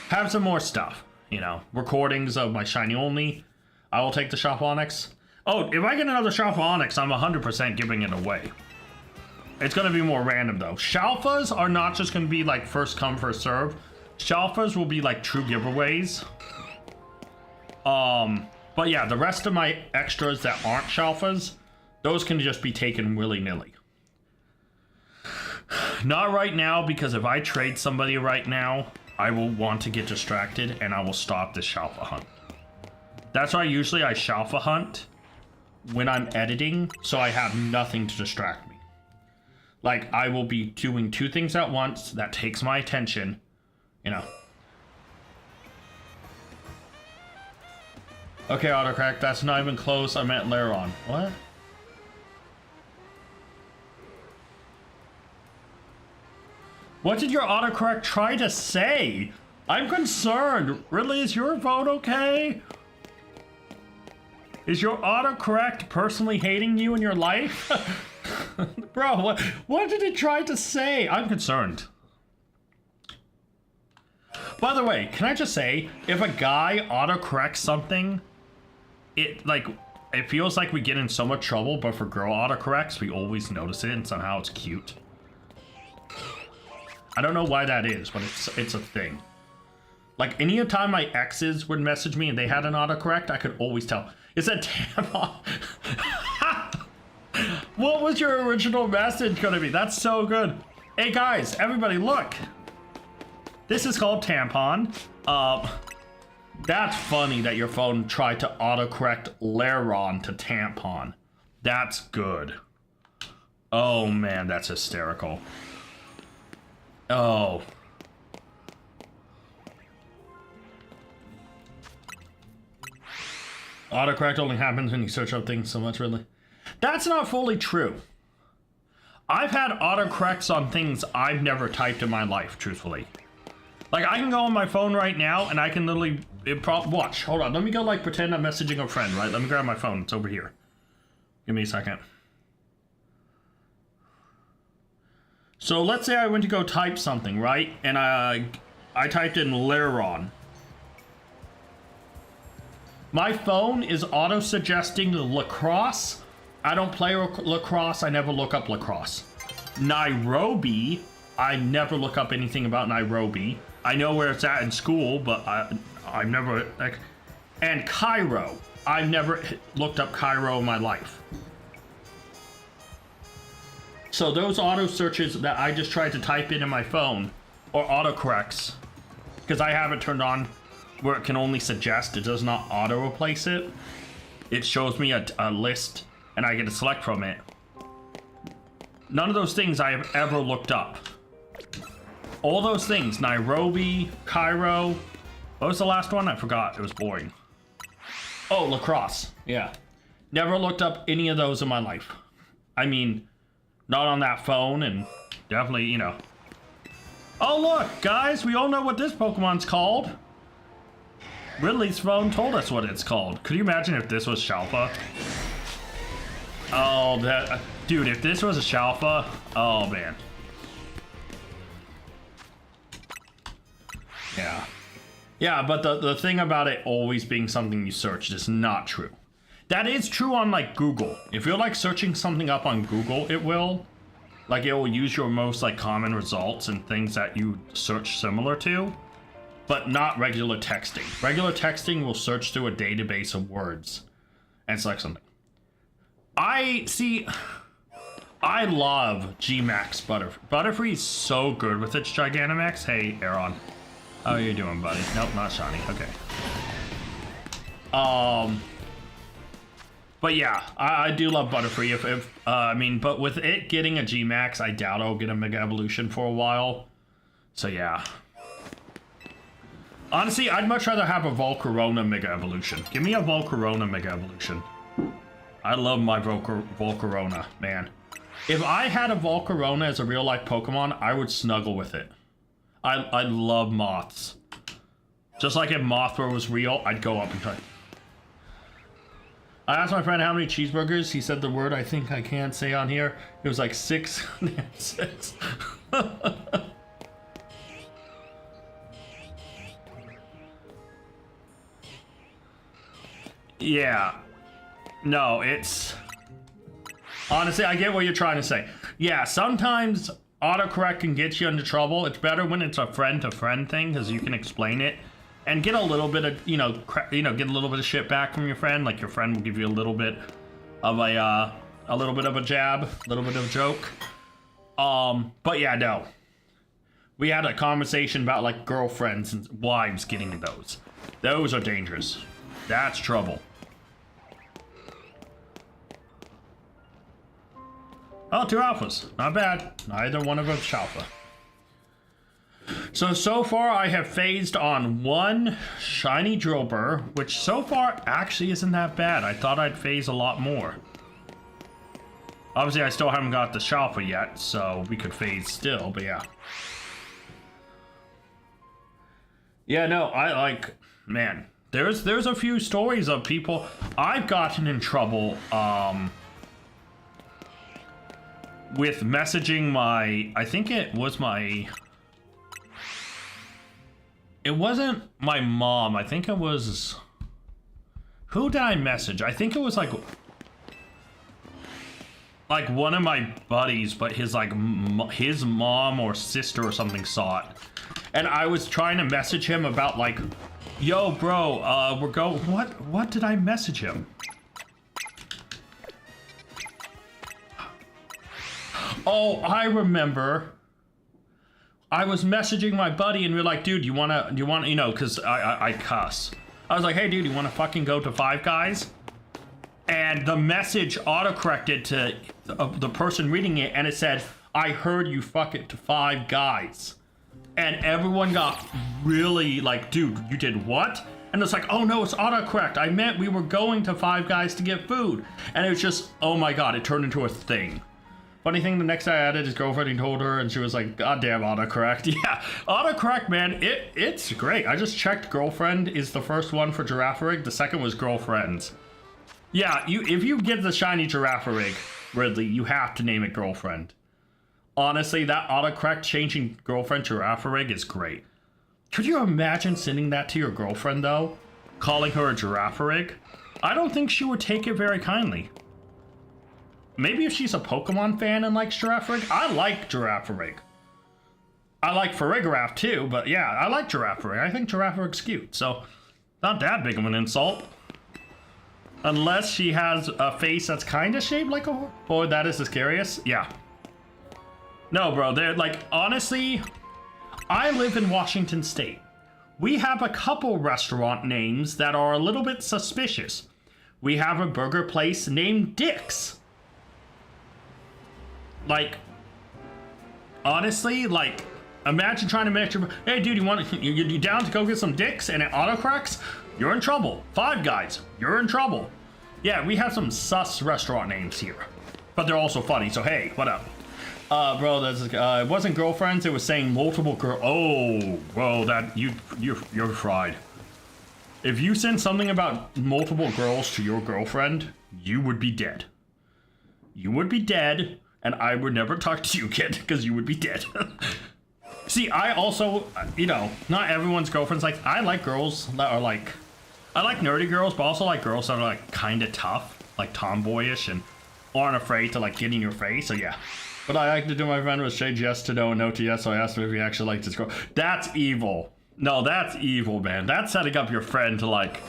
have some more stuff. You know, recordings of my shiny only. I will take the Shalpha Onyx. Oh, if I get another Shalpha Onyx, I'm 100% giving it away. It's going to be more random, though. Shalphas are not just going to be, like, first come, first serve. Shalphas will be, like, true giveaways. But, yeah, the rest of my extras that aren't Shalphas, those can just be taken willy-nilly. Not right now, because if I trade somebody right now, I will want to get distracted, and I will stop this Shalpha hunt. That's why usually I Shalpha hunt when I'm editing, so I have nothing to distract me. Like, I will be doing two things at once that takes my attention, you know. Okay, Autocrack, that's not even close. I meant Laron. What? What did your Autocorrect try to say? I'm concerned. Ridley, is your vote okay? Is your Autocorrect personally hating you in your life? Bro, what did it try to say? I'm concerned. By the way, can I just say, if a guy autocorrects something, it, like, it feels like we get in so much trouble, but for girl autocorrects, we always notice it and somehow it's cute. I don't know why that is, but it's a thing. Like, any time my exes would message me and they had an autocorrect, I could always tell. It said tampon. What was your original message gonna be? That's so good. Hey guys, everybody look. This is called tampon. That's funny that your phone tried to autocorrect Laron to tampon. That's good. Oh man, that's hysterical. Oh. Autocorrect only happens when you search up things so much, really. That's not fully true. I've had autocorrects on things I've never typed in my life, truthfully. Like, I can go on my phone right now and I can literally watch. Hold on, let me go like pretend I'm messaging a friend, right? Let me grab my phone, it's over here. Give me a second. So let's say I went to go type something, right? And I typed in Laron. My phone is auto-suggesting lacrosse. I don't play lacrosse. I never look up lacrosse. Nairobi. I never look up anything about Nairobi. I know where it's at in school, but I've never, like... And Cairo. I've never looked up Cairo in my life. So those auto searches that I just tried to type in my phone, or autocorrects, because I have it turned on where it can only suggest, it does not auto replace it. It shows me a list and I get to select from it. None of those things I have ever looked up. All those things, Nairobi, Cairo. What was the last one? I forgot, it was boring. Oh, lacrosse, yeah. Never looked up any of those in my life. I mean, not on that phone, and definitely, you know. Oh look, guys, we all know what this Pokemon's called. Ridley's phone told us what it's called. Could you imagine if this was Shalpha? Oh, that... Dude, if this was a Shalpha... Oh, man. Yeah. Yeah, but the thing about it always being something you searched is not true. That is true on, like, Google. If you're, like, searching something up on Google, it will. Like, it will use your most, like, common results and things that you search similar to. But not regular texting. Regular texting will search through a database of words and select something. I love G-Max Butterfree. Butterfree is so good with its Gigantamax. Hey, Aaron. How are you doing, buddy? Nope, not shiny. Okay. But yeah, I do love Butterfree. I mean, but with it getting a G-Max, I doubt I'll get a Mega Evolution for a while. So yeah. Honestly, I'd much rather have a Volcarona Mega Evolution. Give me a Volcarona Mega Evolution. I love my Volcarona, man. If I had a Volcarona as a real-life Pokemon, I would snuggle with it. I love moths. Just like if Mothra was real, I'd go up and try. I asked my friend how many cheeseburgers. He said the word I think I can't say on here. It was like 6. 6. Yeah. No, it's... Honestly, I get what you're trying to say. Yeah, sometimes autocorrect can get you into trouble. It's better when it's a friend-to-friend thing, because you can explain it. And get a little bit of, get a little bit of shit back from your friend. Like, your friend will give you a little bit of a jab, a little bit of a joke. But yeah, no. We had a conversation about, like, girlfriends and wives getting those. Those are dangerous. That's trouble. Oh, 2 alphas. Not bad. Neither one of them Shalpha. So far I have phased on 1 shiny Drillbur, which so far actually isn't that bad. I thought I'd phase a lot more. Obviously, I still haven't got the Shalpha yet, so we could phase still, but yeah. Yeah, no, man, there's a few stories of people I've gotten in trouble, with messaging I think it wasn't my mom. I think it was Who did I message? I think it was like one of my buddies, but his like his mom or sister or something saw it, and I was trying to message him about like, yo bro, we're go what did I message him? Oh, I remember. I was messaging my buddy and we are like, dude, you wanna, you know, cause I cuss. I was like, hey dude, you wanna fucking go to Five Guys? And the message autocorrected to the person reading it, and it said, I heard you fuck it to Five Guys. And everyone got really like, dude, you did what? And it's like, oh no, it's autocorrect. I meant we were going to Five Guys to get food. And it was just, oh my God, it turned into a thing. Funny thing, the next day I added his girlfriend and told her, and she was like, God damn, autocorrect. Yeah, autocorrect, man, it's great. I just checked girlfriend is the first one for Giraffe Rig. The second was girlfriends. Yeah, if you get the shiny Giraffe Rig, Ridley, you have to name it girlfriend. Honestly, that autocorrect changing girlfriend Giraffe Rig is great. Could you imagine sending that to your girlfriend, though? Calling her a Giraffe Rig? I don't think she would take it very kindly. Maybe if she's a Pokemon fan and likes Giraffe Rig. I like Giraffe Rig. I like Farigiraffe too, but yeah, I like Giraffe Rig. I think Giraffe Rig's cute, so not that big of an insult. Unless she has a face that's kind of shaped like a horse. Boy, that is the scariest. Yeah. No, bro, they're like, honestly, I live in Washington State. We have a couple restaurant names that are a little bit suspicious. We have a burger place named Dick's. Like, honestly, like, imagine trying to make your, hey dude, you down to go get some Dick's, and it autocorrects? You're in trouble. Five Guys, you're in trouble. Yeah, we have some sus restaurant names here, but they're also funny, so hey, what up? Bro, that's, it wasn't girlfriends, it was saying multiple oh, bro, that, you're fried. If you send something about multiple girls to your girlfriend, you would be dead. You would be dead. And I would never talk to you, kid, because you would be dead. See, I also, you know, not everyone's girlfriend's like, I like girls that are like, I like nerdy girls, but also like girls that are like kind of tough, like tomboyish, and aren't afraid to like get in your face, so yeah. But I like to do my friend was change yes to no and no to yes, so I asked him if he actually liked his girl. That's evil. No, that's evil, man. That's setting up your friend to like,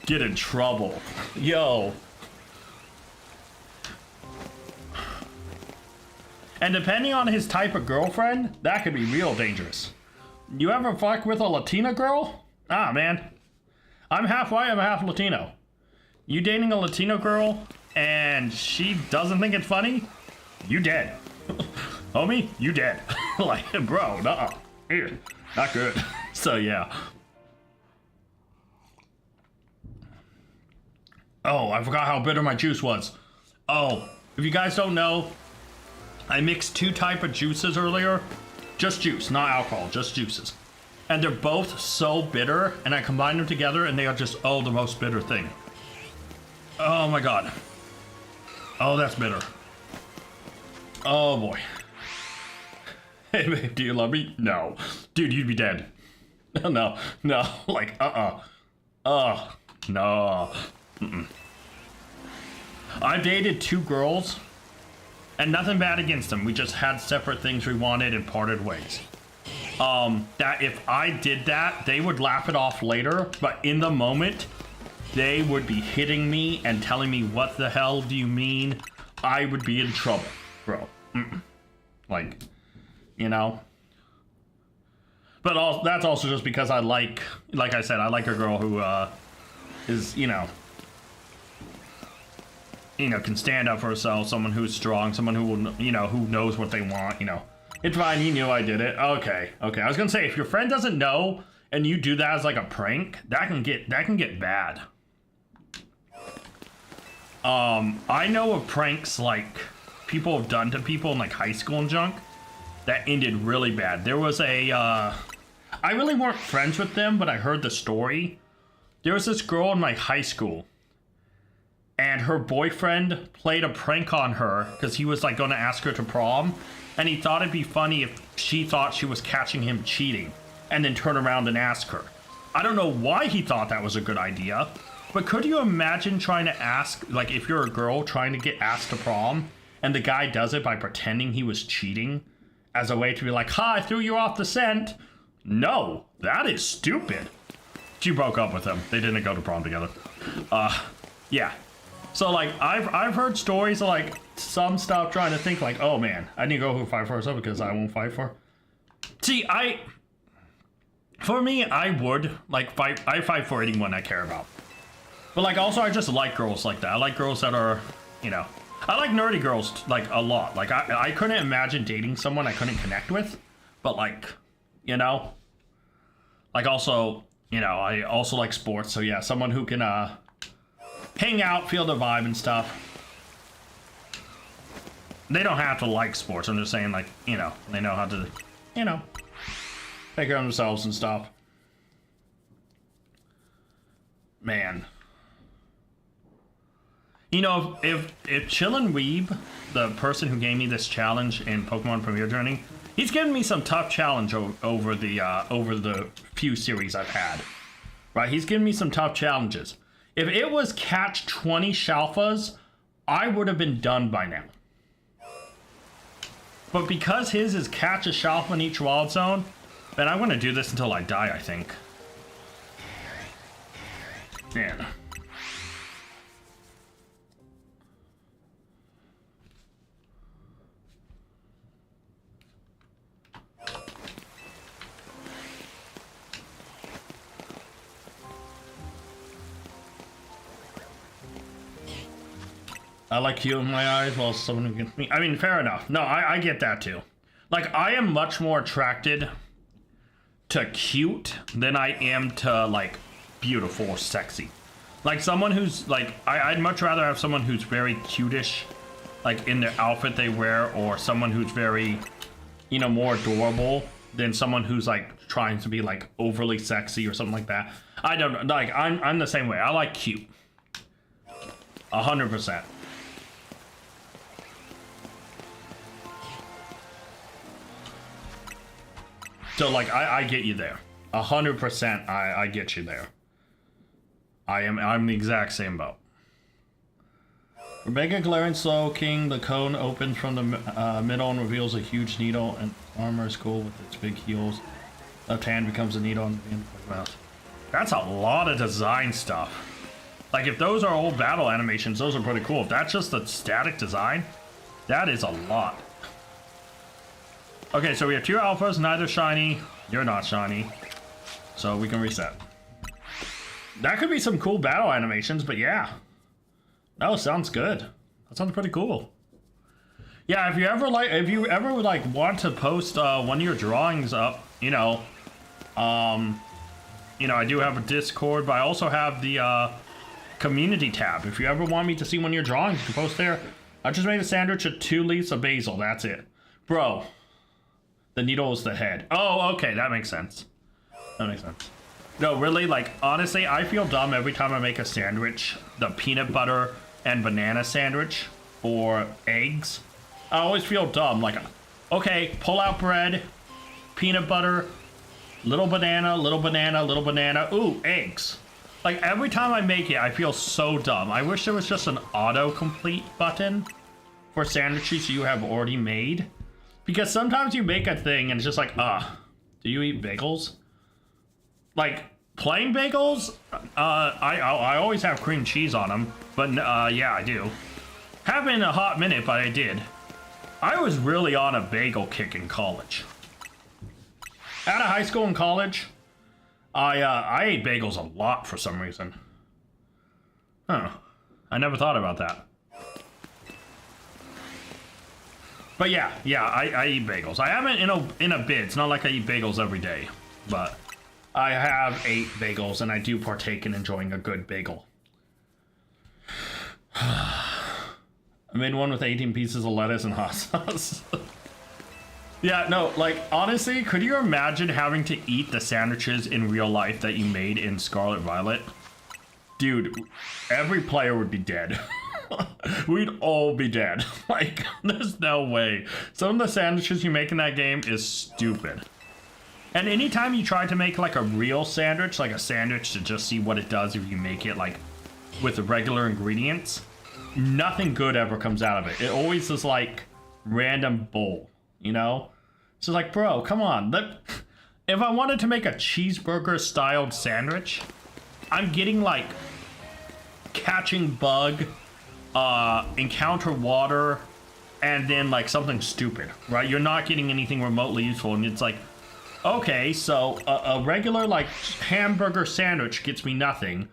get in trouble. Yo. And depending on his type of girlfriend, that could be real dangerous. You ever fuck with a Latina girl? Ah, man. I'm half white, I'm half Latino. You dating a Latino girl and she doesn't think it's funny? You dead. Homie, you dead. Like, bro, nuh-uh. Here, not good. So, yeah. Oh, I forgot how bitter my juice was. Oh, if you guys don't know, I mixed two types of juices earlier. Just juice, not alcohol, just juices. And they're both so bitter, and I combined them together, and they are just, oh, the most bitter thing. Oh my God. Oh, that's bitter. Oh boy. Hey babe, do you love me? No. Dude, you'd be dead. No, like, no. Mm-mm. I've dated two girls. And nothing bad against them. We just had separate things we wanted and parted ways. That if I did that, they would laugh it off later, but in the moment, they would be hitting me and telling me, what the hell do you mean? I would be in trouble, bro. Like, you know? But that's also just because I like I said, I like a girl who, is, you know, can stand up for herself, someone who's strong, someone who will, who knows what they want, It's fine, he knew I did it. Okay. I was gonna say, if your friend doesn't know and you do that as like a prank, that can get bad. I know of pranks like people have done to people in like high school and junk that ended really bad. There was I really weren't friends with them, but I heard the story. There was this girl in my high school, and her boyfriend played a prank on her because he was like going to ask her to prom, and he thought it'd be funny if she thought she was catching him cheating and then turn around and ask her. I don't know why he thought that was a good idea, but could you imagine trying to ask, like, if you're a girl trying to get asked to prom, and the guy does it by pretending he was cheating as a way to be like, ha, I threw you off the scent. No, that is stupid. She broke up with him. They didn't go to prom together. Yeah. So, like, I've heard stories of, like, some stuff trying to think, like, oh, man, I need to go fight for herself because I won't fight for her. See, for me, I would, like, I fight for anyone I care about. But, like, also, I just like girls like that. I like girls that are, you know, I like nerdy girls, like, a lot. Like, I couldn't imagine dating someone I couldn't connect with. But, like, you know, like, also, you know, I also like sports. So, yeah, someone who can, hang out, feel the vibe and stuff. They don't have to like sports. I'm just saying, like, you know, they know how to, you know, take care of themselves and stuff. Man. You know, if Chillin' Weeb, the person who gave me this challenge in Pokemon Premier Journey, he's given me some tough challenge over the few series I've had. Right? He's given me some tough challenges. If it was catch 20 Shalphas, I would have been done by now. But because his is catch a Shalpha in each wild zone, then I want to do this until I die, I think. Man. I like you in my eyes while someone who gets me. I mean, fair enough. No, I get that too. Like, I am much more attracted to cute than I am to, like, beautiful or sexy. Like, someone who's, like, I'd much rather have someone who's very cutish, like, in their outfit they wear, or someone who's very, you know, more adorable than someone who's, like, trying to be, like, overly sexy or something like that. I don't know. Like, I'm the same way. I like cute. 100%. So, like, I get you there. 100% I get you there. I'm the exact same boat. Rebecca glaring slow king, the cone opens from the middle and reveals a huge needle, and armor is cool with its big heels. Left hand becomes a needle and the mouth. That's a lot of design stuff. Like, if those are old battle animations, those are pretty cool. If that's just the static design, that is a lot. Okay, so we have 2 alphas, neither shiny. You're not shiny. So we can reset. That could be some cool battle animations, but yeah. No, sounds good. That sounds pretty cool. Yeah, if you ever want to post one of your drawings up, you know, I do have a Discord, but I also have the community tab. If you ever want me to see one of your drawings, you can post there. I just made a sandwich with 2 leaves of basil. That's it. Bro. The needle is the head. Oh, okay, that makes sense. That makes sense. No, really, like, honestly, I feel dumb every time I make a sandwich. The peanut butter and banana sandwich or eggs. I always feel dumb. Like, okay, pull out bread, peanut butter, little banana, little banana, little banana. Ooh, eggs. Like, every time I make it, I feel so dumb. I wish there was just an autocomplete button for sandwiches you have already made. Because sometimes you make a thing and it's just like, do you eat bagels? Like, plain bagels? I always have cream cheese on them. But, yeah, I do. Haven't in a hot minute, but I did. I was really on a bagel kick in college. Out of high school and college, I ate bagels a lot for some reason. Huh. I never thought about that. But yeah, I eat bagels. I haven't in a bit. It's not like I eat bagels every day, but I have ate bagels, and I do partake in enjoying a good bagel. I made one with 18 pieces of lettuce and hot sauce. Yeah, no, like, honestly, could you imagine having to eat the sandwiches in real life that you made in Scarlet Violet? Dude, every player would be dead. We'd all be dead. Like, there's no way. Some of the sandwiches you make in that game is stupid. And anytime you try to make, like, a real sandwich, like a sandwich to just see what it does if you make it, like, with the regular ingredients, nothing good ever comes out of it. It always is like random bull, you know? So like, bro, come on. If I wanted to make a cheeseburger styled sandwich, I'm getting like catching bug, encounter water, and then like something stupid, right? You're not getting anything remotely useful, and it's like, okay, so a regular like hamburger sandwich gets me nothing,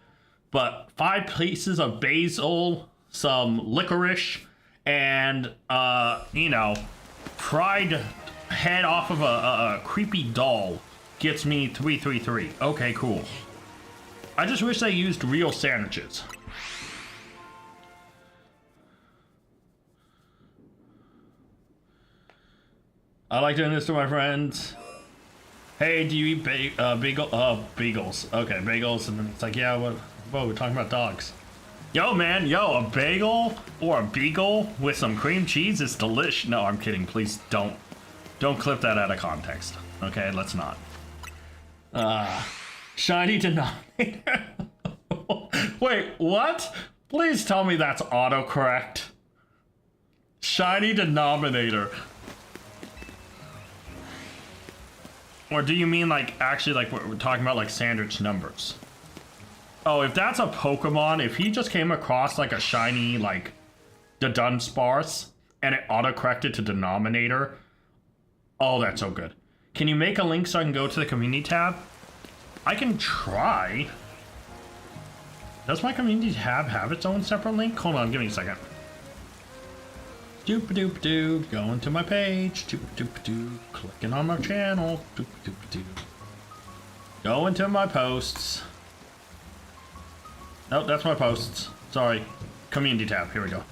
but 5 pieces of basil, some licorice, and you know, fried head off of a creepy doll gets me 333. Okay, cool. I just wish they used real sandwiches. I like doing this to my friends. Hey, do you eat bagels? Okay, bagels, and then it's like, yeah, what? Whoa, we're talking about dogs. Yo, man, yo, a bagel or a beagle with some cream cheese is delish. No, I'm kidding. Please don't clip that out of context. Okay, let's not. Shiny denominator. Wait, what? Please tell me that's autocorrect. Shiny denominator. Or do you mean like actually like we're talking about like sandwich numbers? Oh, if that's a Pokemon, if he just came across like a shiny like the Dunsparce and it autocorrected to denominator, oh, that's so good. Can you make a link so I can go to the community tab? I can try. Does my community tab have its own separate link? Hold on, give me a second. Doop doop doop, going to my page. Doop doop doop, clicking on my channel. Doop doop doop. Going to my posts. Nope, that's my posts. Sorry. Community tab, here we go.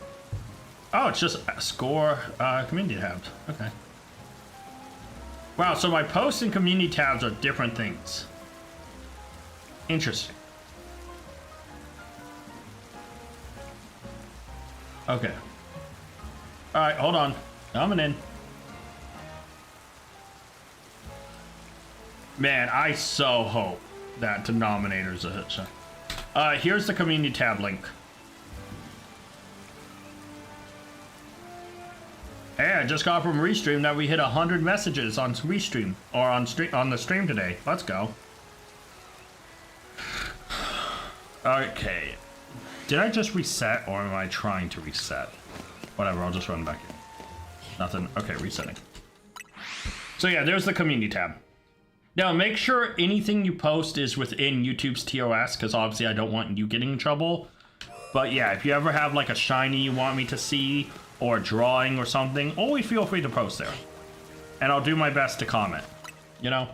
Oh, it's just score community tabs. Okay. Wow, so my posts and community tabs are different things. Interesting. Okay. Alright, hold on. Coming in. Man, I so hope that denominator's a hit shot. Here's the community tab link. Hey, I just got from Restream that we hit 100 messages on Restream, or on the stream today. Let's go. Okay. Did I just reset, or am I trying to reset? Whatever, I'll just run back in. Nothing. Okay, resetting. So yeah, there's the community tab. Now, make sure anything you post is within YouTube's TOS, because obviously I don't want you getting in trouble. But yeah, if you ever have like a shiny you want me to see, or a drawing or something, always feel free to post there. And I'll do my best to comment, you know?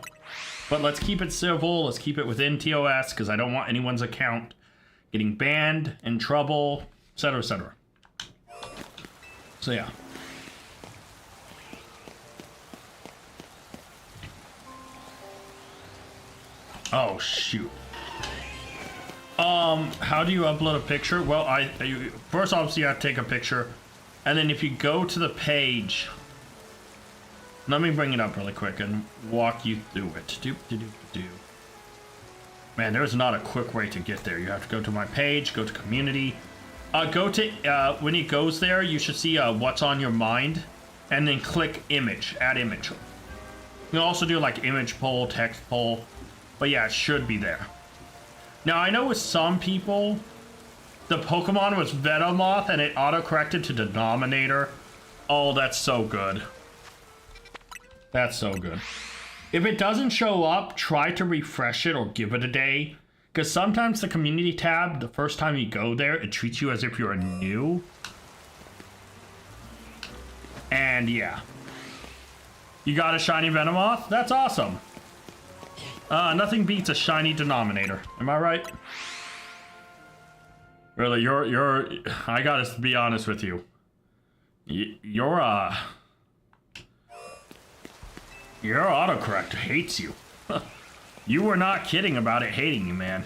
But let's keep it civil, let's keep it within TOS, because I don't want anyone's account getting banned, in trouble, etc., etc. So yeah. Oh shoot. How do you upload a picture? Well, first obviously you have to take a picture, and then if you go to the page, let me bring it up really quick and walk you through it. Man, there's not a quick way to get there. You have to go to my page, go to community. Go to, when it goes there, you should see what's on your mind, and then click image, add image. You can also do like image poll, text poll, but yeah, it should be there. Now, I know with some people, the Pokemon was Venomoth and it autocorrected to denominator. Oh, that's so good. That's so good. If it doesn't show up, try to refresh it or give it a day. Because sometimes the community tab, the first time you go there, it treats you as if you're new. And yeah. You got a shiny Venomoth? That's awesome. Nothing beats a shiny denominator. Am I right? Really, you're I gotta be honest with you. Your autocorrect hates you. You were not kidding about it hating you, man.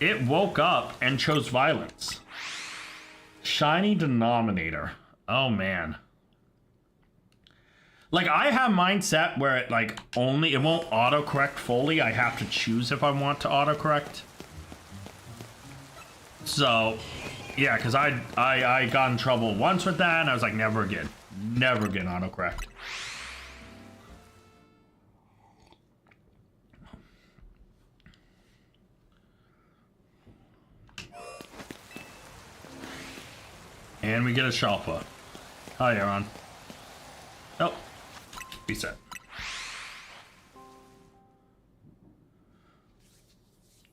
It woke up and chose violence. Shiny denominator. Oh, man. Like, I have mine set where it, like, it won't autocorrect fully. I have to choose if I want to autocorrect. So, yeah, because I got in trouble once with that, and I was like, never again. Never again autocorrect. And we get a Shalpha. Hi, Aaron. Oh, reset.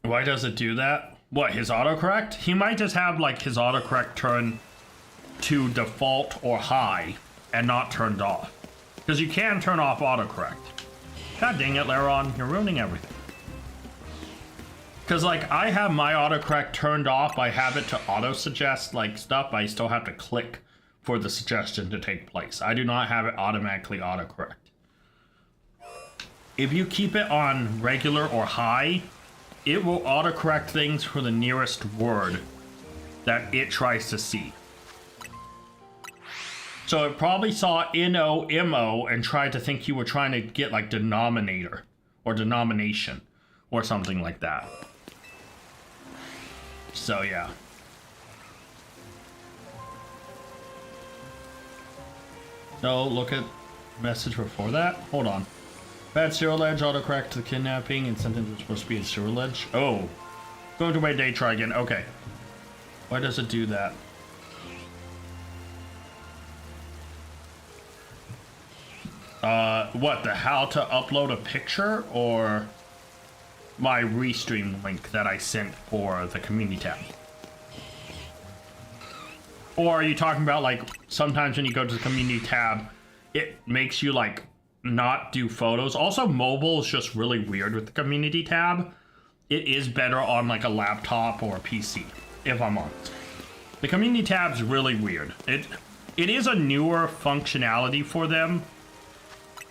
Why does it do that? What, his autocorrect? He might just have like his autocorrect turned to default or high and not turned off. Because you can turn off autocorrect. God dang it, Laron, you're ruining everything. Because like I have my autocorrect turned off, I have it to auto suggest like stuff, I still have to click for the suggestion to take place. I do not have it automatically autocorrect. If you keep it on regular or high, it will autocorrect things for the nearest word that it tries to see. So it probably saw N-O-M-O and tried to think you were trying to get like denominator or denomination or something like that. So yeah. So look at message before that. Hold on. Bad serial edge, autocorrect to the kidnapping, and sentence was supposed to be a serial edge. Oh. Going to my day, try again. Okay. Why does it do that? What, the how to upload a picture, or my restream link that I sent for the community tab? Or are you talking about like sometimes when you go to the community tab, it makes you like not do photos? Also, mobile is just really weird with the community tab. It is better on like a laptop or a PC, if I'm honest. The community tab's really weird. It is a newer functionality for them.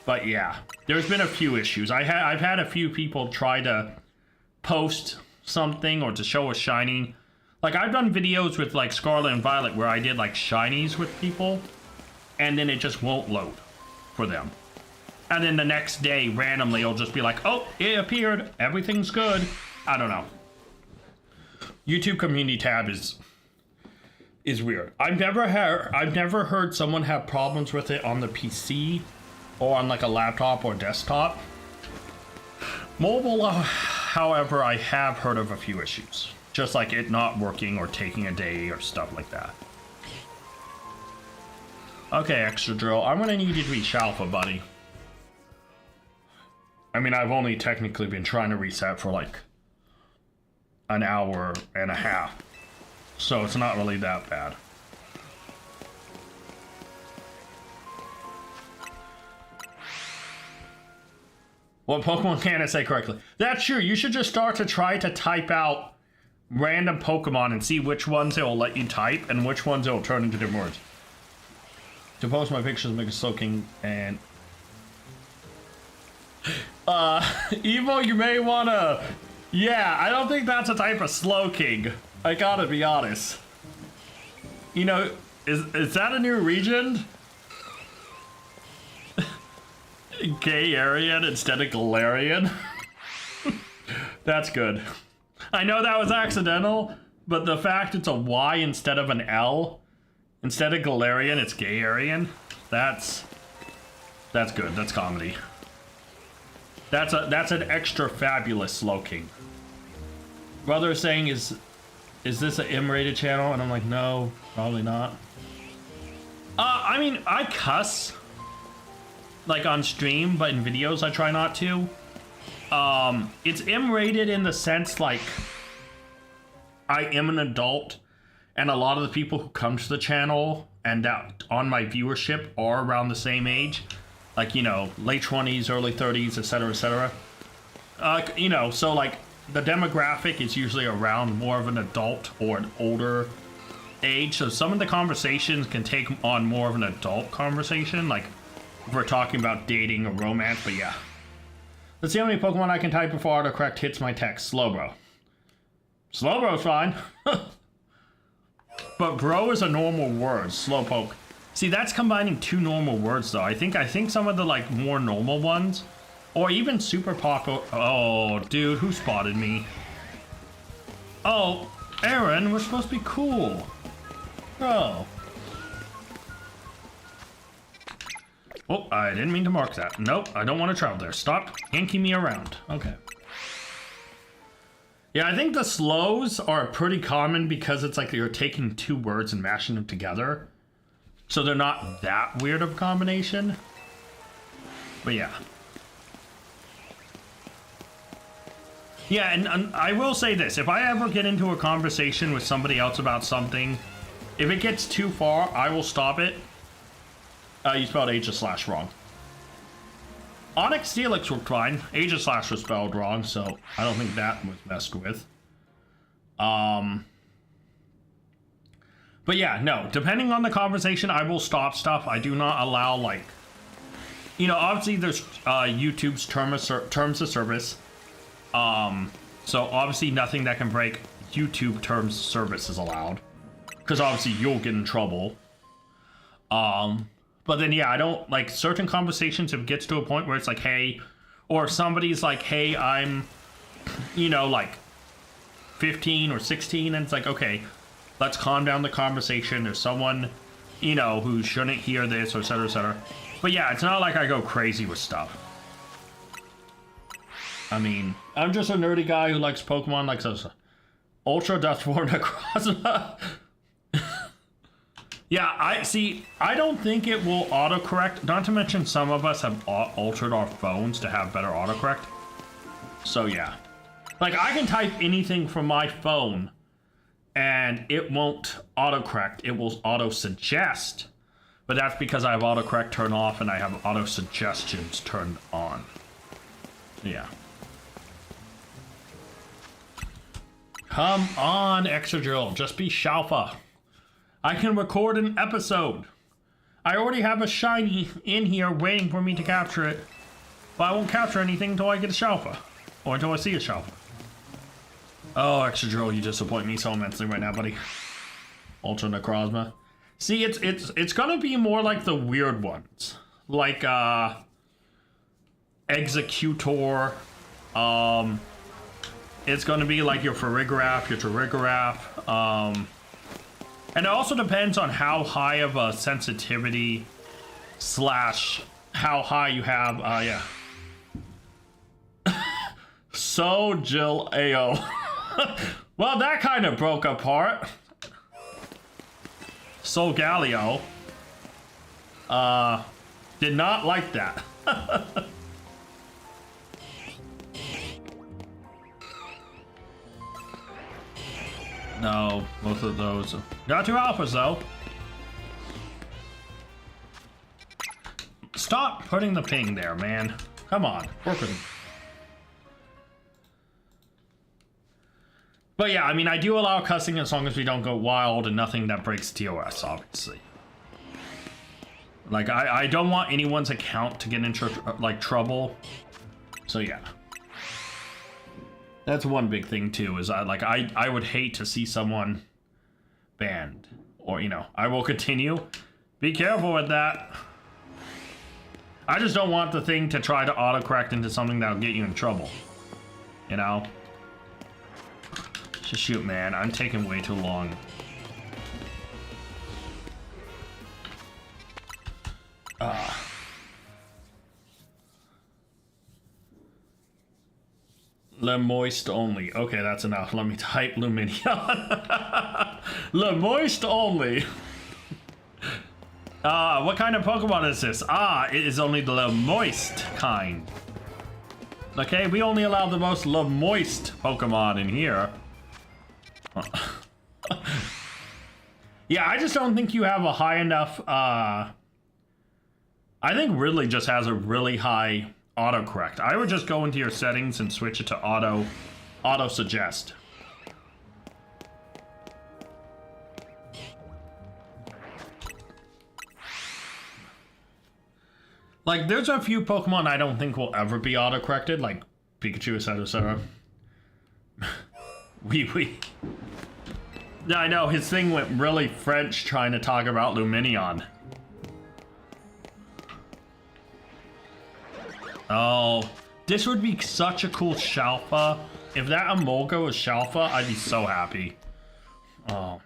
But yeah, there's been a few issues. I've had a few people try to post something or to show a shiny. Like I've done videos with like Scarlet and Violet where I did like shinies with people, and then it just won't load for them. And then the next day, randomly, it'll just be like, oh, it appeared, everything's good. I don't know. YouTube community tab is weird. I've never heard someone have problems with it on the PC or on like a laptop or desktop. Mobile, however, I have heard of a few issues. Just like it not working or taking a day or stuff like that. Okay, Extra Drill, I'm gonna need you to be Shalpha, buddy. I mean, I've only technically been trying to reset for like an hour and a half. So it's not really that bad. What Pokemon can I say correctly? That's true. You should just start to try to type out random Pokemon and see which ones it will let you type and which ones it will turn into different words. To post my pictures, make a soaking and... Evo, you may wanna... Yeah, I don't think that's a type of Slowking. I gotta be honest. You know, is that a new region? Gay-Arian instead of Galarian? That's good. I know that was accidental, but the fact it's a Y instead of an L, instead of Galarian, it's Gay-Arian. That's good. That's comedy. That's an extra fabulous Slowking. Brother is saying, is this an M-rated channel? And I'm like, no, probably not. I mean, I cuss like on stream, but in videos I try not to. It's M-rated in the sense like I am an adult, and a lot of the people who come to the channel and that on my viewership are around the same age, like, you know, late 20s, early 30s, etc., etc. You know, so like the demographic is usually around more of an adult or an older age, so some of the conversations can take on more of an adult conversation, like if we're talking about dating or romance. But yeah, let's see how many Pokemon I can type before autocorrect hits my text. Slowbro. Slowbro's fine. But bro is a normal word. Slowpoke. See, that's combining two normal words though. I think some of the like more normal ones, or even super popular. Oh, dude, who spotted me? Oh, Aaron, we're supposed to be cool. Bro. Oh, I didn't mean to mark that. Nope, I don't want to travel there. Stop yanking me around. Okay. Yeah, I think the slows are pretty common because it's like you're taking two words and mashing them together. So they're not that weird of a combination. But yeah. Yeah, and I will say this. If I ever get into a conversation with somebody else about something, if it gets too far, I will stop it. You spelled Aegis / wrong. Onyx Steelix worked fine. Aegis / was spelled wrong, so I don't think that was messed with. But yeah, no. Depending on the conversation, I will stop stuff. I do not allow, like... You know, obviously there's YouTube's terms of service. So obviously nothing that can break YouTube terms of service is allowed. Because obviously you'll get in trouble. But then, yeah, I don't, like, certain conversations, if it gets to a point where it's like, hey, or if somebody's like, hey, I'm, you know, like, 15 or 16, and it's like, okay, let's calm down the conversation. There's someone, you know, who shouldn't hear this, or et cetera, et cetera. But yeah, it's not like I go crazy with stuff. I mean, I'm just a nerdy guy who likes Pokemon, like, Ultra Duskform Necrozma. Yeah, I don't think it will autocorrect. Not to mention some of us have altered our phones to have better autocorrect. So yeah. Like, I can type anything from my phone and it won't autocorrect. It will auto-suggest. But that's because I have autocorrect turned off and I have auto-suggestions turned on. Yeah. Come on, Exadrill. Just be Shalpha. I can record an episode. I already have a shiny in here waiting for me to capture it. But I won't capture anything until I get a Shalpha. Or until I see a Shalpha. Oh, Exadrill, you disappoint me so immensely right now, buddy. Ultra Necrozma. See, it's gonna be more like the weird ones. Like, Executor. It's gonna be like your Farigiraf, your Terrigiraf. And it also depends on how high of a sensitivity / how high you have, yeah. So, Jill AO. Well, that kind of broke apart. So, Galio. Did not like that. No, both of those. Got 2 alphas, though. Stop putting the ping there, man. Come on, work with me. But yeah, I mean, I do allow cussing as long as we don't go wild and nothing that breaks TOS, obviously. Like, I don't want anyone's account to get into, like, trouble. So, yeah. That's one big thing too, is I would hate to see someone banned. Or, you know, I will continue. Be careful with that. I just don't want the thing to try to autocorrect into something that'll get you in trouble. You know? Just shoot, man. I'm taking way too long. Le moist only. Okay, that's enough. Let me type Luminion. Le moist only. What kind of Pokemon is this? It is only the Le moist kind. Okay, we only allow the most Le moist Pokemon in here. Yeah, I just don't think you have a high enough, I think Ridley just has a really high autocorrect. I would just go into your settings and switch it to auto suggest. Like, there's a few Pokemon I don't think will ever be autocorrected, like Pikachu, etc., etc. Wee. Yeah, I know, his thing went really French trying to talk about Luminion. Oh, this would be such a cool Shalpha. If that Emolga was Shalpha, I'd be so happy. Oh.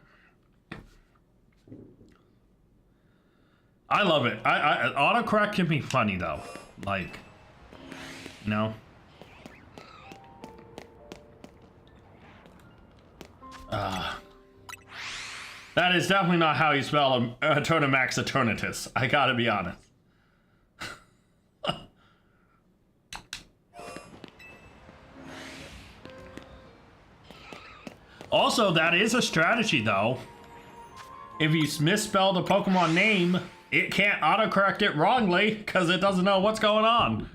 I love it. Autocorrect can be funny though. Like, you know? That is definitely not how you spell Eternamax Eternatus. I gotta be honest. Also, that is a strategy though. If you misspell the Pokemon name, it can't autocorrect it wrongly because it doesn't know what's going on.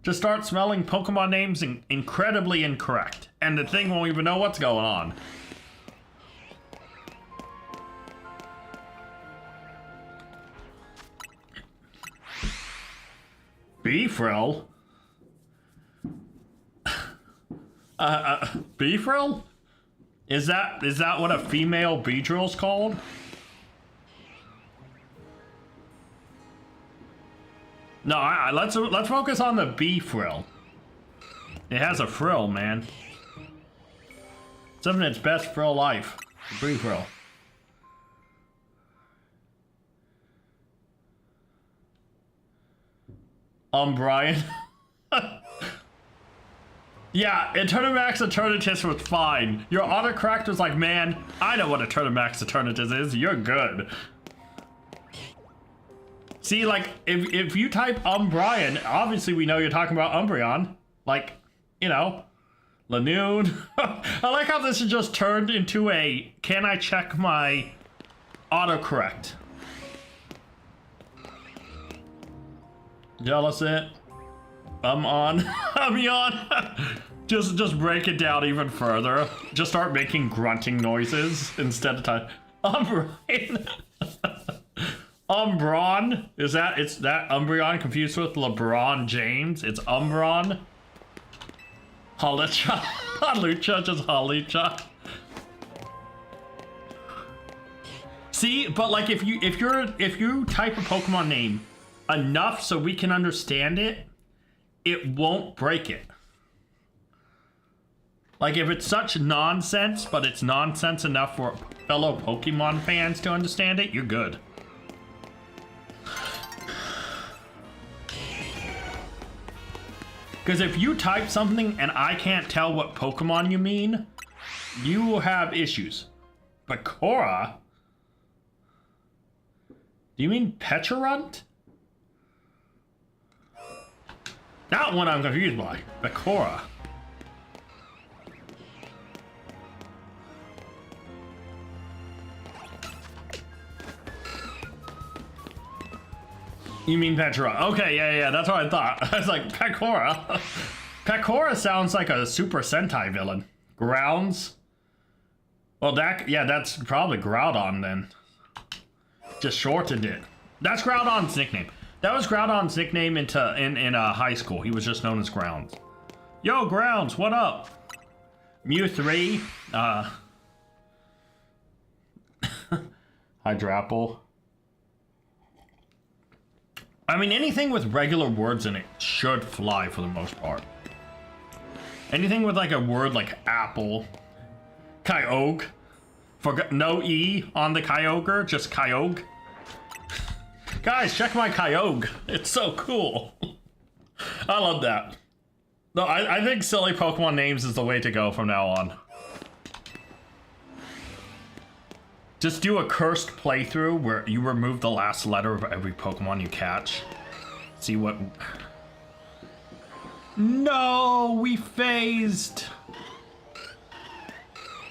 Just start spelling Pokemon names incredibly incorrect, and the thing won't even know what's going on. Beefrill? Beefrill? Is that what a female Beedrill's called? No, let's focus on the Beefrill. It has a frill, man. It's living its best frill life. The Beefrill. Brian. Yeah, Eternamax Eternatus was fine. Your autocorrect was like, man, I know what Eternamax Eternatus is. You're good. See, like, if you type Brian, obviously we know you're talking about Umbreon. Like, you know, Lanoon. I like how this is just turned into a, can I check my autocorrect? Jellicent. I'm on. Just break it down even further. Just start making grunting noises instead of type. Umbreon. Umbron. Is that, it's that Umbreon confused with LeBron James? It's Umbron. Halicha. Halucha, just Halicha. See, but like if you type a Pokemon name enough so we can understand it, it won't break it. Like if it's such nonsense, but it's nonsense enough for fellow Pokemon fans to understand it, you're good. Because if you type something and I can't tell what Pokemon you mean, you will have issues. But Cora? Do you mean Pecharunt? That one I'm confused by. Bakura. You mean Petra? Okay, yeah, that's what I thought. I was like, Pekora. Pekora sounds like a Super Sentai villain. Grounds? Well, that's probably Groudon then. Just shortened it. That's Groudon's nickname. That was Groudon's nickname in high school. He was just known as Grounds. Yo, Grounds, what up? Mew 3. Hydrapple. I mean, anything with regular words in it should fly for the most part. Anything with like a word like apple. Kyogre. No E on the Kyogre, just Kyogre. Guys, check my Kyogre. It's so cool. I love that. No, I think silly Pokemon names is the way to go from now on. Just do a cursed playthrough where you remove the last letter of every Pokemon you catch. See what... No, we phased.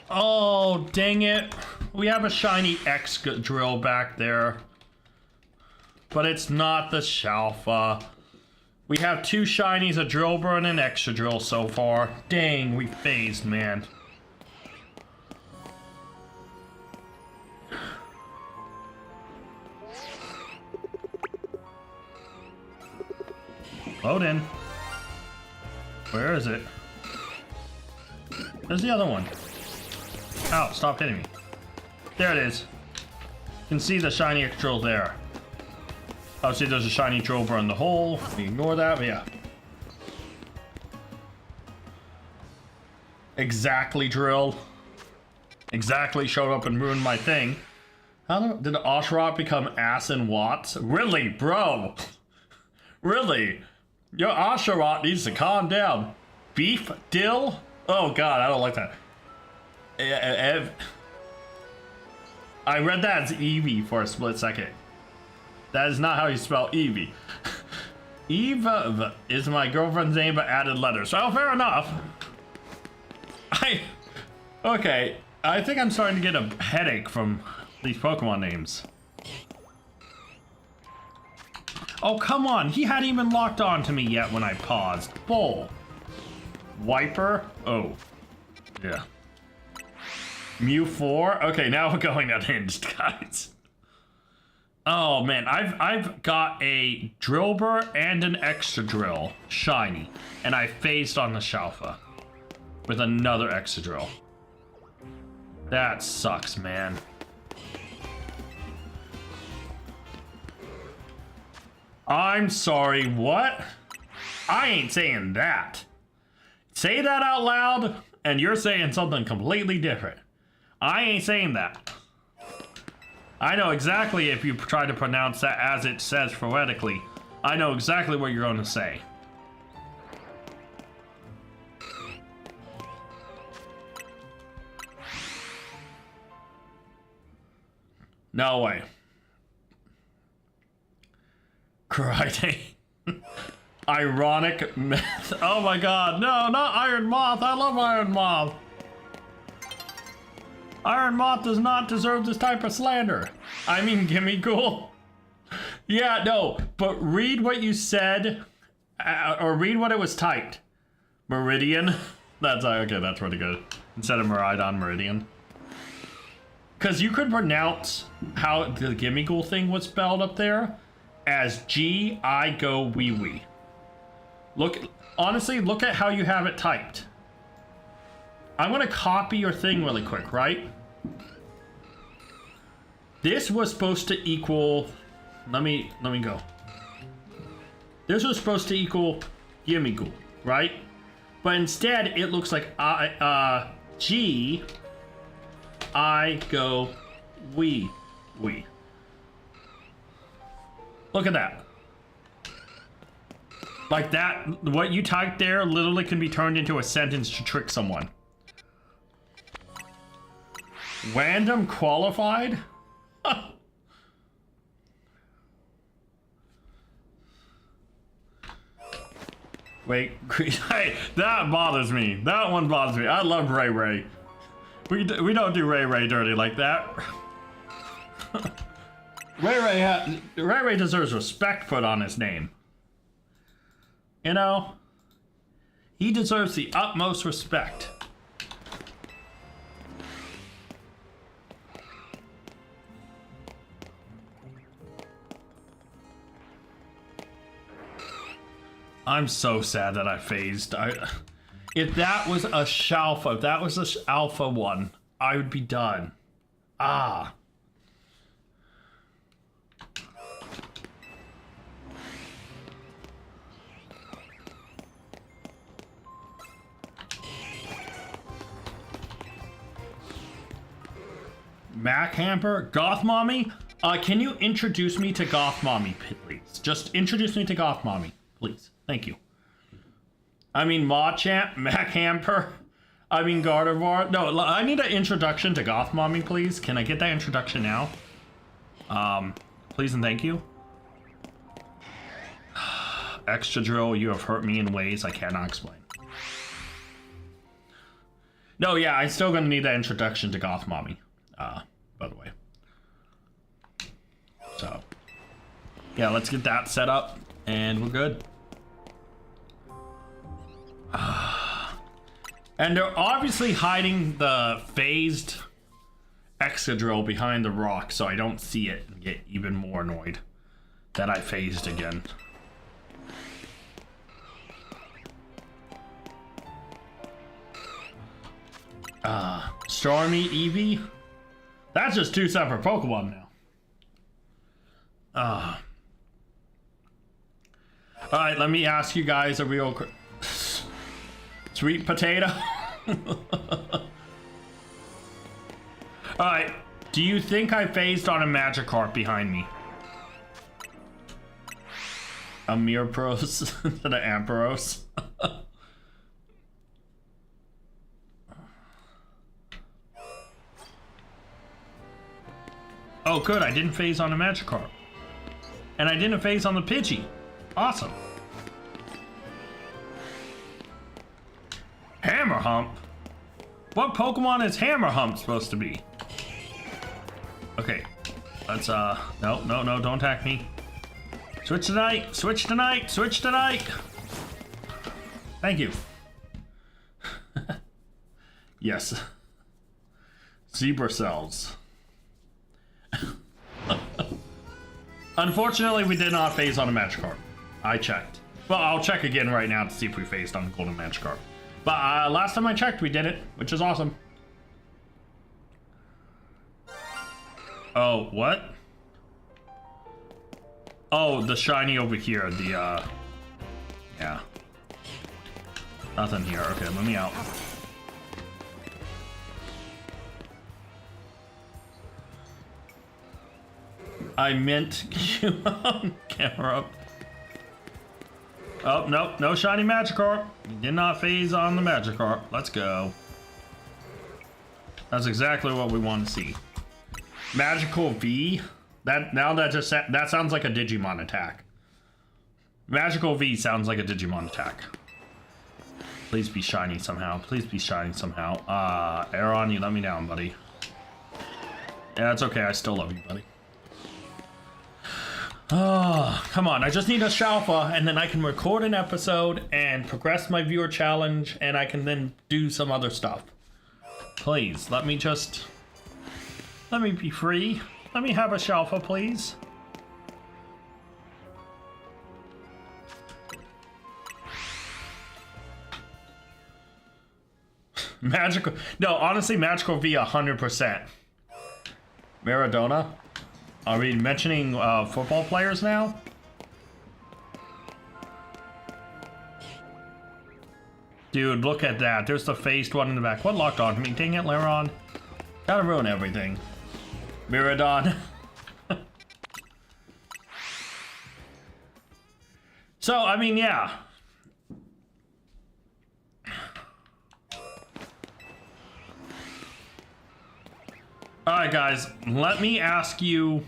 Oh, dang it. We have a shiny X-Drill back there. But it's not the Shalpha. We have two shinies, a Drillbur and an Extra-Drill so far. Dang, we phased, man. Load in. Where is it? There's the other one. Ow, stop hitting me. There it is. You can see the shiny X-Drill there. Obviously there's a shiny Drillbur in the hole. We ignore that, but yeah. Exactly, Drill. exactly showed up and ruined my thing. How did Oshawott become Ass and Watts? Really, bro? Really? Your Oshawott needs to calm down. Beef dill? Oh god, I don't like that. I read that as Evie for a split second. That is not how you spell Evie. Eva is my girlfriend's name but added letters. Oh, fair enough. Okay, I think I'm starting to get a headache from these Pokemon names. Oh, come on. He hadn't even locked on to me yet when I paused. Bull. Wiper? Oh. Yeah. Mew 4? Okay, now we're going unhinged, guys. Oh, man. I've got a Drillbur and an Extra Drill. Shiny. And I phased on the Shalpha. With another Extra Drill. That sucks, man. I'm sorry, what? I ain't saying that. Say that out loud, and you're saying something completely different. I ain't saying that. I know exactly if you try to pronounce that as it says phonetically. I know exactly what you're going to say. No way. Crying. Ironic myth. Oh my god, no, not Iron Moth. I love Iron Moth. Iron Moth does not deserve this type of slander. I mean, gimme cool. Yeah, no, but read what you said, or read what it was typed. Meridian. That's okay, that's pretty good. Instead of Miraidon, Meridian. Because you could pronounce how the gimme cool thing was spelled up there as G-I go wee wee. Look, honestly, look at how you have it typed. I'm gonna copy your thing really quick, right? This was supposed to equal, let me go. This was supposed to equal gimme cool, right? But instead it looks like G I go wee wee. Look at that. Like that, what you typed there literally can be turned into a sentence to trick someone. Random qualified? Wait, hey, that bothers me. That one bothers me. I love Ray Ray. We don't do Ray Ray dirty like that. Ray Ray deserves respect put on his name. You know, he deserves the utmost respect. I'm so sad that I phased. If that was a Shalpha, if that was a Alpha one, I would be done. Ah. Mac Hamper, Goth Mommy? Can you introduce me to Goth Mommy, please? Just introduce me to Goth Mommy, please. Thank you. I mean, Machamp, Mac Hamper. I mean, Gardevoir. No, I need an introduction to Goth Mommy, please. Can I get that introduction now? Please and thank you. Extra Drill, you have hurt me in ways I cannot explain. No, yeah, I'm still gonna need that introduction to Goth Mommy. By the way. So, yeah, let's get that set up, and we're good. And they're obviously hiding the phased Excadrill behind the rock, so I don't see it and get even more annoyed that I phased again. Stormy Eevee? That's just two separate Pokemon now. Alright, let me ask you guys a real quick. Sweet potato? Alright, do you think I phased on a Magikarp behind me? A Mirapros instead of Ampharos. Oh good, I didn't phase on a Magikarp. And I didn't phase on the Pidgey. Awesome. Hammer Hump? What Pokemon is Hammer Hump supposed to be? Okay, let's no, don't attack me. Switch tonight, switch tonight, switch tonight. Thank you. Yes. Zebra cells. Unfortunately, we did not phase on a Magikarp. I checked. Well, I'll check again right now to see if we phased on Golden Magikarp. But last time I checked, we did it, which is awesome. Oh, what? Oh, the shiny over here, the, yeah. Nothing here. Okay, let me out. I meant camera up. Oh, nope, no shiny Magikarp. You did not phase on the Magikarp. Let's go. That's exactly what we want to see. Magical V. That sounds like a Digimon attack. Magical V sounds like a Digimon attack. Please be shiny somehow. Please be shiny somehow. Aaron, you let me down, buddy. Yeah, it's okay. I still love you, buddy. Oh, come on. I just need a Shalpha, and then I can record an episode and progress my viewer challenge, and I can then do some other stuff. Please, let me be free. Let me have a Shalpha, please. Magical. No, honestly, Magical V 100%. Maradona? Are we mentioning football players now? Dude, look at that. There's the phased one in the back. What locked on me? Dang it, Laron. Gotta ruin everything. Miradon. So, I mean, yeah. Alright, guys. Let me ask you...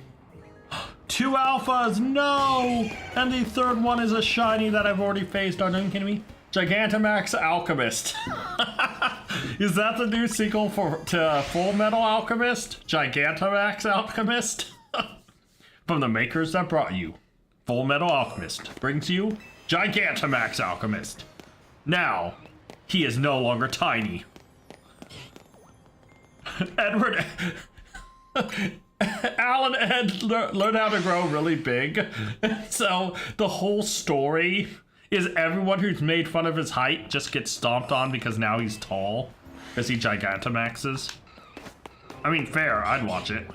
2 alphas, no! And the third one is a shiny that I've already faced. Are you kidding me? Gigantamax Alchemist. Is that the new sequel to Full Metal Alchemist? Gigantamax Alchemist? From the makers that brought you Full Metal Alchemist brings you Gigantamax Alchemist. Now, he is no longer tiny. Edward... Alan Ed learned how to grow really big. So the whole story is everyone who's made fun of his height just gets stomped on because now he's tall. Because he Gigantamaxes. I mean, fair, I'd watch it.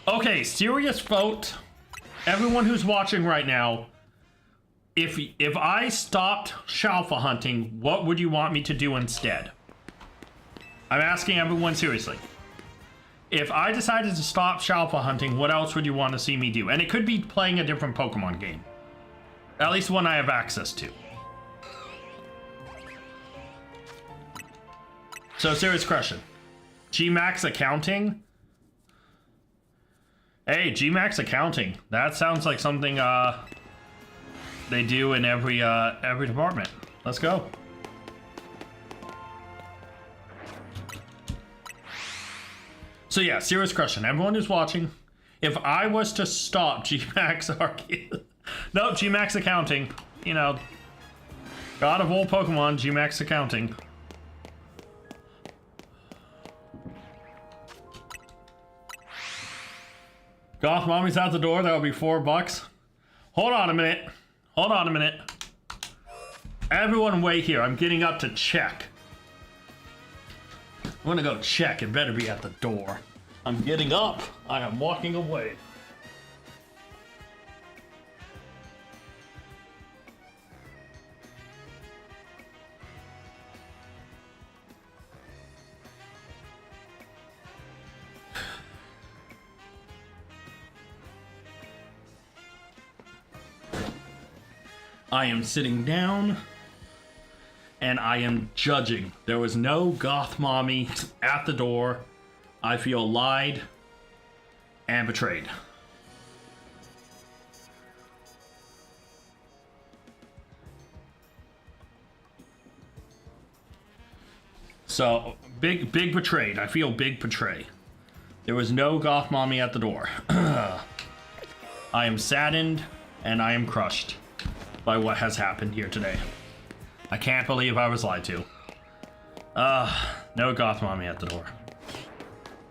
Okay, serious vote. Everyone who's watching right now, if I stopped Shalpha hunting, what would you want me to do instead? I'm asking everyone seriously. If I decided to stop Shalpha hunting, what else would you want to see me do? And it could be playing a different Pokemon game. At least one I have access to. So, serious question. G-Max accounting? Hey, G-Max accounting. That sounds like something, they do in every department. Let's go. So yeah, serious question. Everyone who's watching, if I was to stop G-Max no, G-Max accounting, you know, God of all Pokemon, G-Max accounting. Goth mommy's out the door, that'll be $4. Hold on a minute. Hold on a minute. Everyone wait here. I'm getting up to check. I'm gonna go check. It better be at the door. I'm getting up. I am walking away. I am sitting down and I am judging. There was no goth mommy at the door. I feel lied and betrayed. So, big betrayed. I feel big betray. There was no goth mommy at the door. I am saddened and I am crushed by what has happened here today. I can't believe I was lied to. No goth mommy at the door.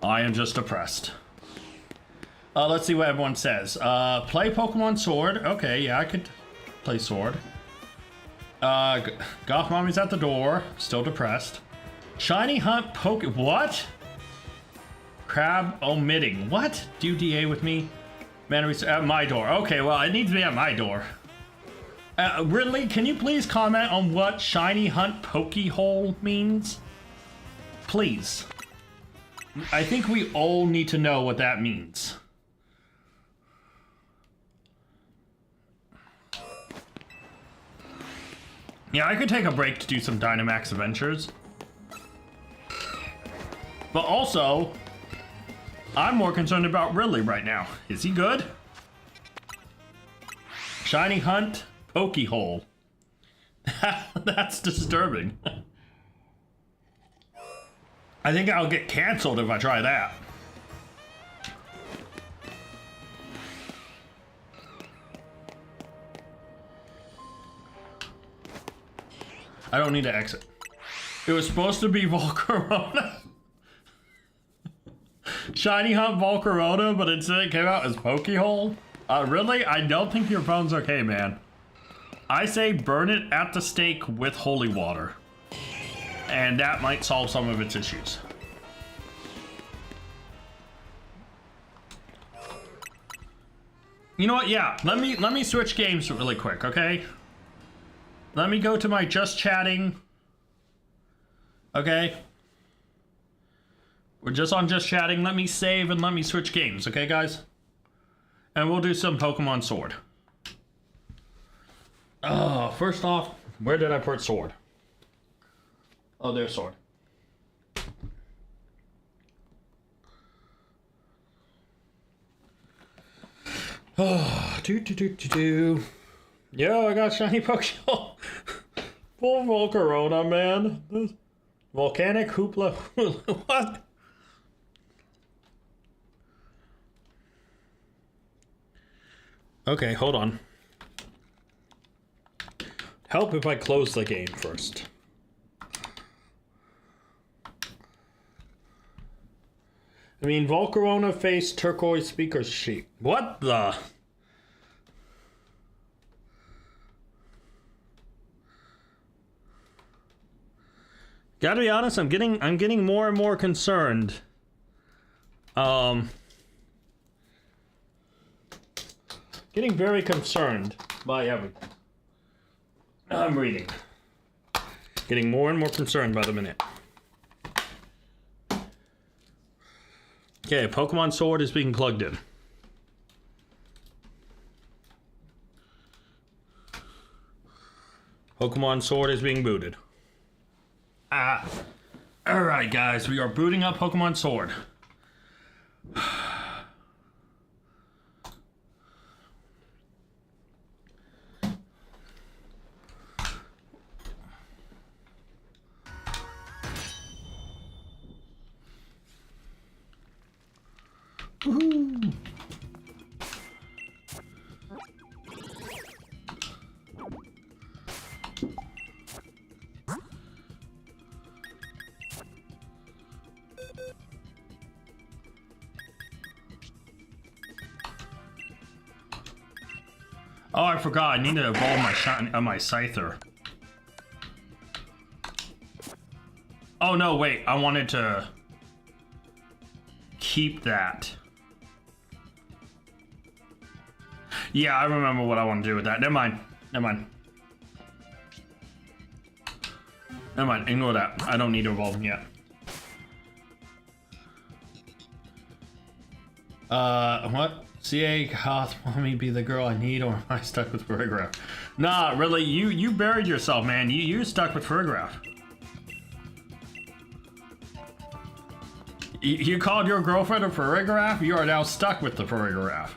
I am just depressed. Let's see what everyone says. Play Pokemon Sword. Okay, yeah, I could play Sword. Goth mommy's at the door. Still depressed. Shiny Hunt what? Crab omitting. What? Do DA with me? Man, at my door. Okay, well, it needs to be at my door. Ridley, can you please comment on what Shiny Hunt Pokehole means? Please. I think we all need to know what that means. Yeah, I could take a break to do some Dynamax adventures. But also, I'm more concerned about Ridley right now. Is he good? Shiny Hunt Pokehole. That's disturbing. I think I'll get canceled if I try that. I don't need to exit. It was supposed to be Volcarona. Shiny Hunt Volcarona, but instead it came out as Pokehole? Really? I don't think your phone's okay, man. I say burn it at the stake with holy water. And that might solve some of its issues. You know what? Yeah, let me switch games really quick, okay? Let me go to my just chatting. Okay? We're just on just chatting. Let me save and let me switch games, okay, guys? And we'll do some Pokemon Sword. First off, where did I put Sword? Oh, there's Sword. Oh, Yo, I got Shiny Pokeball. Full Volcarona, man. This volcanic Hoopla. What? Okay, hold on. Help if I close the game first. I mean, Volcarona face turquoise speaker sheet. What the? Gotta be honest, I'm getting more and more concerned. Getting very concerned by everything I'm reading. Getting more and more concerned by the minute. Okay, Pokemon Sword is being plugged in. Pokemon Sword is being booted. Alright guys, we are booting up Pokemon Sword. Woohoo! Oh, I forgot. I need to evolve my Scyther. Oh no, wait. I wanted to keep that. Yeah, I remember what I want to do with that. Never mind. Never mind. Never mind. Ignore that. I don't need to evolve him yet. What? CA Goth, want me be the girl I need, or am I stuck with Paragraph? Nah, really, you buried yourself, man. You're stuck with Fergraph. You called your girlfriend a Fergraph? You are now stuck with the Fergraph.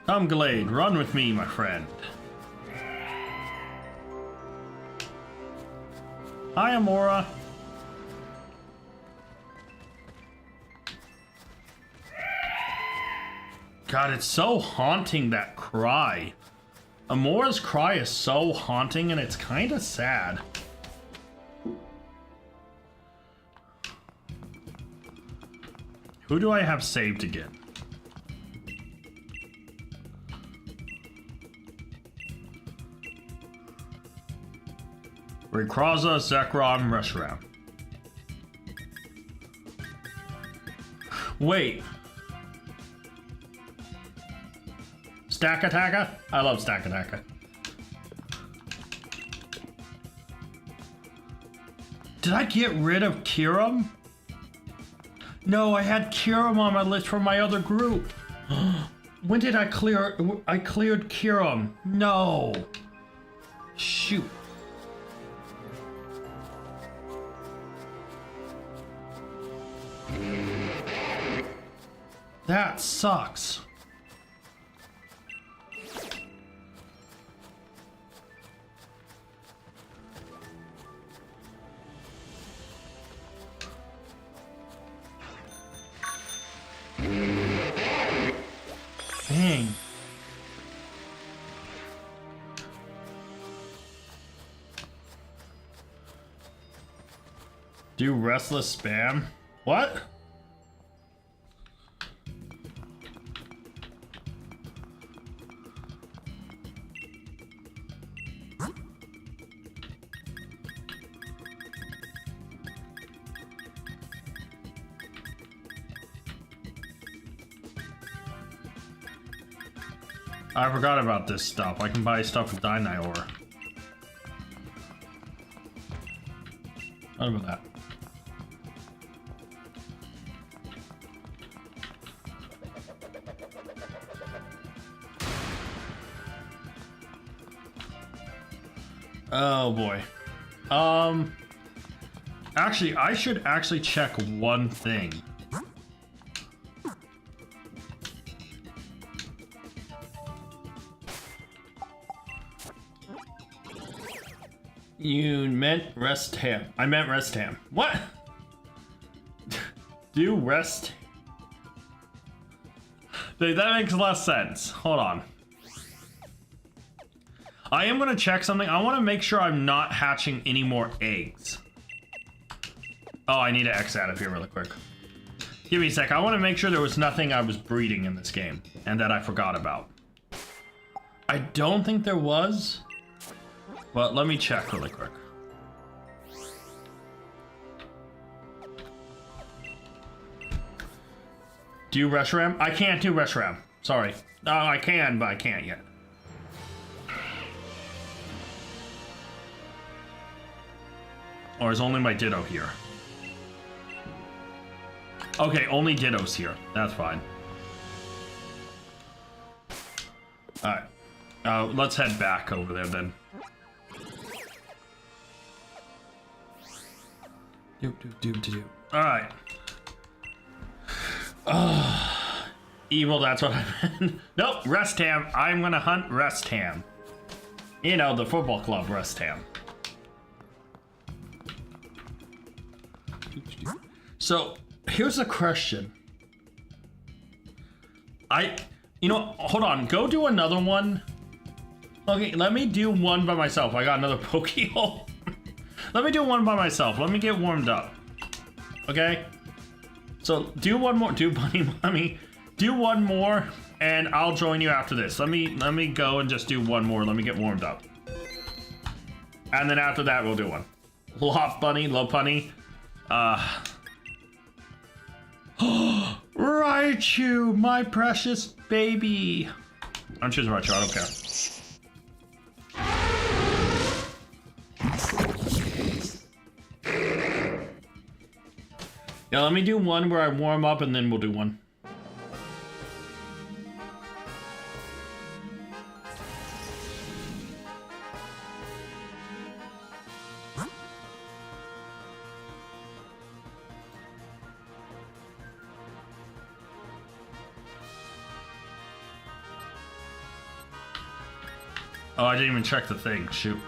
Come, Glade, run with me, my friend. Hi, Amora. God, it's so haunting, that cry. Amora's cry is so haunting, and it's kind of sad. Who do I have saved again? Rayquaza, Zekrom, Reshiram. Wait. Stack Attacker? I love Stack Attacker. Did I get rid of Kyurem? No, I had Kyurem on my list from my other group. When did I clear? I cleared Kyurem. No. Shoot. That sucks. Dang. Do restless spam? What? I forgot about this stuff. I can buy stuff with Dynai ore. What about that? Oh boy. Actually, I should actually check one thing. You meant Restham. I meant Restham. What? Do rest. Dude, that makes less sense. Hold on. I am gonna check something. I want to make sure I'm not hatching any more eggs. Oh, I need to X out of here really quick. Give me a sec. I want to make sure there was nothing I was breeding in this game and that I forgot about. I don't think there was. Well, let me check really quick. Do Reshiram? I can't do Reshiram. Sorry. No, I can, but I can't yet. Or is only my Ditto here? Okay, only Ditto's here. That's fine. Alright. Let's head back over there then. Alright. Evil, that's what I meant. Nope, Restham. I'm gonna hunt Restham. You know, the football club Restham. So, here's a question. You know, hold on. Go do another one. Okay, let me do one by myself. I got another Pokehole. Let me do one by myself. Let me get warmed up. Okay? So, do one more. Do Bunny Mommy. Do one more, and I'll join you after this. Let me go and just do one more. Let me get warmed up. And then after that, we'll do one. Lop Bunny, Lopunny. Raichu, my precious baby. I'm choosing Raichu, I don't care. Yeah, let me do one where I warm up and then we'll do one. Oh, I didn't even check the thing. Shoot.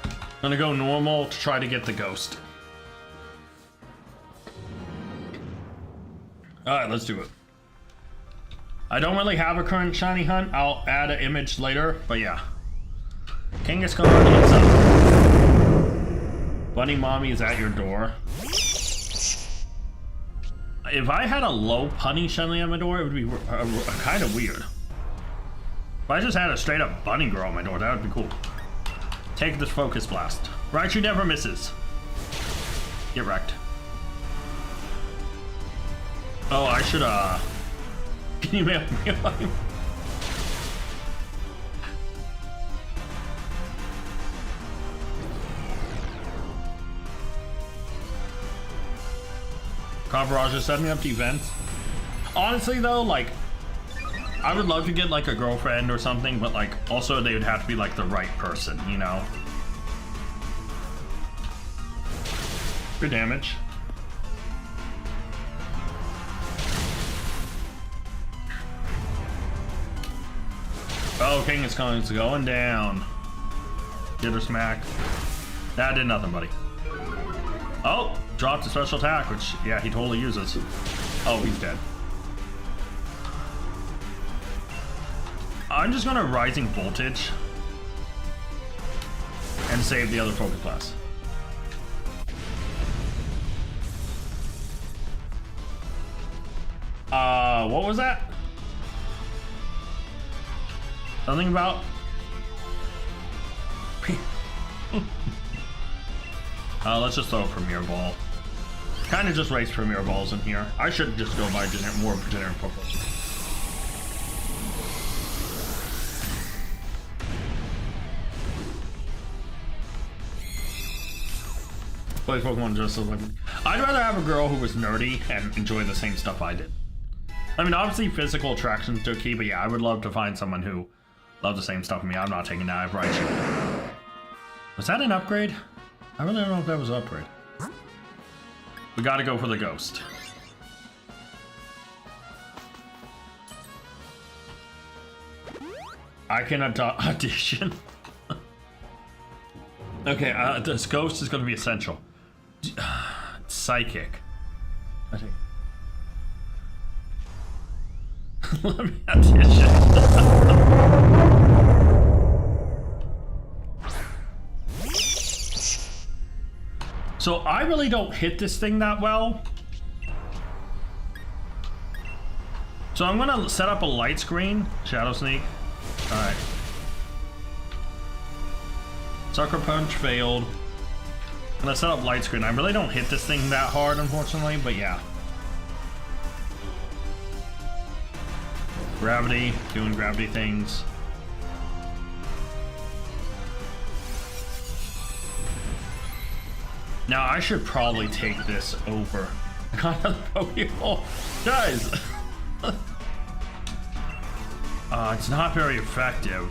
I'm gonna go normal to try to get the ghost. Alright, let's do it. I don't really have a current shiny hunt. I'll add an image later, but yeah. Kangaskhan is up. Bunny Mommy is at your door. If I had a low punny shiny at my door, it would be kind of weird. If I just had a straight up bunny girl at my door, that would be cool. Take this focus blast. Raichu never misses. Get wrecked. Oh, I should, can you mail me a line? Carvarage is setting up the events. Honestly though, like, I would love to get like a girlfriend or something, but like, also they would have to be like the right person, you know? Good damage. Oh, Kangaskhan's going down. Get her smack. That did nothing, buddy. Oh, dropped a special attack, which, yeah, he totally uses. Oh, he's dead. I'm just gonna Rising Voltage and save the other focus class. What was that? Something about... let's just throw a Premier Ball. Kind of just waste Premier Balls in here. I should just go by more generic Pokemon. Play Pokemon just as like... I'd rather have a girl who was nerdy and enjoy the same stuff I did. I mean, obviously physical attraction's still key, but yeah, I would love to find someone who loved the same stuff as me. I'm not taking that. I have Raichu. Was that an upgrade? I really don't know if that was an upgrade. We gotta go for the ghost. I can audition. Okay, this ghost is gonna be essential. Psychic. I think. Let me audition. So I really don't hit this thing that well. So I'm gonna set up a light screen. Shadow Sneak. Alright. Sucker Punch failed. I'm gonna set up light screen. I really don't hit this thing that hard, unfortunately, but yeah. Gravity, doing gravity things. Now I should probably take this over. Pokeball. Guys! It's not very effective.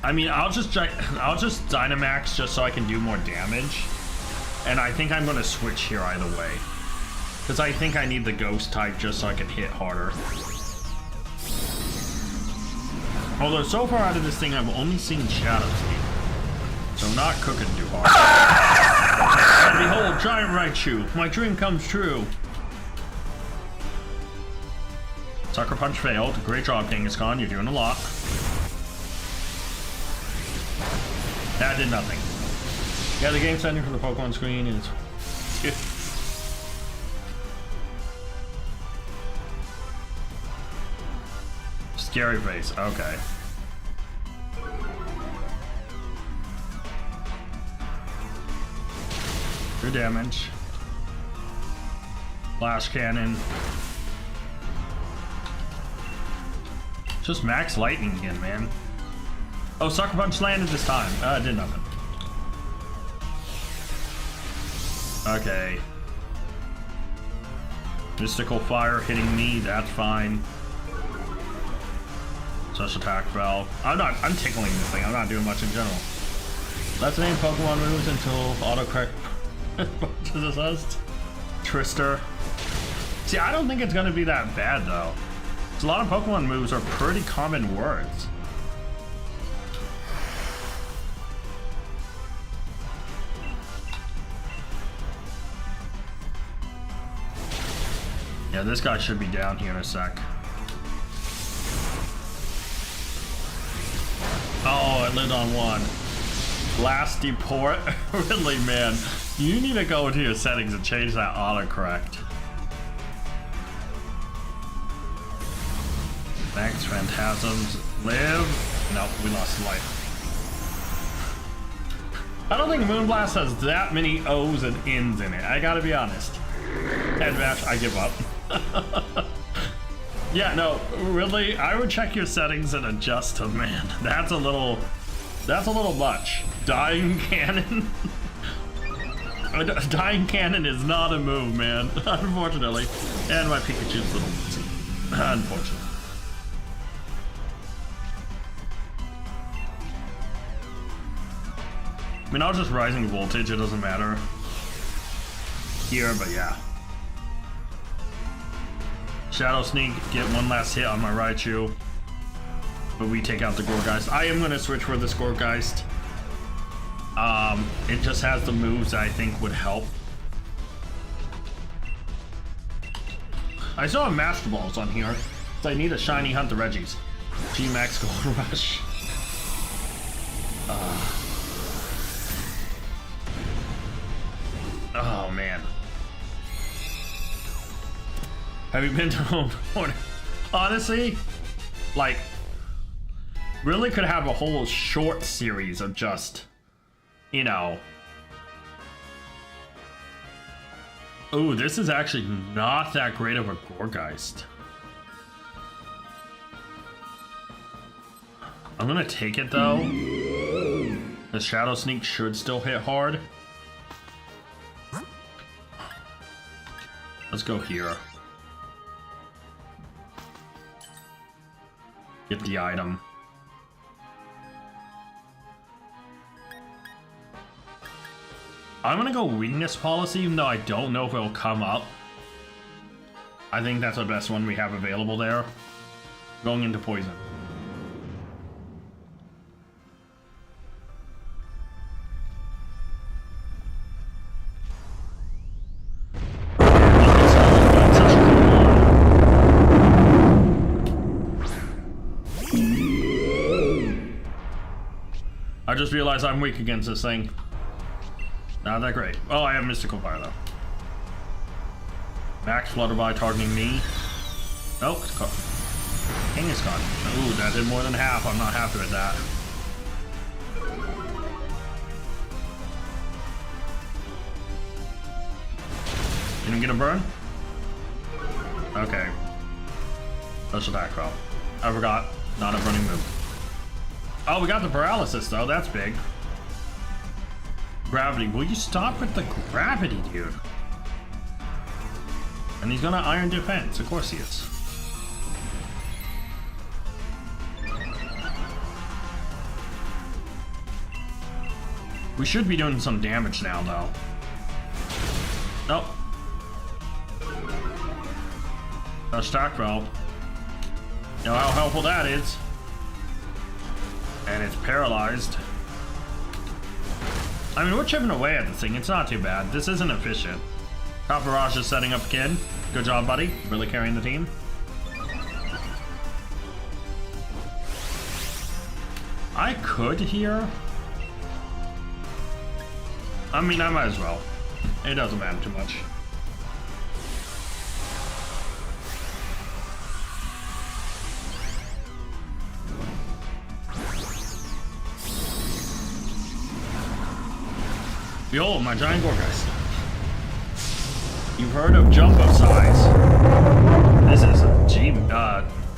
I mean, I'll just Dynamax just so I can do more damage. And I think I'm gonna switch here either way. Because I think I need the ghost type just so I can hit harder. Although so far out of this thing I've only seen Shadow Sneak. So not cooking too hard. And behold, Giant Raichu, my dream comes true. Sucker Punch failed. Great job, Kangaskhan, you're doing a lot. That did nothing. Yeah, the game setting for the Pokemon screen is... Scary face, okay. Good damage. Flash Cannon. Just max lightning again, man. Oh, Sucker Punch landed this time. It did nothing. Okay. Mystical Fire hitting me, that's fine. Special attack fell. I'm tickling this thing, I'm not doing much in general. Let's name Pokemon moves until autocorrect punches us. Twister. See, I don't think it's gonna be that bad though. 'Cause a lot of Pokemon moves are pretty common words. Yeah, this guy should be down here in a sec. Oh, it lived on one. Last deport? Really, man? You need to go into your settings and change that autocorrect. Thanks, Phantasms. Live? Nope, we lost life. I don't think Moonblast has that many O's and N's in it. I gotta be honest. Headbash, I give up. Yeah, no, really, I would check your settings and adjust them, man. That's a little much. Dying Cannon? Dying Cannon is not a move, man, unfortunately. And my Pikachu's little, unfortunately. I mean, I'll just Rising Voltage, it doesn't matter here, but yeah. Shadow Sneak, get one last hit on my Raichu. But we take out the Gourgeist. I am gonna switch for this Gourgeist. It just has the moves that I think would help. I still have Master Balls on here, so I need a shiny hunt the Reggies. G-Max Gold Rush. Oh man. Have you been to home? Honestly, like, really could have a whole short series of just, you know. Ooh, this is actually not that great of a Gourgeist. I'm gonna take it though. The Shadow Sneak should still hit hard. Let's go here. Get the item. I'm gonna go Weakness Policy, even though I don't know if it'll come up. I think that's the best one we have available there. Going into Poison. I just realized I'm weak against this thing. Not that great. Oh, I have Mystical Fire though. Max Flutterby targeting me. Nope, it's gone. King is gone. Ooh, that did more than half. I'm not happy with that. Didn't get a burn? Okay. Special attack roll. I forgot. Not a running move. Oh, we got the paralysis though, that's big. Gravity, will you stop with the gravity, dude? And he's gonna Iron Defense, of course he is. We should be doing some damage now though. Nope. A stock roll. You know how helpful that is. And it's paralyzed. I mean, we're chipping away at the thing. It's not too bad. This isn't efficient. Kaparaj is setting up Kid. Good job, buddy. Really carrying the team. I could here. I mean, I might as well. It doesn't matter too much. Behold, my giant Gourgeist. You've heard of jump up size. This is a G,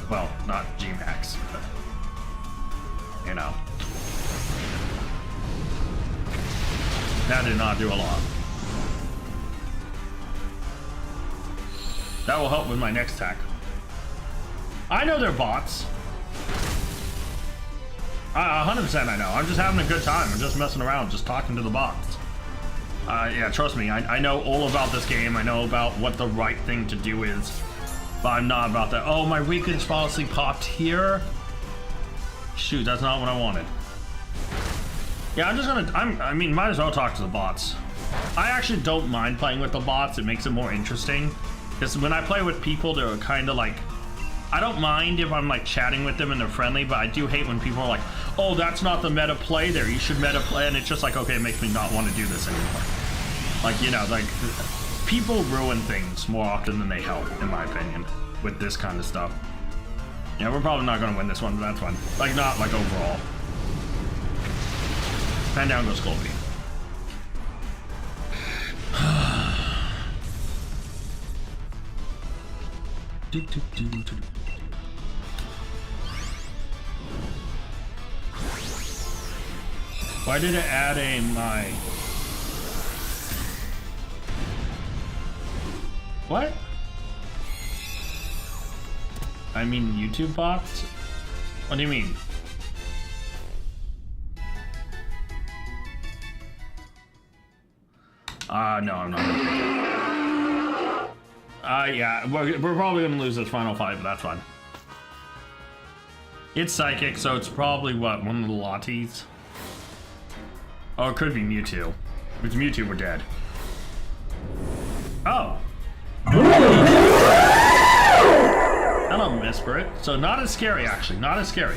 well, not G-Max, but, you know. That did not do a lot. That will help with my next attack. I know they're bots. 100% I know. I'm just having a good time. I'm just messing around, just talking to the bots. Yeah, trust me, I know all about this game. I know about what the right thing to do is. But I'm not about that. Oh, my weakness policy popped here? Shoot, that's not what I wanted. Yeah, I'm just gonna, I mean, might as well talk to the bots. I actually don't mind playing with the bots. It makes it more interesting. Because when I play with people, they're kind of like, I don't mind if I'm like chatting with them and they're friendly, but I do hate when people are like, oh, that's not the meta play there. You should meta play. And it's just like, okay, it makes me not want to do this anymore. Like, you know, like people ruin things more often than they help, in my opinion, with this kind of stuff. Yeah, we're probably not going to win this one, but that's fine. Like, not like overall. And down goes Colby. Why did it add a my? What? I mean YouTube bots? What do you mean? No, I'm not gonna pick it. Yeah, we're probably gonna lose this final fight, but that's fine. It's Psychic, so it's probably, what, one of the Lotties? Oh, it could be Mewtwo. If it's Mewtwo, we're dead. Oh. Hello, Miss Brit. So not as scary, actually. Not as scary.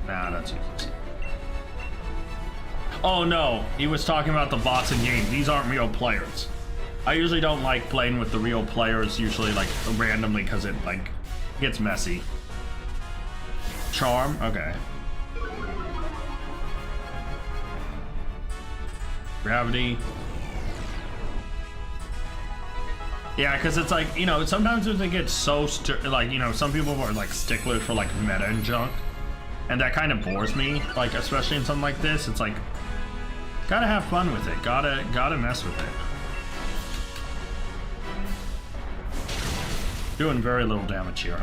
Nah, that's useless. Oh no, he was talking about the bots in game. These aren't real players. I usually don't like playing with the real players, usually like randomly, because it like gets messy. Charm? Okay. Gravity. Yeah, because it's like, you know, sometimes if they get so like, you know, some people are like sticklers for like meta and junk, and that kind of bores me, like especially in something like this. It's like, gotta have fun with it, gotta mess with it. Doing very little damage here.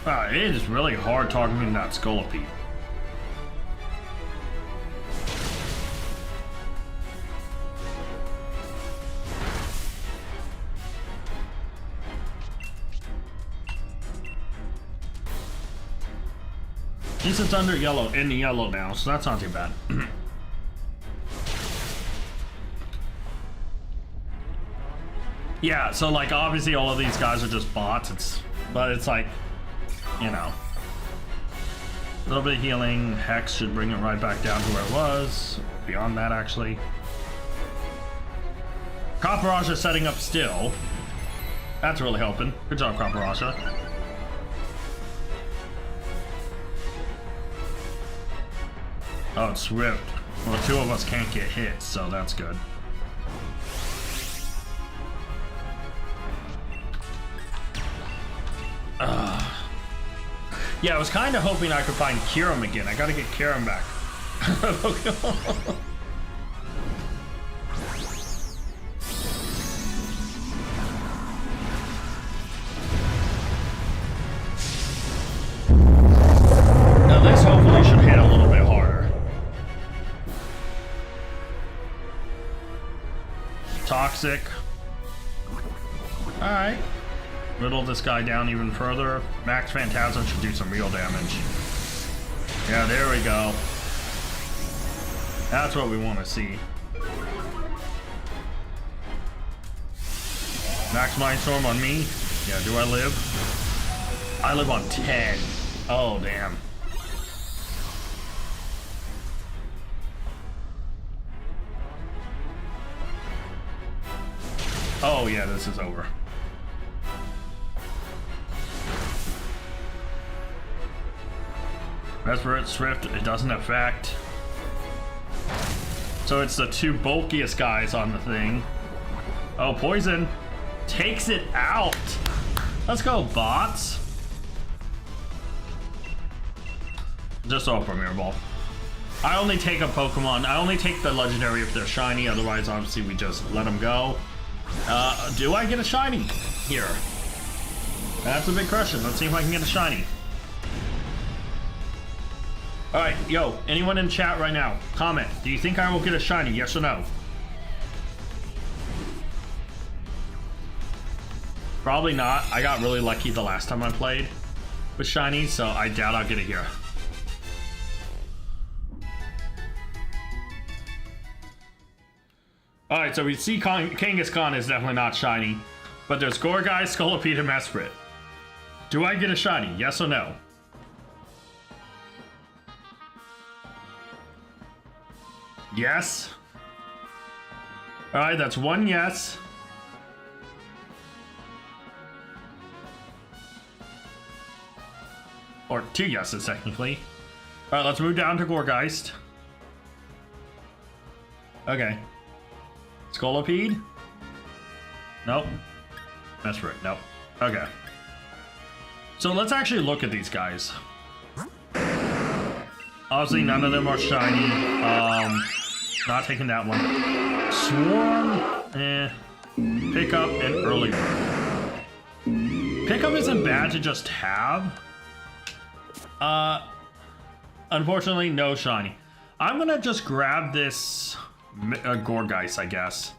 Wow, it is really hard talking to that Scolipede. At least it's under yellow, in the yellow now, so that's not too bad. Yeah, so like obviously all of these guys are just bots, but it's like, you know, a little bit of healing. Hex should bring it right back down to where it was. Beyond that, actually. Copperasha setting up still. That's really helping. Good job, Copperasha. Oh, it's Swift. Well, two of us can't get hit, so that's good. Yeah, I was kind of hoping I could find Kyurem again. I gotta get Kyurem back. Now this hopefully should hit a little bit harder. Toxic. Alright. Riddle this guy down even further. Max Phantasm should do some real damage. Yeah, there we go. That's what we want to see. Max Mindstorm on me. Yeah, do I live? I live on 10. Oh, damn. Oh, yeah, this is over. Respirit Swift, it doesn't affect. So it's the two bulkiest guys on the thing. Oh, Poison takes it out. Let's go, bots. Just throw a Premier Ball. I only take a Pokemon. I only take the legendary if they're shiny. Otherwise, obviously, we just let them go. Do I get a shiny here? That's a big question. Let's see if I can get a shiny. Alright, yo, anyone in chat right now, comment. Do you think I will get a shiny, yes or no? Probably not. I got really lucky the last time I played with shiny, so I doubt I'll get it here. Alright, so we see Kangaskhan is definitely not shiny, but there's Gourgeist, Scolipede, and Mesprit. Do I get a shiny, yes or no? Yes. Alright, that's one yes. Or two yeses, technically. Alright, let's move down to Gourgeist. Okay. Scolipede? Nope. Mesprit, nope. Okay. So let's actually look at these guys. Obviously, none of them are shiny. Not taking that one. Swarm, Pickup, and Early Bird. Pickup isn't bad to just have. Unfortunately, no shiny. I'm gonna just grab this Gourgeist, I guess.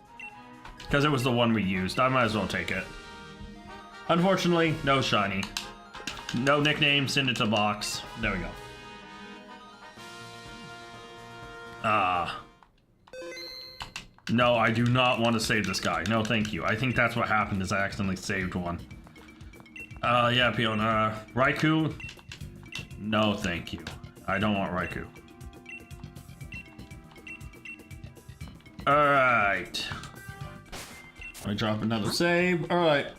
Because it was the one we used. I might as well take it. Unfortunately, no shiny. No nickname, send it to box. There we go. No, I do not want to save this guy. No, thank you. I think that's what happened is I accidentally saved one. Yeah, Piona. Raikou? No, thank you. I don't want Raikou. Alright. I drop another save. Alright.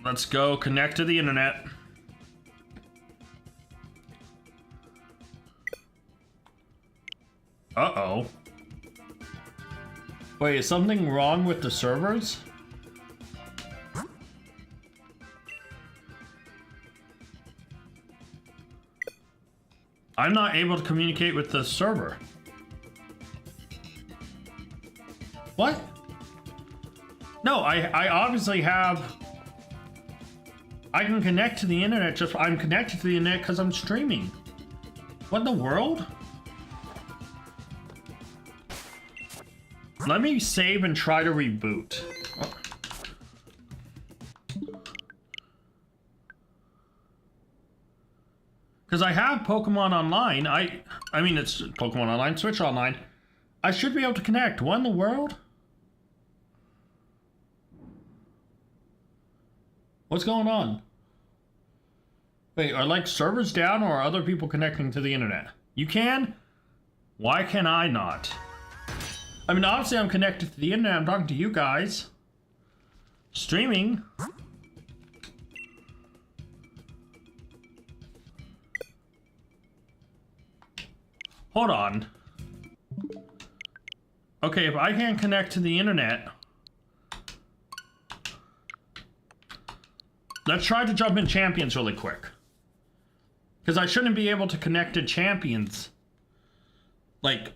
Let's go connect to the internet. Uh-oh. Wait, is something wrong with the servers? I'm not able to communicate with the server. What? No, I obviously have... I can connect to the internet, just I'm connected to the internet because I'm streaming. What in the world? Let me save and try to reboot. Because I have Pokemon Online. I mean, it's Pokemon Online, Switch Online. I should be able to connect. What in the world? What's going on? Wait, are like servers down or are other people connecting to the internet? You can? Why can I not? I mean, obviously I'm connected to the internet. I'm talking to you guys. Streaming. Hold on. Okay, if I can't connect to the internet... Let's try to jump in champions really quick. Because I shouldn't be able to connect to champions. Like,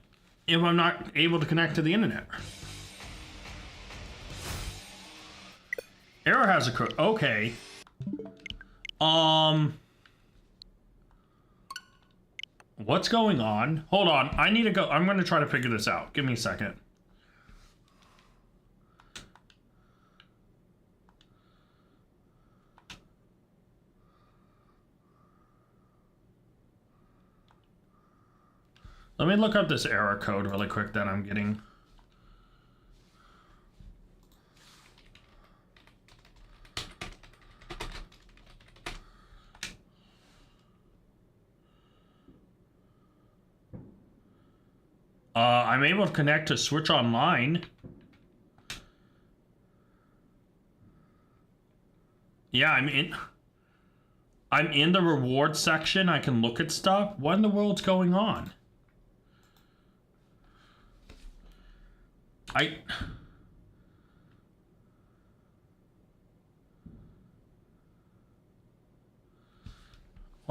if I'm not able to connect to the internet. Error has occurred. Okay. What's going on? Hold on. I need to go. I'm going to try to figure this out. Give me a second. Let me look up this error code really quick that I'm getting. I'm able to connect to Switch Online. Yeah, I'm in the rewards section. I can look at stuff. What in the world's going on?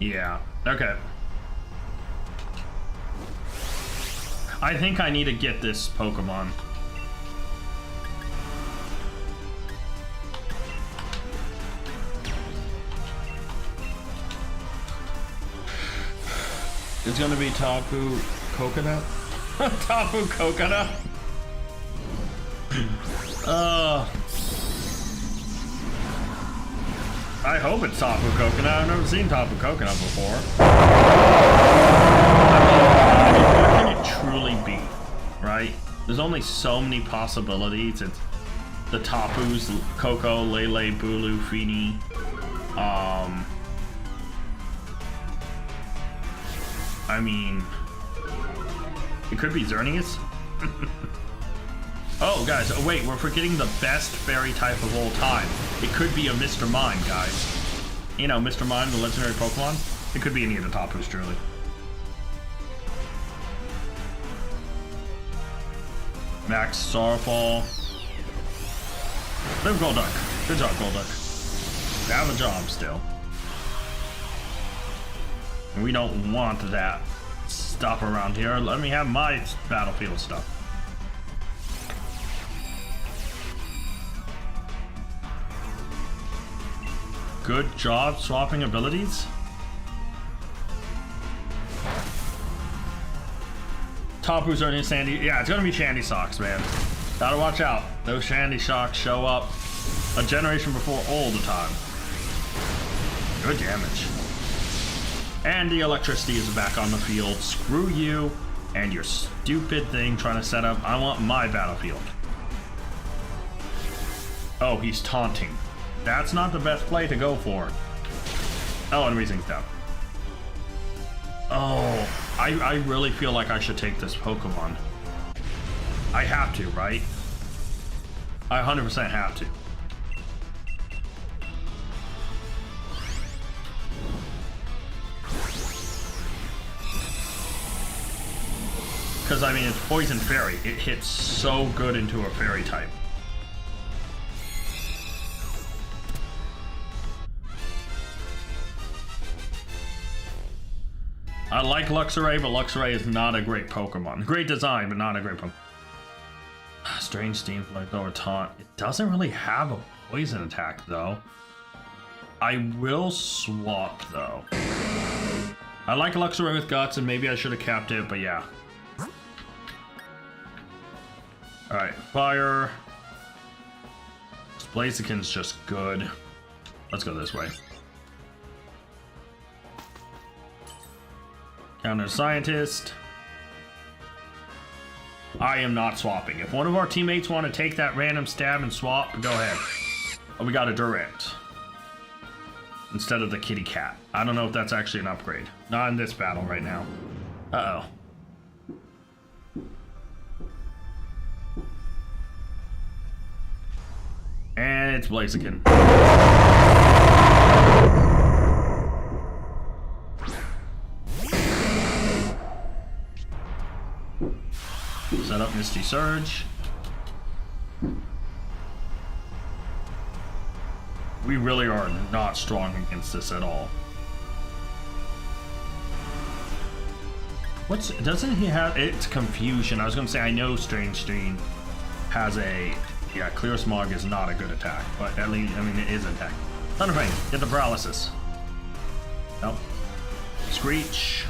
Yeah, okay. I think I need to get this Pokemon. It's gonna be Tapu Coconut? Tapu Coconut? I hope it's Tapu Coconut. I've never seen Tapu Coconut before. I mean, what can it truly be, right? There's only so many possibilities. It's the Tapus, Coco, Lele, Bulu, Feeny. I mean, it could be Xerneas. Oh, guys, oh, wait, we're forgetting the best fairy type of all time. It could be a Mr. Mime, guys. You know, Mr. Mime, the legendary Pokemon. It could be any of the Tapus, truly. Max Starfall. Live Golduck. Good job, Golduck. You have a job still. We don't want that stuff around here. Let me have my battlefield stuff. Good job swapping abilities. Tapus are in Sandy. Yeah, it's gonna be Shandy Socks, man. Gotta watch out. Those Shandy Socks show up a generation before all the time. Good damage. And the electricity is back on the field. Screw you and your stupid thing trying to set up. I want my battlefield. Oh, he's taunting. That's not the best play to go for. Oh, and Weezing's down. Oh, I really feel like I should take this Pokemon. I have to, right? I 100% have to. Because, I mean, it's Poison Fairy. It hits so good into a Fairy type. I like Luxray, but Luxray is not a great Pokemon. Great design, but not a great Pokemon. Strange Steam Flamethrower Taunt. It doesn't really have a poison attack, though. I will swap, though. I like Luxray with Guts, and maybe I should have capped it, but yeah. Alright, Fire. This Blaziken's just good. Let's go this way. Counter Scientist. I am not swapping. If one of our teammates want to take that random stab and swap, go ahead. Oh, we got a Durant instead of the Kitty Cat. I don't know if that's actually an upgrade. Not in this battle right now. Uh-oh. And it's Blaziken. Set up Misty Surge. We really are not strong against this at all. Doesn't he have, it's Confusion. I was gonna say, I know Strange Stream has a, yeah, Clear Smog is not a good attack, but at least, I mean, it is an attack. Thunderfang, get the Paralysis. Nope. Screech.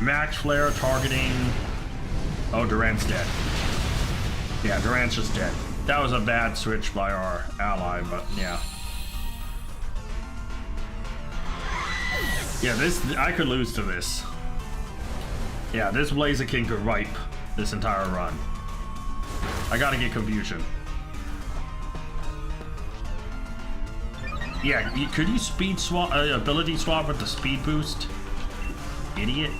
Max Flare targeting. Oh, Durant's dead. Yeah, Durant's just dead. That was a bad switch by our ally, but yeah. Yeah, this, I could lose to this. Yeah, this Blaziken could ripe this entire run. I gotta get Confusion. Yeah, could you speed swap, ability swap with the speed boost? Idiot.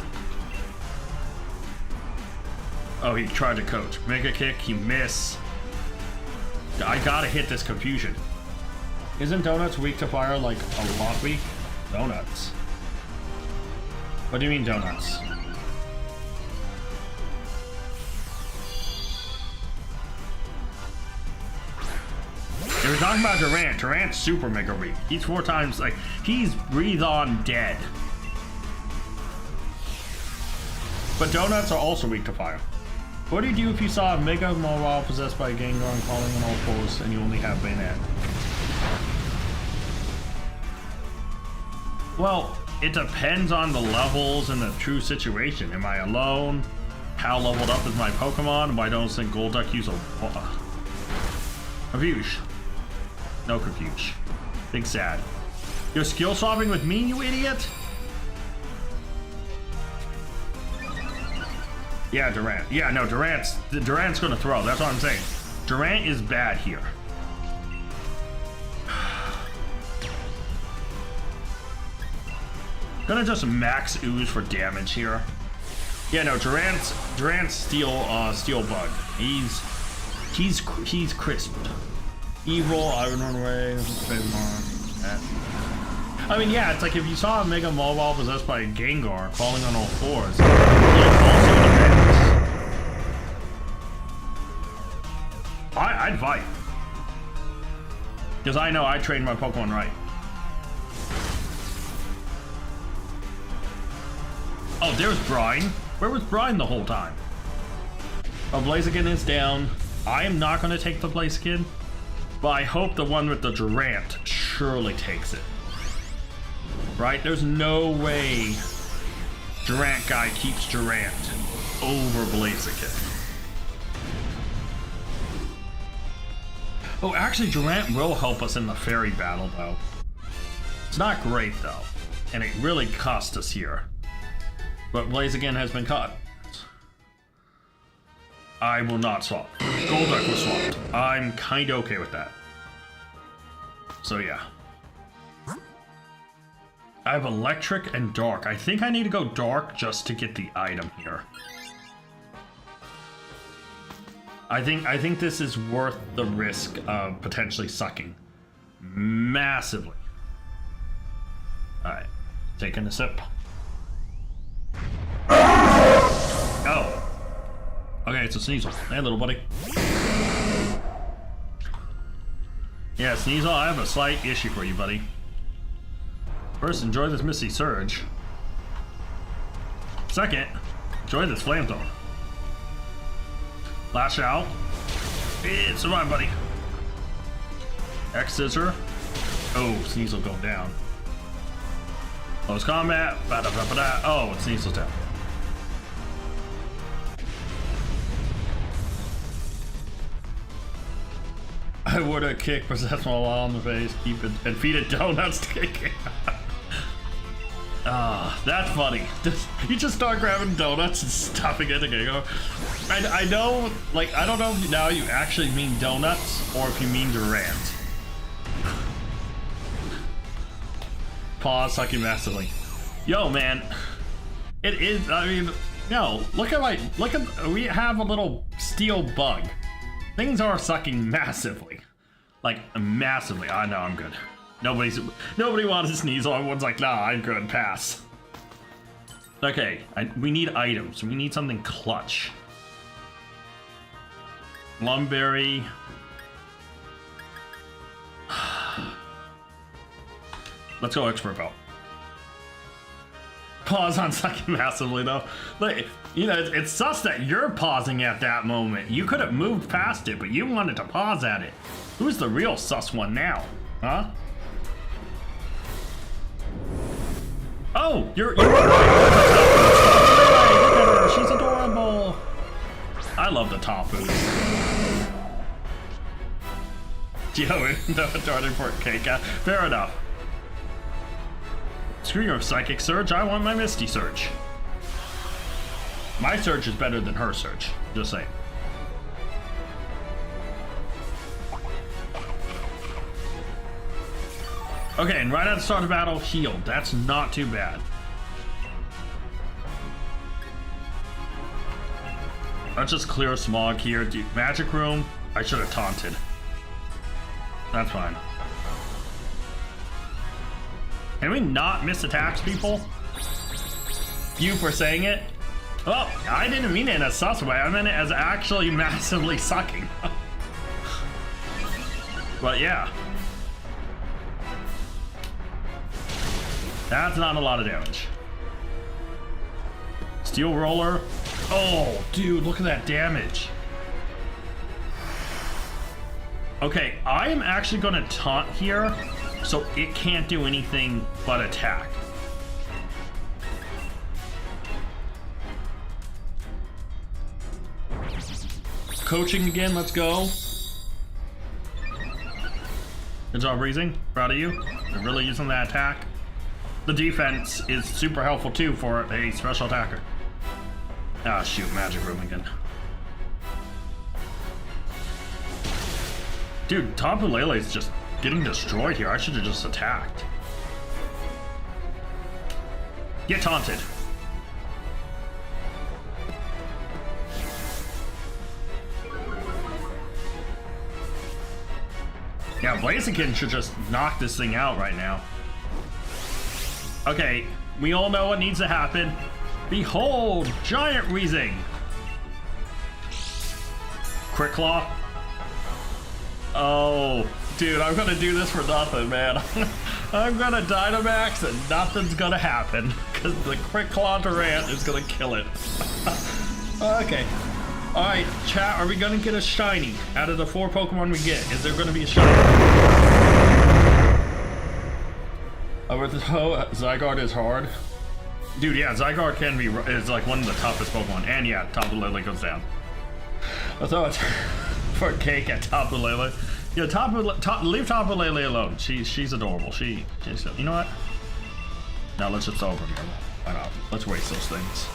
Oh, he tried to coach. Mega Kick, he miss. I gotta hit this Confusion. Isn't Donuts weak to fire, like, a lot weak? Donuts. What do you mean, Donuts? It we're talking about Durant. Durant's super mega weak. He's 4 times, like, he's breathe on dead. But donuts are also weak to fire. What do you do if you saw a Mega Mobile possessed by a Gengar and calling on all fours and you only have Banana? Well, it depends on the levels and the true situation. Am I alone? How leveled up is my Pokemon? Why don't think Golduck use a... Confuge. No Confuge. Big sad. You're skill swapping with me, you idiot? Yeah, Durant. Yeah, no, Durant's gonna throw. That's what I'm saying. Durant is bad here. Gonna just max ooze for damage here. Yeah, no, Durant's steel bug. He's crisped. Evil, I would run away. I mean, yeah, it's like if you saw a Mega Mobile possessed by a Gengar falling on all fours, he also defends. I'd fight. Because I know I trained my Pokemon right. Oh, there's Brine. Where was Brine the whole time? Oh, Blaziken is down. I am not going to take the Blaziken, but I hope the one with the Durant surely takes it. Right? There's no way Durant guy keeps Durant over Blaziken. Oh, actually, Durant will help us in the fairy battle, though. It's not great, though, and it really cost us here. But Blaziken has been caught. I will not swap. Golduck was swapped. I'm kind of okay with that. So yeah. I have electric and dark. I think I need to go dark just to get the item here. I think this is worth the risk of potentially sucking massively. All right, taking a sip. Oh. Okay, it's a Sneasel. Hey, little buddy. Yeah, Sneasel, I have a slight issue for you, buddy. First, enjoy this Misty Surge. Second, enjoy this Flamethrower. Lash out. It's mine, buddy. X-Scissor. Oh, Sneasel go down. Close combat. Ba-da-ba-ba-da. Oh, it's Sneasel's down. I would have kicked Possessed Mobile in the face, keep it, and feed it donuts to kick it. That's funny. You just start grabbing donuts and stuffing it to go. I know, like, I don't know if now you actually mean donuts or if you mean Durant. Pause, sucking massively. Yo, man, it is. I mean, no. Look at we have a little steel bug. Things are sucking massively, like massively. I know I'm good. Nobody wants to sneeze. Everyone's like, nah, I'm good. Pass. Okay, we need items. We need something clutch. Lumberry. Let's go expert belt. Pause on sucking massively though. Like, you know, it's sus that you're pausing at that moment. You could have moved past it, but you wanted to pause at it. Who's the real sus one now? Huh? Oh, you're right. Look at her. She's adorable. I love the Tapu. Yo, no darting for Keika. Fair enough. Screw your Psychic Surge, I want my Misty Surge. My Surge is better than her Surge, just saying. Okay, and right at the start of battle, healed. That's not too bad. Let's just clear Smog here. Dude, Magic Room, I should have taunted. That's fine. Can we not miss attacks, people? You for saying it? Well, I didn't mean it in a sus way. I meant it as actually massively sucking. But yeah. That's not a lot of damage. Steel roller. Oh, dude, look at that damage. Okay, I am actually gonna taunt here, so it can't do anything but attack. Coaching again, let's go. Good job, Breezing. Proud of you. You're really using that attack. The defense is super helpful too for a special attacker. Ah, shoot, magic room again. Dude, Tapu Lele's just getting destroyed here. I should have just attacked. Get taunted. Yeah, Blaziken should just knock this thing out right now. Okay, we all know what needs to happen. Behold, Giant Weezing. Crit Claw. Oh, dude, I'm gonna do this for nothing, man. I'm gonna Dynamax and nothing's gonna happen because the Crit Claw Durant is gonna kill it. Okay. All right, chat, are we gonna get a shiny out of the 4 Pokemon we get? Is there gonna be a shiny? Zygarde is hard. Dude, yeah, Zygarde is like one of the toughest Pokemon. And yeah, Tapu Lele goes down. I thought it's for cake at Tapu Lele. Yeah, leave Tapu Lele alone. She's adorable. She's you know what? Now let's just over here. Why not? Let's waste those things.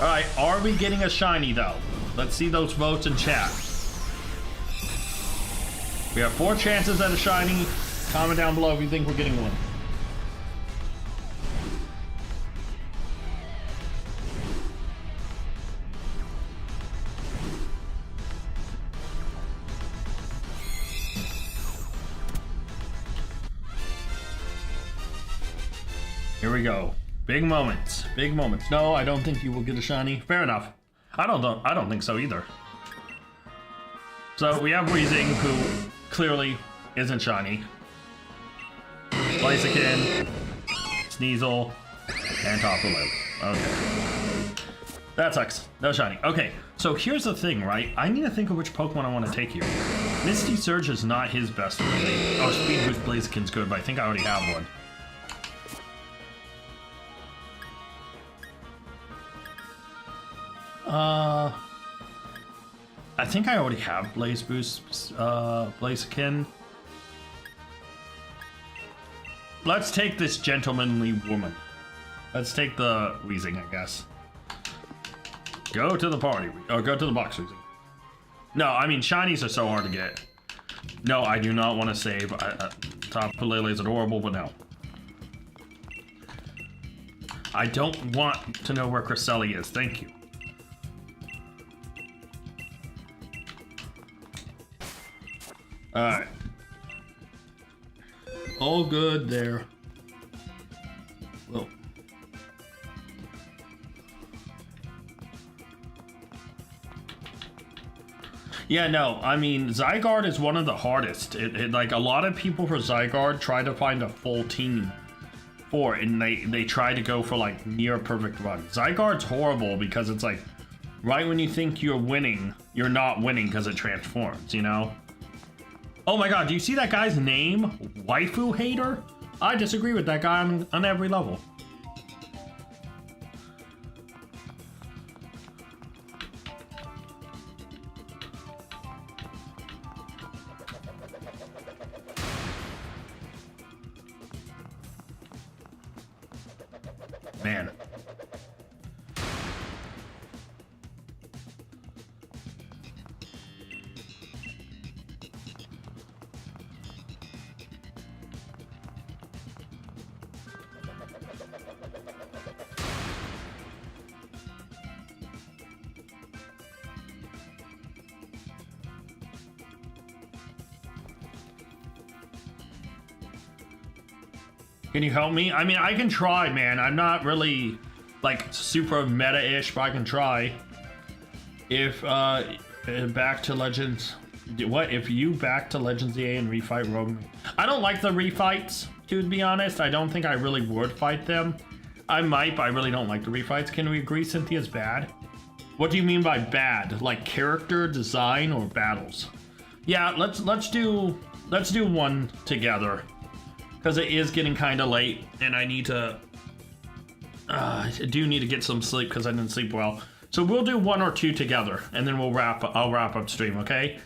Alright, are we getting a shiny though? Let's see those votes in chat. We have 4 chances at a shiny. Comment down below if you think we're getting one. Here we go. Big moments. Big moments. No, I don't think you will get a shiny. Fair enough. I don't think so either. So we have Weezing, who clearly isn't shiny. Blaziken, Sneasel, and Tapu Lele. Okay. That sucks. No shiny. Okay, so here's the thing, right? I need to think of which Pokemon I want to take here. Misty Surge is not his best ability. Oh, Speed Boost Blaziken's good, but I think I already have one. I think I already have Blaze Boost, Blaziken. Let's take this gentlemanly woman. Let's take the Weezing, I guess. Go to the party, or go to the box, Weezing. No, I mean, shinies are so hard to get. No, I do not want to save. Tapu Lele is adorable, but no. I don't want to know where Cresselia is, thank you. Alright. All good there. Whoa. Yeah, no, I mean, Zygarde is one of the hardest. Like, a lot of people for Zygarde try to find a full team for it, and they try to go for, like, near perfect run. Zygarde's horrible because it's like, right when you think you're winning, you're not winning because it transforms, you know? Oh my god, do you see that guy's name? Waifu Hater? I disagree with that guy on every level. Man. Can you help me? I mean, I can try, man. I'm not really, like, super meta-ish, but I can try. If, back to Legends. What if you back to Legends EA and refight Rogue? I don't like the refights, to be honest. I don't think I really would fight them. I might, but I really don't like the refights. Can we agree Cynthia's bad? What do you mean by bad? Like character design or battles? Yeah, let's do one together, because it is getting kind of late, and I need to. I do need to get some sleep because I didn't sleep well. So we'll do one or two together, and then I'll wrap up stream. Okay?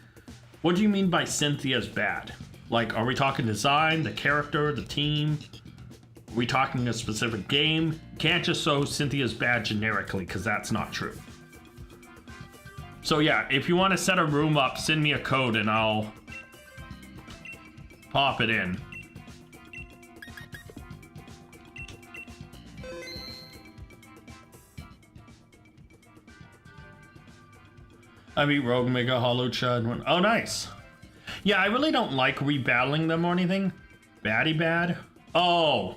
What do you mean by Cynthia's bad? Like, are we talking design, the character, the team? Are we talking a specific game? Can't just show Cynthia's bad generically, because that's not true. So yeah, if you want to set a room up, send me a code and I'll pop it in. I beat Rogue, Mega, Hollow, Chud. Oh, nice. Yeah, I really don't like rebattling them or anything. Baddie bad? Oh,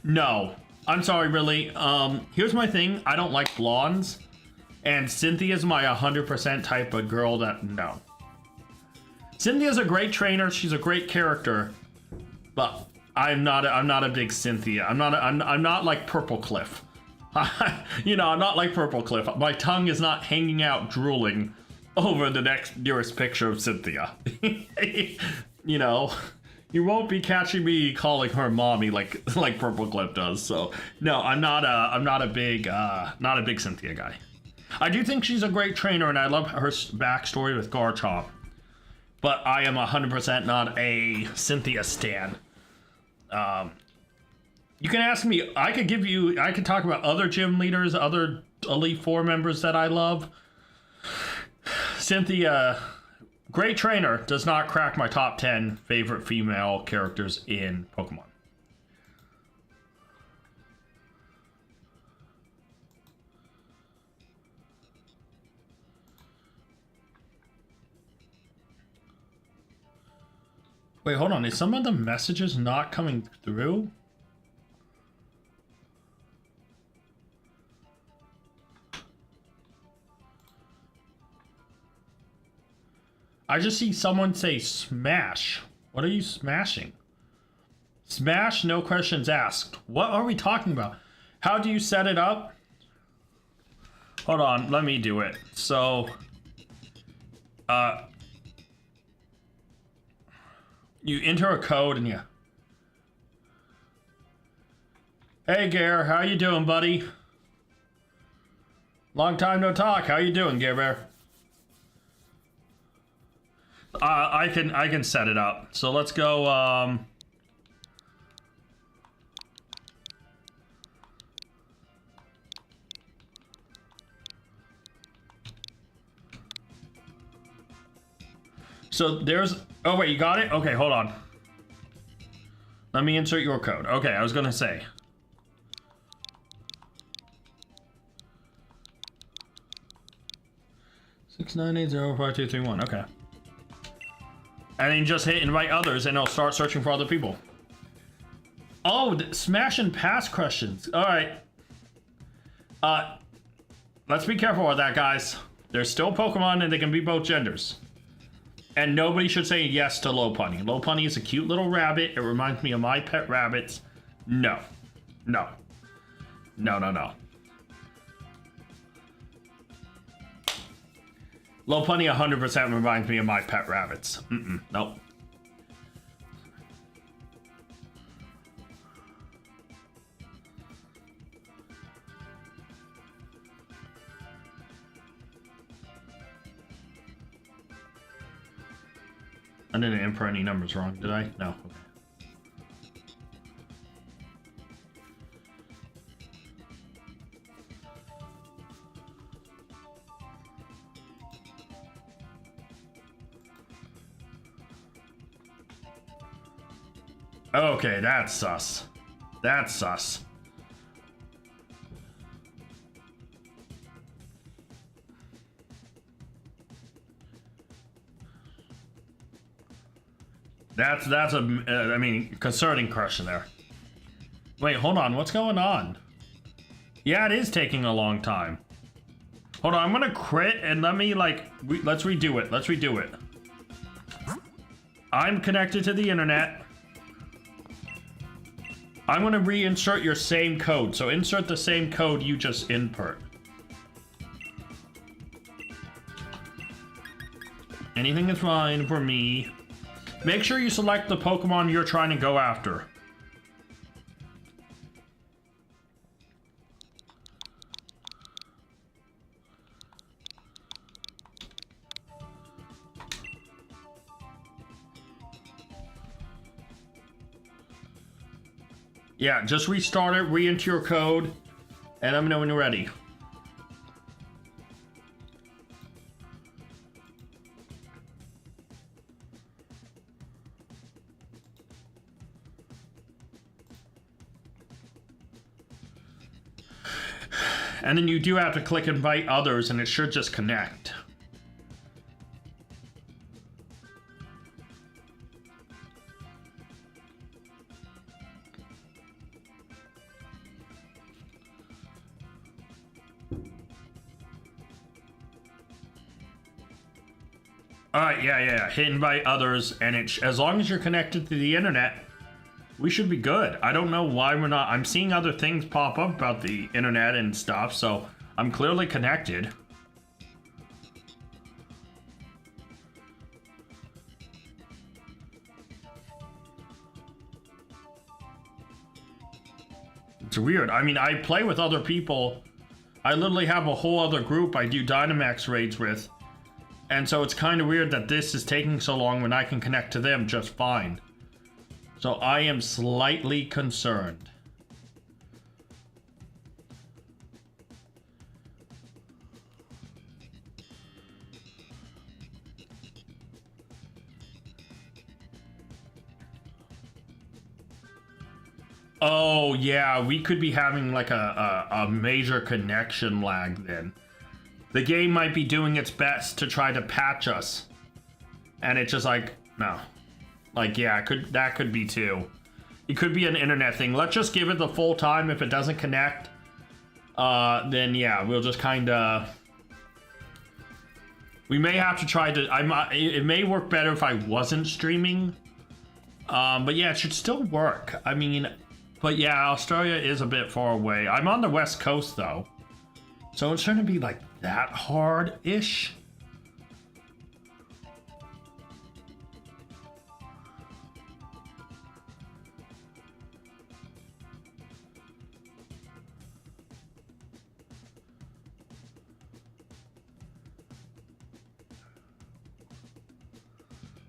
no. I'm sorry, really. Here's my thing. I don't like blondes. And Cynthia's my 100% type of girl that, no. Cynthia's a great trainer. She's a great character. But I'm not a big Cynthia. I'm not like Purple Cliff. You know, I'm not like Purple Cliff. My tongue is not hanging out drooling over the nearest picture of Cynthia. You know, you won't be catching me calling her mommy like Purple Cliff does. So no, I'm not a big Cynthia guy. I do think she's a great trainer, and I love her backstory with Garchomp. But I am 100% not a Cynthia stan. You can ask me. I could talk about other gym leaders, other Elite Four members that I love. Cynthia, great trainer, does not crack my top 10 favorite female characters in Pokemon. Wait, hold on. Is some of the messages not coming through? I just see someone say smash. What are you smashing? Smash, no questions asked. What are we talking about? How do you set it up? Hold on, let me do it. So, you enter a code and Hey Gare, how you doing, buddy? Long time no talk. How you doing, Gare Bear? I can set it up. So let's go. So there's. Oh wait, you got it? Okay, hold on. Let me insert your code. Okay, I was gonna say. Six nine eight zero five two three one. Okay. And then you just hit invite others and it'll start searching for other people. Oh, smash and pass questions. All right. Let's be careful with that, guys. There's still Pokemon and they can be both genders. And nobody should say yes to Lopunny. Lopunny is a cute little rabbit. It reminds me of my pet rabbits. No. No. No, no, no. Lopunny 100% reminds me of my pet rabbits. Nope. I didn't input any numbers wrong, did I? No. Okay, that's sus. That's sus. That's a, I mean, concerning question there. Wait, hold on, what's going on? Yeah, it is taking a long time. Hold on, I'm gonna crit and let me, like, let's redo it. Let's redo it. I'm connected to the internet. I'm going to reinsert your same code. So insert the same code you just input. Anything is fine for me. Make sure you select the Pokemon you're trying to go after. Yeah, just restart it, re-enter your code, and let me know when you're ready. And then you do have to click invite others, and it should just connect. Alright, yeah. Hit invite others, and as long as you're connected to the internet, we should be good. I don't know why we're not. I'm seeing other things pop up about the internet and stuff, so I'm clearly connected. It's weird. I mean, I play with other people. I literally have a whole other group I do Dynamax raids with. And so it's kind of weird that this is taking so long when I can connect to them just fine. So I am slightly concerned. Oh yeah, we could be having like a major connection lag then. The game might be doing its best to try to patch us. And it's just like, no. Like, yeah, that could be too. It could be an internet thing. Let's just give it the full time. If it doesn't connect, then yeah, we'll just kind of... We may have to try to... It may work better if I wasn't streaming. But yeah, it should still work. I mean, but yeah, Australia is a bit far away. I'm on the West Coast, though. So it's going to be like that hard-ish.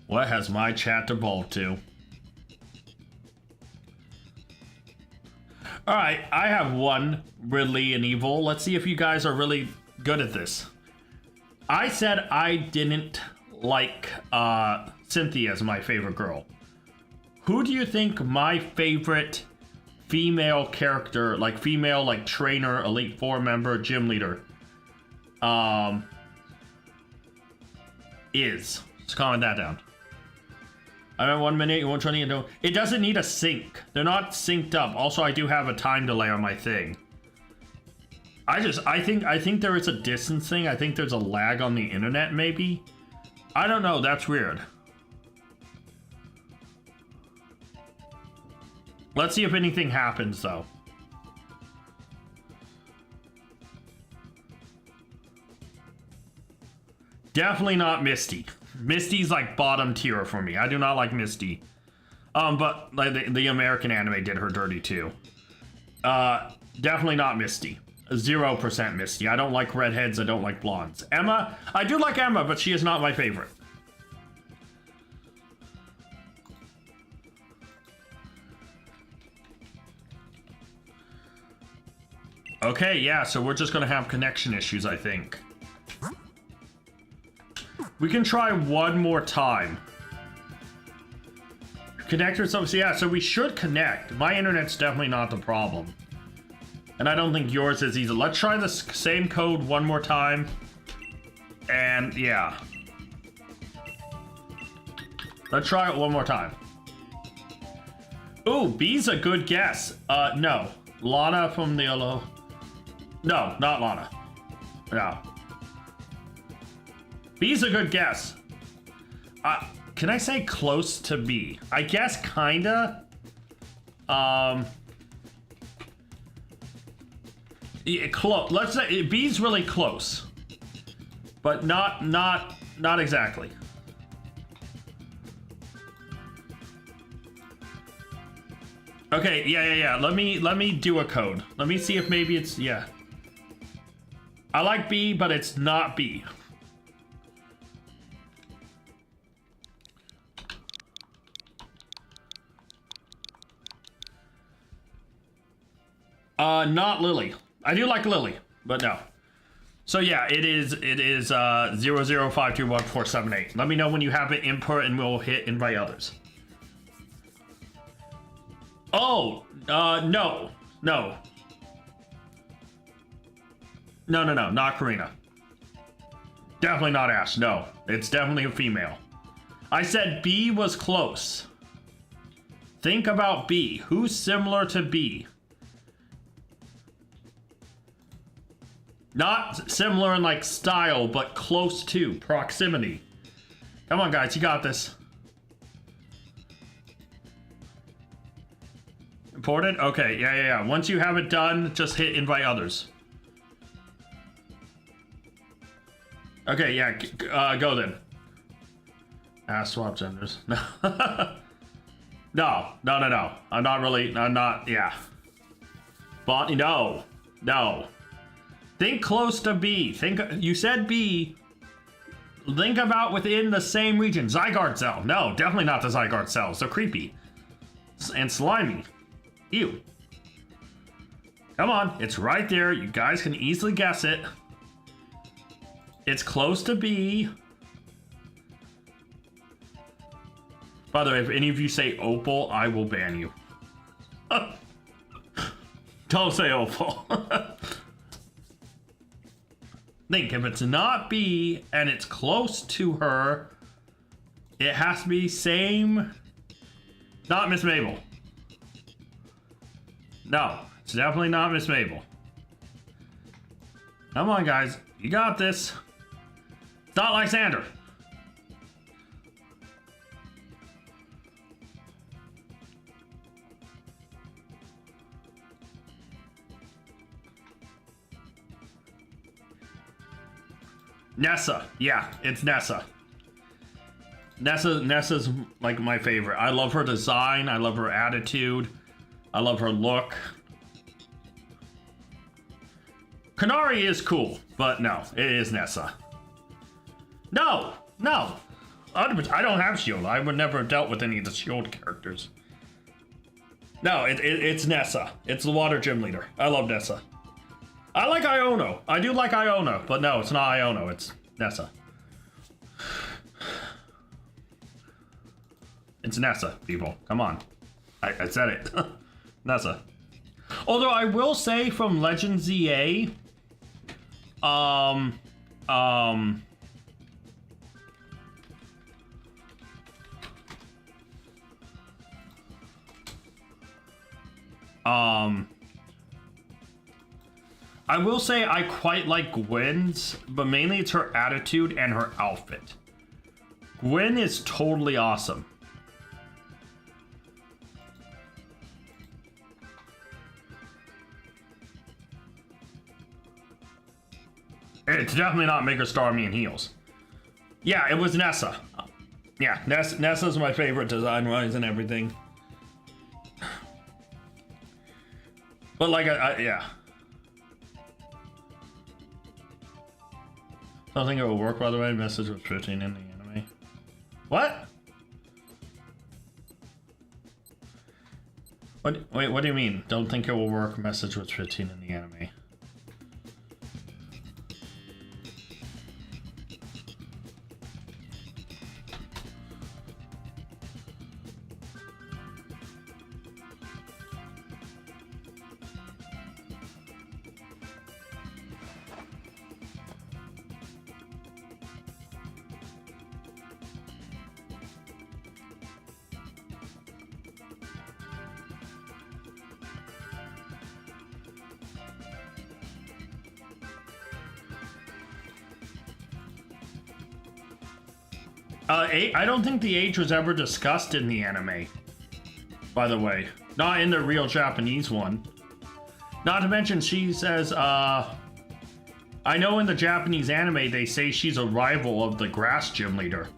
What has my chat evolved to? Alright, I have one Ridley and Evil. Let's see if you guys are really good at this. I said I didn't like Cynthia as my favorite girl. Who do you think my favorite female character, like female, like trainer, Elite Four member, gym leader, is? Just comment that down. I'm at 1 minute, you won't try to get. It doesn't need a sync. They're not synced up. Also, I do have a time delay on my thing. I think there is a distance thing. I think there's a lag on the internet, maybe. I don't know, that's weird. Let's see if anything happens, though. Definitely not Misty. Misty's like bottom tier for me. I do not like Misty. But like the American anime did her dirty too. Definitely not Misty. 0% Misty. I don't like redheads. I don't like blondes. Emma, I do like Emma, but she is not my favorite. Okay, yeah, so we're just gonna have connection issues, I think. We can try one more time. Connect yourself. So yeah, so we should connect. My internet's definitely not the problem. And I don't think yours is either. Let's try the same code one more time. And yeah. Let's try it one more time. Ooh, B's a good guess. No. Lana from the yellow. No, not Lana. No. B's a good guess. can I say close to B? I guess kinda. Yeah, close. Let's say B's really close, but not exactly. Okay, yeah. Let me do a code. Let me see if maybe it's yeah. I like B, but it's not B. Not Lily. I do like Lily, but no. So yeah, it is 00521478. Let me know when you have it input and we'll hit invite others. Oh, no, not Karina. Definitely not Ash, no. It's definitely a female. I said B was close. Think about B. Who's similar to B? Not similar in like style, but close to proximity. Come on, guys, you got this. Imported? Okay, yeah. Once you have it done, just hit invite others. Okay, yeah, go then. Swap genders. No. No. I'm not, yeah. Bonnie, no. Think close to B. You said B. Think about within the same region. Zygarde cell. No, definitely not the Zygarde cell. So creepy. And slimy. Ew. Come on, it's right there. You guys can easily guess it. It's close to B. By the way, if any of you say Opal, I will ban you. Don't say Opal. Think, if it's not B and it's close to her, it has to be same. Not Miss Mabel. No, it's definitely not Miss Mabel. Come on, guys. You got this. It's not Lysander. Nessa. Yeah, it's Nessa. Nessa's like my favorite. I love her design. I love her attitude. I love her look. Kanari is cool, but no, it is Nessa. No. I don't have Shield. I would never have dealt with any of the Shield characters. No, it's Nessa. It's the water gym leader. I love Nessa. I like Iono. I do like Iono, but no, it's not Iono. It's Nessa. It's Nessa, people. Come on. I said it. Nessa. Although I will say from Legend ZA, I will say I quite like Gwen's, but mainly it's her attitude and her outfit. Gwen is totally awesome. It's definitely not Maker Star Me in Heels. Yeah, it was Nessa. Yeah, Nessa's my favorite design-wise and everything. But like, yeah. I don't think it will work, by the way. Message was 15 in the anime. What? Wait, what do you mean? Don't think it will work. Message was 15 in the anime. I don't think the age was ever discussed in the anime. By the way, not in the real Japanese one. Not to mention, she says, I know in the Japanese anime they say she's a rival of the grass gym leader,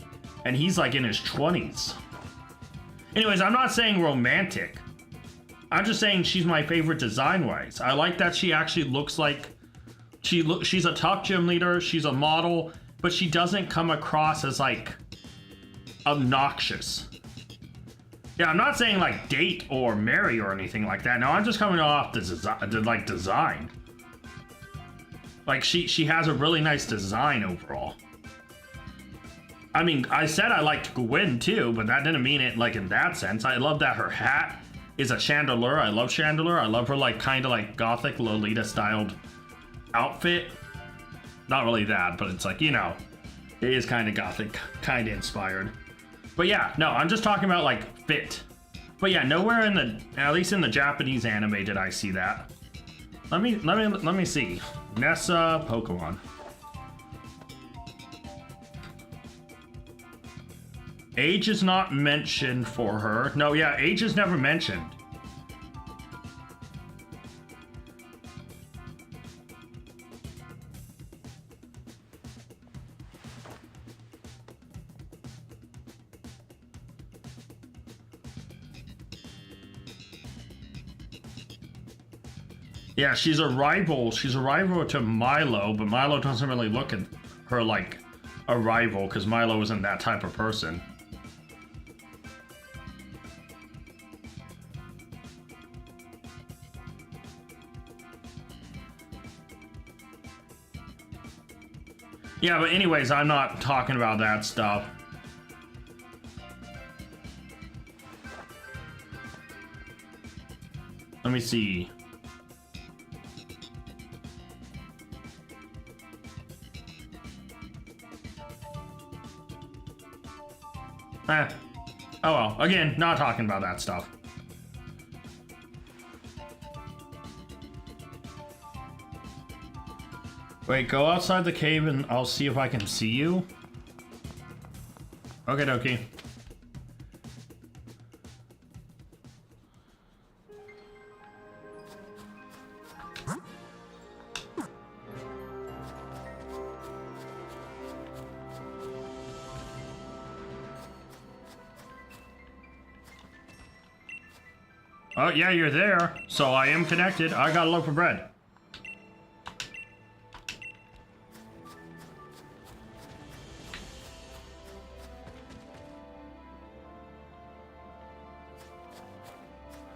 and he's like in his 20s. Anyways, I'm not saying romantic. I'm just saying she's my favorite design-wise. I like that she actually looks like she's a top gym leader, she's a model, but she doesn't come across as like obnoxious. Yeah, I'm not saying like date or marry or anything like that. No, I'm just coming off the design. Like she has a really nice design overall. I mean, I said I liked Gwen too, but that didn't mean it like in that sense. I love that her hat is a chandelier. I love chandelier. I love her like kind of like gothic Lolita styled outfit. Not really that, but it's like, you know, it is kind of gothic, kind of inspired. But yeah, no, I'm just talking about like fit. But yeah, nowhere in the, at least in the Japanese anime did I see that. Let me see. Nessa Pokemon. Age is not mentioned for her. No, yeah, age is never mentioned. Yeah, she's a rival. She's a rival to Milo, but Milo doesn't really look at her like a rival because Milo isn't that type of person. Yeah, but anyways, I'm not talking about that stuff. Let me see. Oh well, again, not talking about that stuff. Wait, go outside the cave and I'll see if I can see you. Okay, dokie. Oh, yeah, you're there. So I am connected. I got a loaf of bread.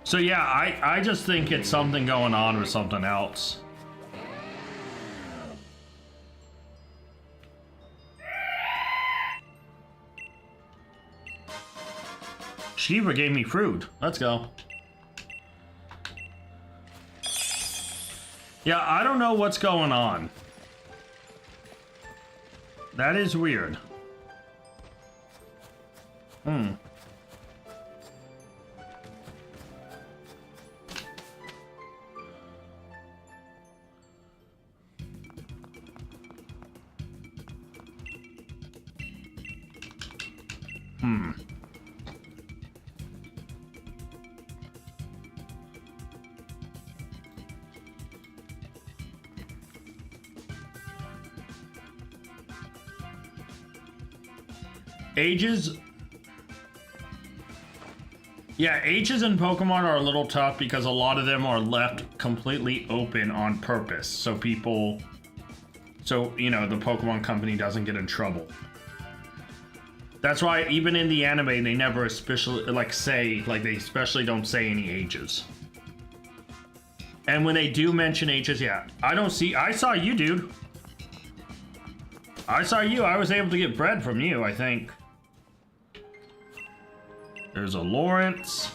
So yeah, I just think it's something going on with something else. Shiva gave me fruit. Let's go. Yeah, I don't know what's going on. That is weird. Ages... Yeah, ages in Pokemon are a little tough because a lot of them are left completely open on purpose. So people... So, you know, the Pokemon company doesn't get in trouble. That's why even in the anime, they never especially, like, say... Like, they especially don't say any ages. And when they do mention ages, yeah. I don't see... I saw you, dude. I saw you. I was able to get bread from you, I think. There's a Lawrence.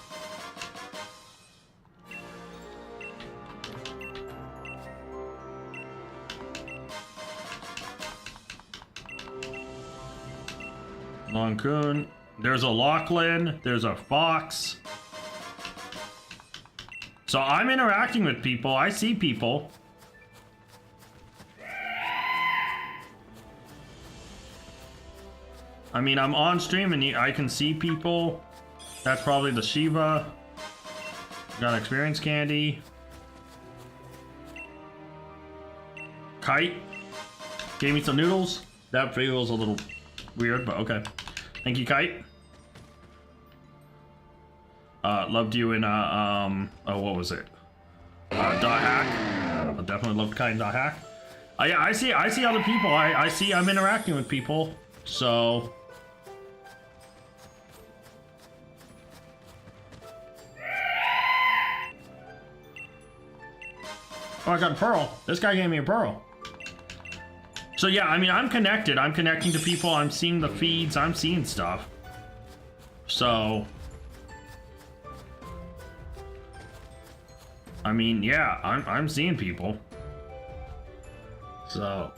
Loncoon. There's a Lachlan. There's a Fox. So I'm interacting with people. I see people. I mean, I'm on stream and I can see people. That's probably the Shiva. Got experience candy. Kite. Gave me some noodles. That feels a little weird, but okay. Thank you, Kite. Loved you in, oh, what was it? Dot hack. I definitely loved Kite and dot hack. Yeah, I see other people. I see I'm interacting with people, so. Oh, I got a pearl. This guy gave me a pearl. So yeah, I mean, I'm connected. I'm connecting to people. I'm seeing the feeds. I'm seeing stuff. So. I mean, yeah, I'm seeing people. So.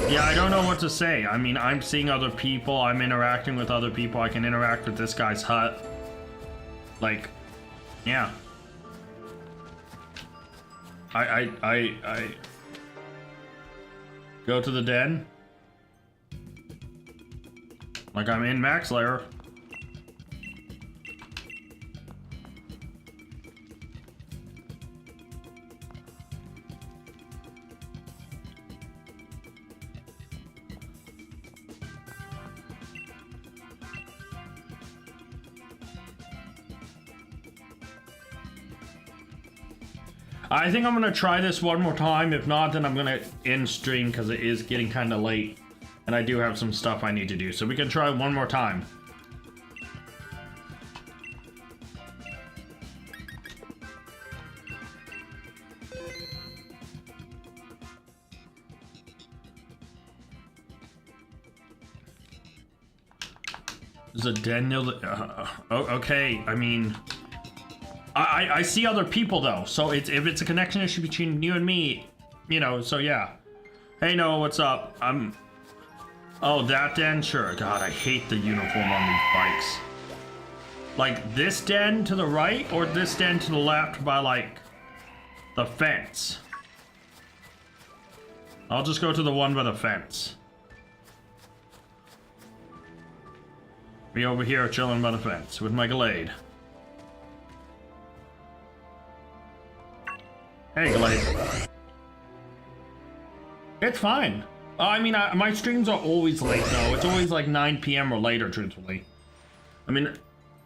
Yeah, I don't know what to say. I mean, I'm seeing other people. I'm interacting with other people. I can interact with this guy's hut. Like, yeah. I go to the den. Like I'm in Max Lair. I think I'm gonna try this one more time. If not, then I'm gonna end stream because it is getting kind of late and I do have some stuff I need to do. So we can try one more time. There's a Daniel. Okay, I mean. I see other people though, so if it's a connection issue between you and me, you know, so yeah. Hey Noah, what's up? Oh, that den? Sure. God, I hate the uniform on these bikes. Like this den to the right or this den to the left by like the fence? I'll just go to the one by the fence. Me over here chilling by the fence with my Glade. Hey, Glade. It's fine. I mean, my streams are always late, though. It's always like 9 p.m. or later, truthfully. I mean,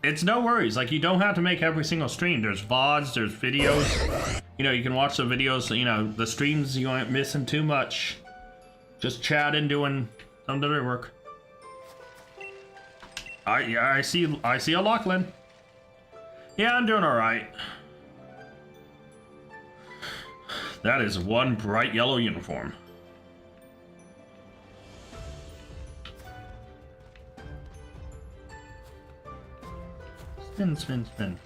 it's no worries. Like, you don't have to make every single stream. There's VODs, there's videos. You know, you can watch the videos, you know, the streams, you aren't missing too much. Just chatting, doing some dirty work. Yeah, I see a Lachlan. Yeah, I'm doing alright. That is one bright yellow uniform. Spin, spin, spin.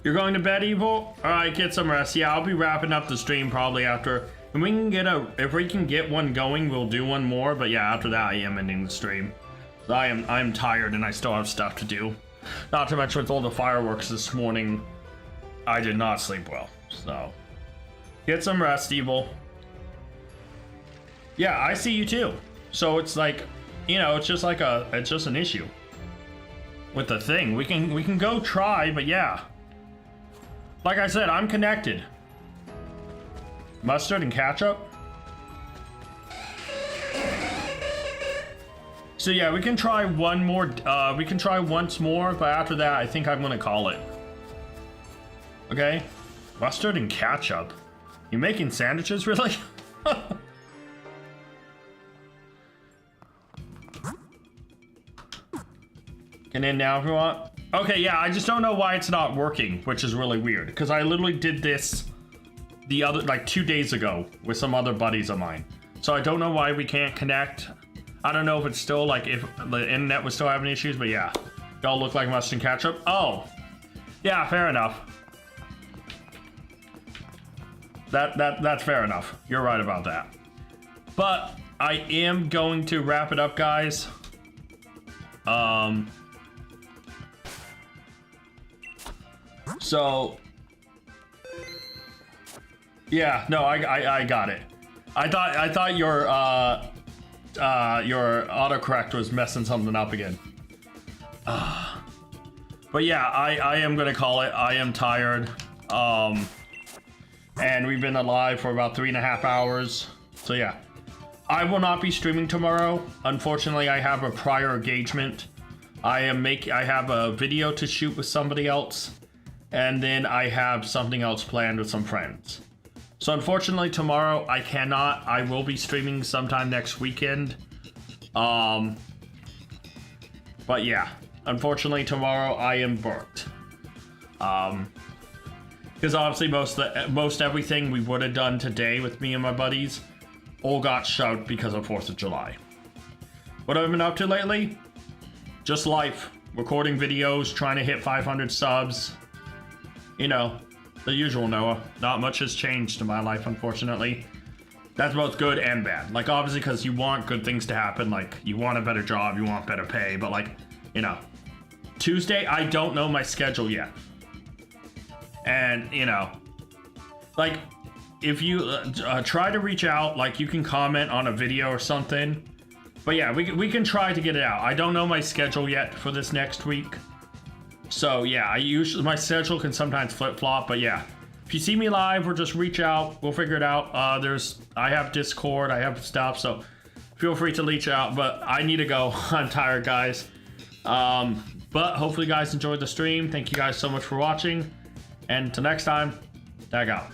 You're going to bed, Evil? Alright, get some rest. Yeah, I'll be wrapping up the stream probably after. And we can get if we can get one going, we'll do one more. But yeah, after that, I am ending the stream. I'm tired and I still have stuff to do. Not to mention with all the fireworks this morning, I did not sleep well. So. Get some rest, Evil. Yeah, I see you too. So it's like, you know, it's just like it's just an issue with the thing. We can go try, but yeah. Like I said, I'm connected. Mustard and ketchup. So yeah, we can try one more. We can try once more, but after that, I think I'm gonna call it. Okay, mustard and ketchup. You making sandwiches, really? Can in now if you want. Okay, yeah, I just don't know why it's not working, which is really weird. Because I literally did this the other, like 2 days ago with some other buddies of mine. So I don't know why we can't connect. I don't know if it's still like, if the internet was still having issues, but yeah. Y'all look like mustard ketchup. Oh, yeah, fair enough. That's fair enough. You're right about that. But I am going to wrap it up, guys. So yeah, no, I got it. I thought your autocorrect was messing something up again. But yeah, I am gonna call it. I am tired. And we've been alive for about 3.5 hours. So yeah, I will not be streaming tomorrow. Unfortunately, I have a prior engagement. I have a video to shoot with somebody else, and then I have something else planned with some friends. So unfortunately, tomorrow I cannot. I will be streaming sometime next weekend. But yeah, unfortunately tomorrow I am booked. Because obviously most everything we would have done today with me and my buddies all got shut because of 4th of July. What have I been up to lately? Just life. Recording videos, trying to hit 500 subs. You know, the usual, Noah. Not much has changed in my life, unfortunately. That's both good and bad. Like, obviously, because you want good things to happen. Like, you want a better job, you want better pay. But, like, you know, Tuesday, I don't know my schedule yet. And, you know, like, if you try to reach out, like, you can comment on a video or something. But yeah, we can try to get it out. I don't know my schedule yet for this next week. So yeah, my schedule can sometimes flip-flop, but yeah. If you see me live or just reach out, we'll figure it out. I have Discord, I have stuff, so feel free to reach out, but I need to go. I'm tired, guys. But hopefully you guys enjoyed the stream. Thank you guys so much for watching. And till next time, tag out.